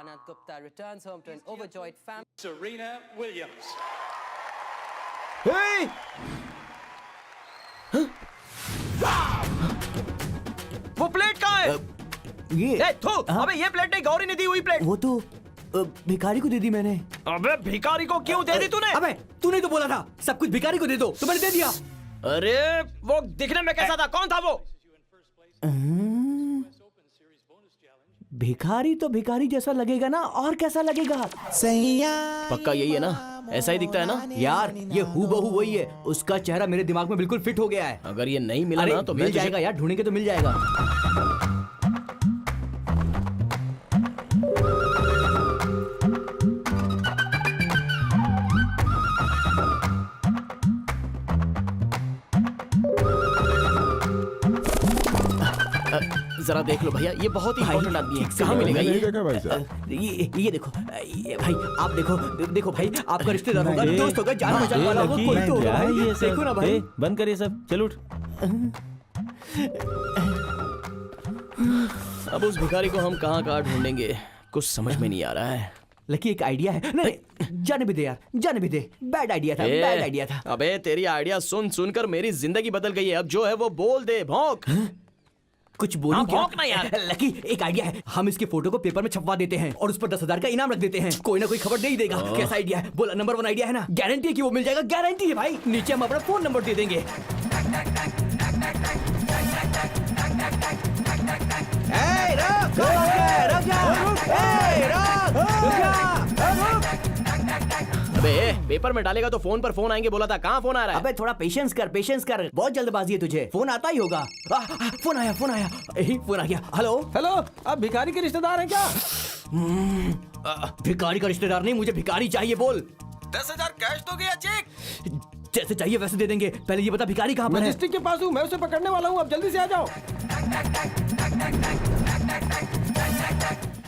Anant Gupta returns home to an overjoyed family. Serena Williams. Hey! ये अबे ये प्लेट नहीं, गौरी ने दी हुई प्लेट। वो तो भिखारी को दे दी मैंने। अबे भिखारी को क्यों दे दी तूने? अबे तूने तो बोला था सब कुछ भिखारी को दे दो, तो मैंने दे दिया। अरे वो दिखने में कैसा था, कौन था वो? भिखारी तो भिखारी जैसा लगेगा ना, और कैसा लगेगा? पक्का यही है ना, ऐसा ही दिखता है ना? यार ये हूबहू वही है, उसका चेहरा मेरे दिमाग में बिल्कुल फिट हो गया है। अगर ये नहीं मिला ना तो मिल जाएगा यार, ढूंढेंगे तो मिल जाएगा। जरा देख लो भैया, ये बहुत ही इंपॉर्टेंट आदमी है, कहाँ मिलेगा ये? ये देखो, ये भाई आप देखो, देखो भाई आपका रिश्तेदार होगा, दोस्त होगा, जान पहचान वाला होगा, कोई तो होगा भाई। देखो ना भाई, बंद करिए सब, चल उठ। अब उस भिखारी को हम कहाँ ढूंढेंगे, कुछ समझ में नहीं आ रहा है। लकी एक आइडिया है। नहीं जाने भी दे यार, जाने भी दे। बैड आइडिया था, बैड आइडिया था। अबे तेरी आइडिया सुन सुनकर मेरी जिंदगी बदल गई है। अब जो है वो बोल दे, भौंक। कुछ बोलूं क्या? भौंक ना यार। लकी एक आइडिया है, हम इसके फोटो को पेपर में छपवा देते हैं और उस पर 10,000 का इनाम रख देते हैं, कोई ना कोई खबर दे ही देगा। कैसा आइडिया है? बोला नंबर 1 आइडिया है ना, गारंटी है कि वो मिल जाएगा, गारंटी है भाई। नीचे हम अपना फोन नंबर दे देंगे। अबे पेपर में डालेगा तो फोन पर फोन आएंगे बोला था, कहाँ फोन आ रहा है? अबे थोड़ा पेशेंस कर, पेशेंस कर, बहुत जल्दबाजी है तुझे, फोन आता ही होगा। फोन आया, फोन आया, फोन आ गया। हेलो हेलो, आप भिखारी के रिश्तेदार हैं क्या? भिखारी का रिश्तेदार नहीं, मुझे भिखारी चाहिए। बोल 10,000 कैश दोगे या चेक? जैसे चाहिए वैसे दे देंगे, पहले ये बता भिखारी कहाँ पर है? मैजिस्ट्रेट के पास हूँ, मैं उसे पकड़ने वाला हूँ, अब जल्दी से आ जाओ।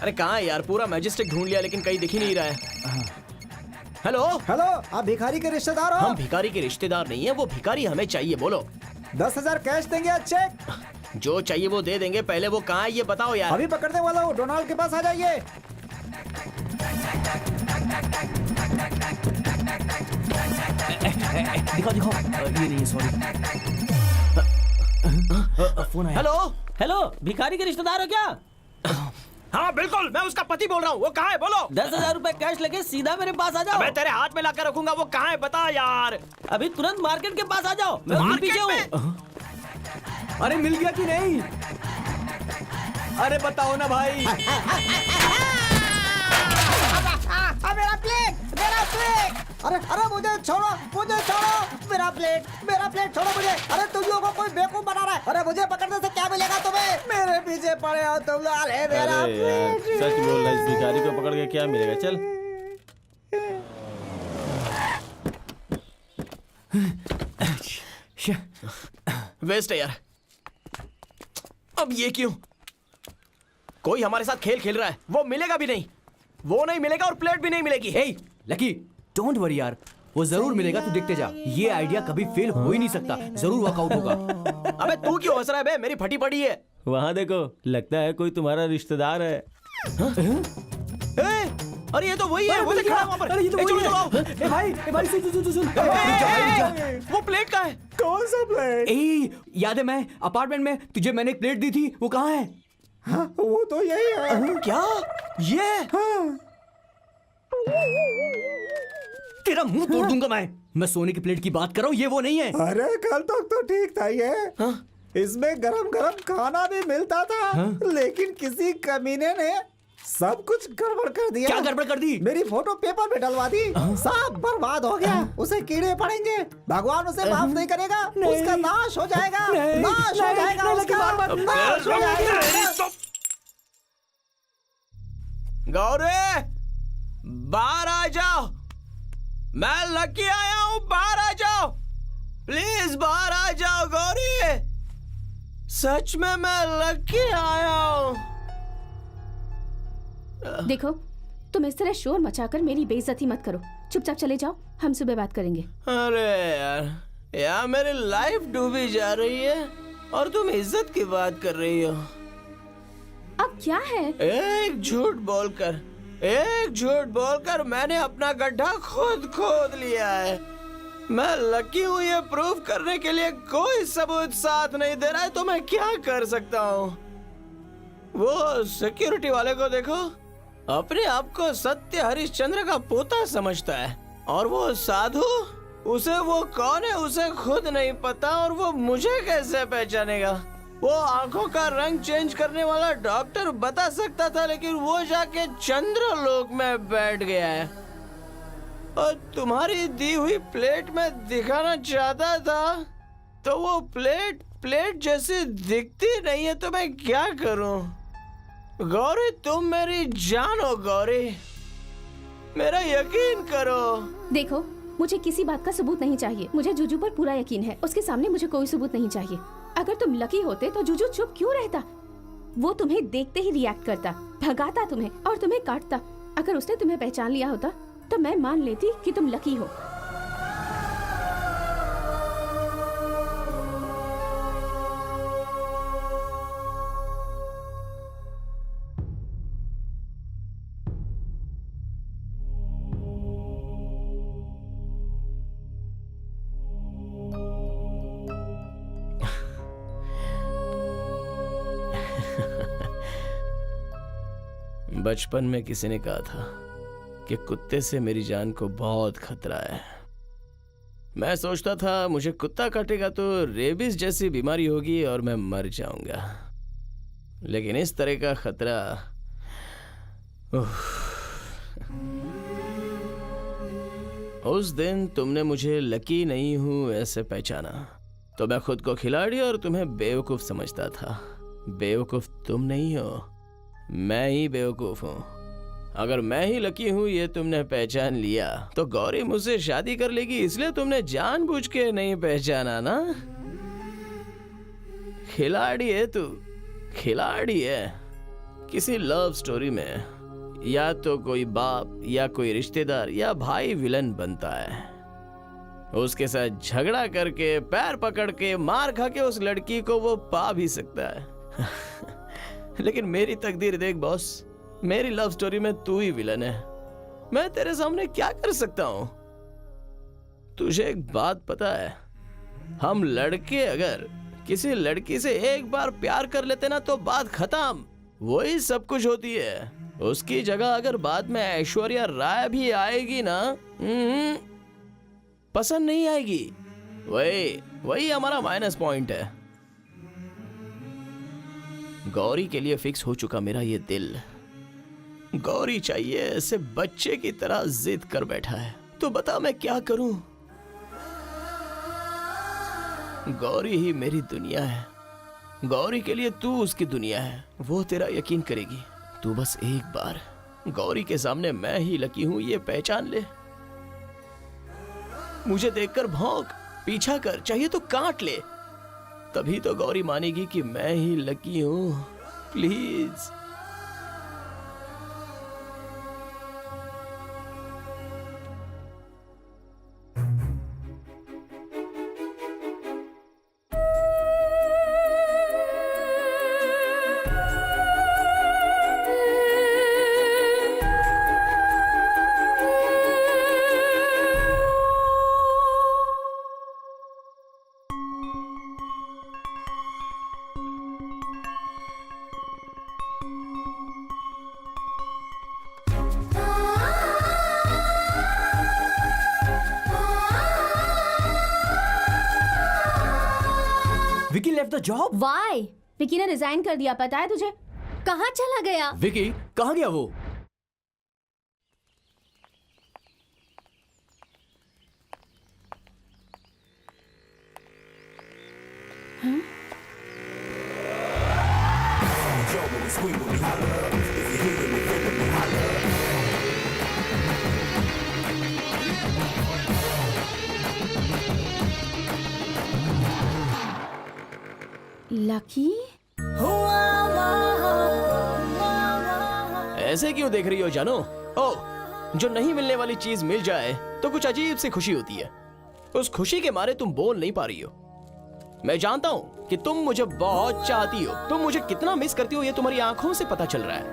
अरे कहाँ है यार, पूरा मैजिस्ट्रेट ढूंढ लिया लेकिन कहीं दिख ही नहीं रहा है। हेलो हेलो, आप भिखारी के रिश्तेदार हो? हम भिखारी के रिश्तेदार नहीं है, वो भिखारी हमें चाहिए। बोलो 10,000 कैश देंगे या चेक? जो चाहिए वो दे देंगे, पहले वो कहाँ है ये बताओ यार। अभी पकड़ने वाला हूँ, डोनाल्ड के पास आ जाइए। दिखाओ दिखाओ, ये नहीं, सॉरी। फोन आया। हेलो हेलो, भिखारी के रिश्तेदार हो क्या? हाँ बिल्कुल, मैं उसका पति बोल रहा हूँ। वो कहाँ है बोलो? 10,000 रुपए कैश लेके सीधा मेरे पास आ जाओ। मैं तेरे हाथ में लाकर रखूंगा, वो कहाँ है बता यार। अभी तुरंत मार्केट के पास आ जाओ, मैं वहीं पीछे हूँ। अरे मिल गया कि नहीं? अरे बताओ ना भाई। मेरा प्लेट, मेरा प्लेट। अरे अरे मुझे छोड़ो, मुझे छोड़ो, मेरा प्लेट छोड़ो मुझे। अरे तुम लोगों को कोई बेवकूफ बना रहा है। अरे मुझे पकड़ने से क्या मिलेगा तुम्हें? मेरे पीछे पड़े हो तुम लोग। अरे मेरा प्लेट। सच बोल रहा है, इस भिखारी को पकड़ के क्या मिलेगा? चल वेस्ट है यार। अब ये क्यों? कोई हमारे साथ खेल खेल रहा है, वो मिलेगा भी नहीं, वो नहीं मिलेगा और प्लेट भी नहीं मिलेगी। हे लकी, डोंट वरी यार, वो जरूर मिलेगा, तू देखते जा। ये आइडिया कभी फेल हो ही नहीं सकता, जरूर वर्कआउट होगा। अबे तू क्यों हंस रहा है बे? मेरी फटी पड़ी है। वहाँ देखो, लगता है कोई तुम्हारा रिश्तेदार है। अरे ये तो वही है, वो देख खड़ा है वहाँ पर। अरे ये तो वही है। ए भाई सुन। वो प्लेट कहाँ है? कौन सा प्लेट? याद है मैं अपार्टमेंट में तुझे मैंने एक प्लेट दी थी, वो कहाँ है? हाँ, वो तो यही है। क्या ये? हाँ। तेरा मुंह तोड़ दूंगा मैं सोने की प्लेट की बात कर रहा हूँ, ये वो नहीं है। अरे कल तक तो ठीक था ये। इसमें गरम गरम खाना भी मिलता था। लेकिन किसी कमीने ने सब कुछ गड़बड़ कर दिया। क्या गड़बड़ कर दी? मेरी फोटो पेपर में डलवा दी, सब बर्बाद हो गया। उसे कीड़े पड़ेंगे, भगवान उसे माफ नहीं करेगा, उसका नाश हो जाएगा, नाश हो जाएगा उसका, नाश हो जाएगा। गौरी बाहर आ जाओ, मैं लकी आया हूँ, बाहर आ जाओ प्लीज, बाहर आ जाओ गौरी, सच में मैं लकी आया हूँ। देखो, तुम इस तरह शोर मचाकर मेरी बेइज्जती मत करो, चुपचाप चले जाओ, हम सुबह बात करेंगे। अरे यार मेरी लाइफ डूबी जा रही है और तुम इज्जत की बात कर रही हो। अब क्या है? एक झूठ बोलकर मैंने अपना गड्ढा खुद खोद लिया है। मैं लकी हूँ ये प्रूव करने के लिए कोई सबूत साथ नहीं दे रहा है, तो मैं क्या कर सकता हूँ? वो सिक्योरिटी वाले को देखो, अपने आप को सत्य हरिश्चंद्र का पोता समझता है, और वो साधु, उसे वो कौन है उसे खुद नहीं पता, और वो मुझे कैसे पहचानेगा? वो आंखों का रंग चेंज करने वाला डॉक्टर बता सकता था, लेकिन वो जाके चंद्रलोक में बैठ गया है। और तुम्हारी दी हुई प्लेट में दिखाना चाहता था, तो वो प्लेट जैसी दिखती नहीं है, तो मैं क्या करूं? गौरी, तुम मेरी जान हो गौरी, मेरा यकीन करो। देखो, मुझे किसी बात का सबूत नहीं चाहिए। मुझे जुजू पर पूरा यकीन है, उसके सामने मुझे कोई सबूत नहीं चाहिए। अगर तुम लकी होते तो जुजू चुप क्यों रहता? वो तुम्हें देखते ही रिएक्ट करता, भगाता तुम्हें और तुम्हें काटता। अगर उसने तुम्हें पहचान लिया होता तो मैं मान लेती कि तुम लकी हो। बचपन में किसी ने कहा था कि कुत्ते से मेरी जान को बहुत खतरा है। मैं सोचता था मुझे कुत्ता काटेगा तो रेबीज जैसी बीमारी होगी और मैं मर जाऊंगा, लेकिन इस तरह का खतरा, उस दिन तुमने मुझे लकी नहीं हूं ऐसे पहचाना, तो मैं खुद को खिलाड़ी और तुम्हें बेवकूफ समझता था। बेवकूफ तुम नहीं हो, मैं ही बेवकूफ हूँ। अगर मैं ही लकी हूँ ये तुमने पहचान लिया, तो गौरी मुझसे शादी कर लेगी, इसलिए तुमने जानबूझ के नहीं पहचाना ना। खिलाड़ी है तू, खिलाड़ी है। किसी लव स्टोरी में या तो कोई बाप या कोई रिश्तेदार या भाई विलन बनता है, उसके साथ झगड़ा करके, पैर पकड़ के, मार खा के उस लड़की को वो पा भी सकता है। लेकिन मेरी तकदीर देख बॉस, मेरी लव स्टोरी में तू ही विलन है। मैं तेरे सामने क्या कर सकता हूं? तुझे एक बात पता है, हम लड़के अगर किसी लड़की से एक बार प्यार कर लेते ना तो बात खत्म, वही सब कुछ होती है। उसकी जगह अगर बाद में ऐश्वर्या राय भी आएगी ना, पसंद नहीं आएगी। वही हमारा माइनस पॉइंट है। गौरी के लिए फिक्स हो चुका मेरा ये दिल। गौरी चाहिए, ऐसे बच्चे की तरह जिद कर बैठा है। तो बता मैं क्या करूं? गौरी ही मेरी दुनिया है। गौरी के लिए तू उसकी दुनिया है, वो तेरा यकीन करेगी। तू बस एक बार गौरी के सामने मैं ही लकी हूं ये पहचान ले। मुझे देखकर भौंक, पीछा कर, चाहिए तो काट ले, तभी तो गौरी मानेगी कि मैं ही लकी हूं। Please. Vicky left the job. Why? Vicky ने रिजाइन कर दिया, पता है तुझे? कहाँ चला गया? विकी कहाँ गया वो? लकी? ऐसे क्यों देख रही हो जानो? ओ, जो नहीं मिलने वाली चीज मिल जाए तो कुछ अजीब सी खुशी होती है। उस खुशी के मारे तुम बोल नहीं पा रही हो। मैं जानता हूं कि तुम मुझे बहुत चाहती हो। तुम मुझे कितना मिस करती हो ये तुम्हारी आंखों से पता चल रहा है।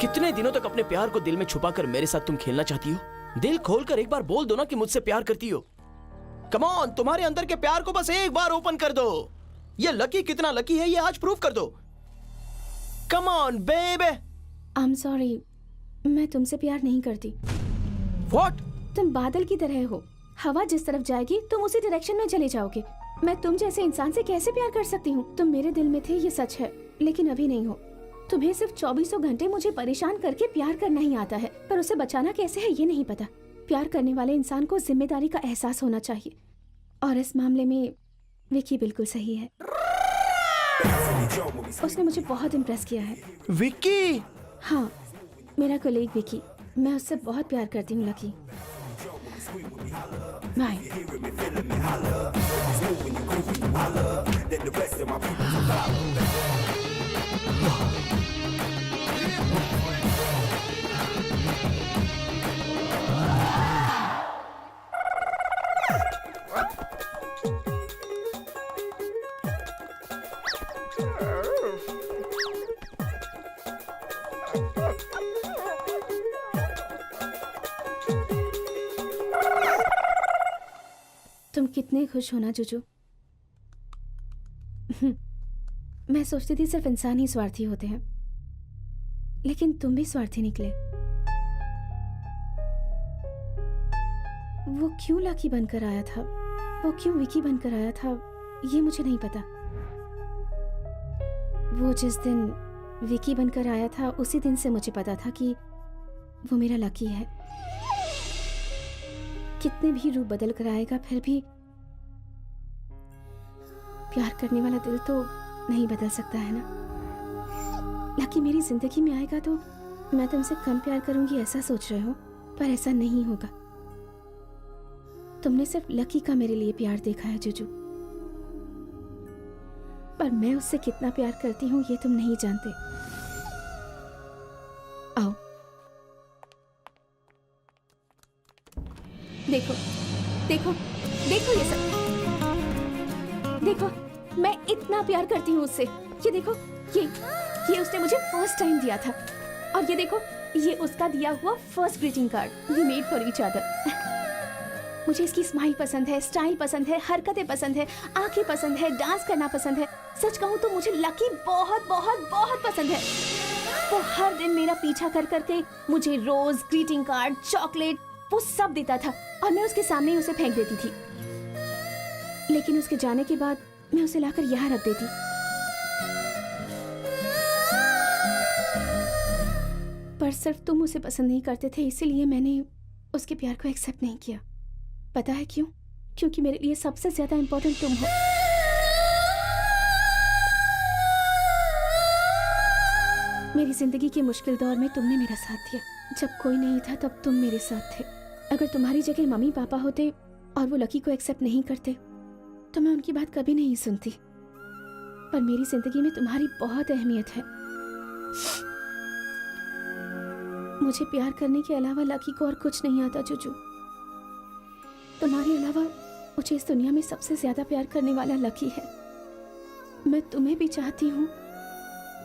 कितने दिनों तक अपने प्यार को दिल में छुपाकर मेरे साथ तुम खेलना चाहती हो? दिल खोलकर एक बार बोल दो ना कि मुझसे प्यार करती हो। कम ऑन, तुम्हारे अंदर के प्यार को बस एक बार ओपन कर दो। ये लकी कितना लकी है ये आज प्रूव कर दो। Come on baby. I am sorry, मैं तुमसे प्यार नहीं करती। व्हाट? तुम बादल की तरह हो, हवा जिस तरफ जाएगी तुम उसी डायरेक्शन में चले जाओगे। मैं तुम जैसे इंसान से कैसे प्यार कर सकती हूँ? तुम मेरे दिल में थे, ये सच है, लेकिन अभी नहीं हो। तुम्हें सिर्फ 24 घंटे मुझे परेशान करके प्यार करना ही आता है, पर उसे बचाना कैसे है ये नहीं पता। प्यार करने वाले इंसान को जिम्मेदारी का एहसास होना चाहिए, और इस मामले में विकी बिल्कुल सही है। उसने मुझे बहुत इम्प्रेस किया है। विकी? हाँ, मेरा कलीग विकी। मैं उससे बहुत प्यार करती हूँ लकी। बाय। तुम कितने खुश हो ना जुजू। मैं सोचती थी सिर्फ इंसान ही स्वार्थी होते हैं, लेकिन तुम भी स्वार्थी निकले। वो क्यों लकी बनकर आया था, वो क्यों विकी बनकर आया था, ये मुझे नहीं पता। वो जिस दिन विकी बनकर आया था उसी दिन से मुझे पता था कि वो मेरा लकी है। कितने भी रूप बदल कर आएगा, फिर भी प्यार करने वाला दिल तो नहीं बदल सकता है ना। लकी मेरी जिंदगी में आएगा तो मैं तुमसे कम प्यार करूंगी ऐसा सोच रहे हो, पर ऐसा नहीं होगा। तुमने सिर्फ लकी का मेरे लिए प्यार देखा है जुजू, पर मैं उससे कितना प्यार करती हूँ ये तुम नहीं जानते। आओ देखो देखो देखो ये सब देखो, मैं इतना प्यार करती हूँ उससे। ये देखो, ये उसने मुझे फर्स्ट टाइम दिया था, और ये देखो ये उसका दिया हुआ first greeting card. We made for each other. मुझे इसकी स्माइल पसंद है, स्टाइल पसंद है, हरकतें पसंद है, आंखें पसंद है, डांस करना पसंद है। सच कहूँ तो मुझे लकी बहुत बहुत बहुत पसंद है। वो हर दिन मेरा पीछा कर करके मुझे रोज, ग्रीटिंग कार्ड, चॉकलेट वो सब देता था, और मैं उसके सामने ही उसे फेंक देती थी। लेकिन उसके जाने के बाद मैं उसे लाकर यहाँ रख देती। पर सिर्फ तुम उसे पसंद नहीं करते थे, इसीलिए मैंने उसके प्यार को एक्सेप्ट नहीं किया। पता है क्यों? क्योंकि मेरे लिए सबसे ज्यादा इंपॉर्टेंट तुम हो। मेरी जिंदगी के मुश्किल दौर में तुमने मेरा साथ दिया। जब कोई नहीं था तब तुम मेरे साथ थे। अगर तुम्हारी जगह मम्मी पापा होते और वो लकी को एक्सेप्ट नहीं करते तो मैं उनकी बात कभी नहीं सुनती। पर मेरी जिंदगी में तुम्हारी बहुत अहमियत है। मुझे प्यार करने के अलावा लकी को और कुछ नहीं आता जुजू। तुम्हारे अलावा मुझे इस दुनिया में सबसे ज्यादा प्यार करने वाला लकी है। मैं तुम्हें भी चाहती हूँ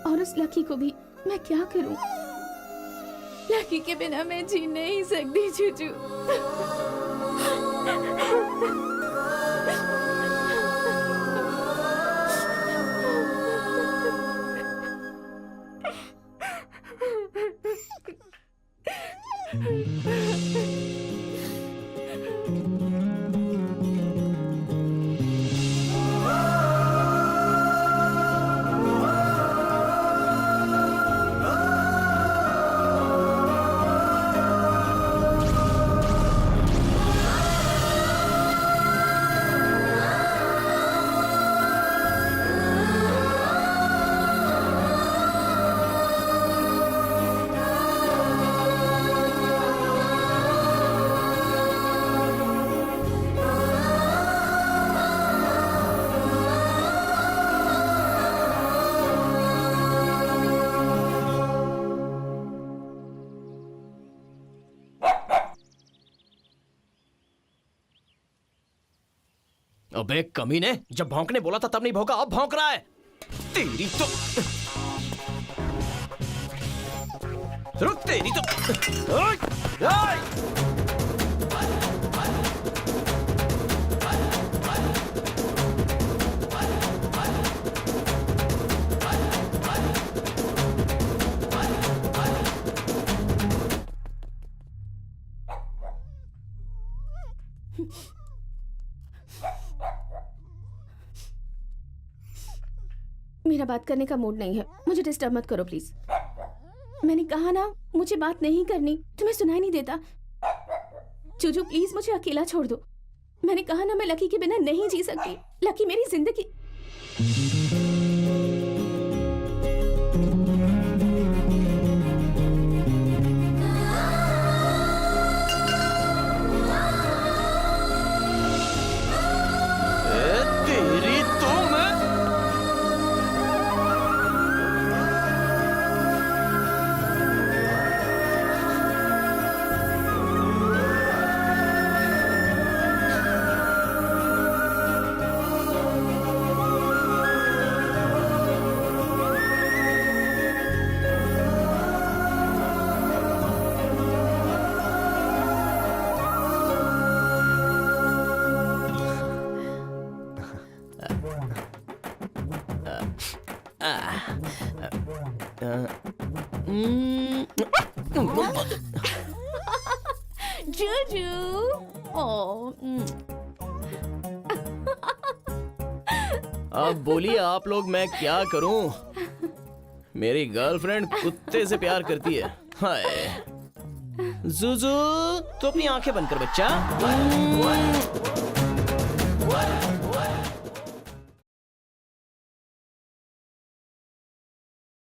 और उस लकी को भी। मैं क्या करूं? लकी के बिना मैं जी नहीं सकती जुजू। अबे कमीने, जब भौंकने बोला था तब नहीं भौंका, अब भौंक रहा है। तेरी तो रुक, तेरी तो ओए, ओए! मेरा बात करने का मूड नहीं है, मुझे डिस्टर्ब मत करो प्लीज। मैंने कहा ना मुझे बात नहीं करनी, तुम्हें सुनाई नहीं देता। जूजू प्लीज मुझे अकेला छोड़ दो। मैंने कहा ना मैं लकी के बिना नहीं जी सकती। लकी मेरी जिंदगी। तेरी तो मैं जूजू। अब बोलिए आप लोग, मैं क्या करूं? मेरी गर्लफ्रेंड कुत्ते से प्यार करती है। हाय जुजू, तो अपनी आंखें बंद कर बच्चा।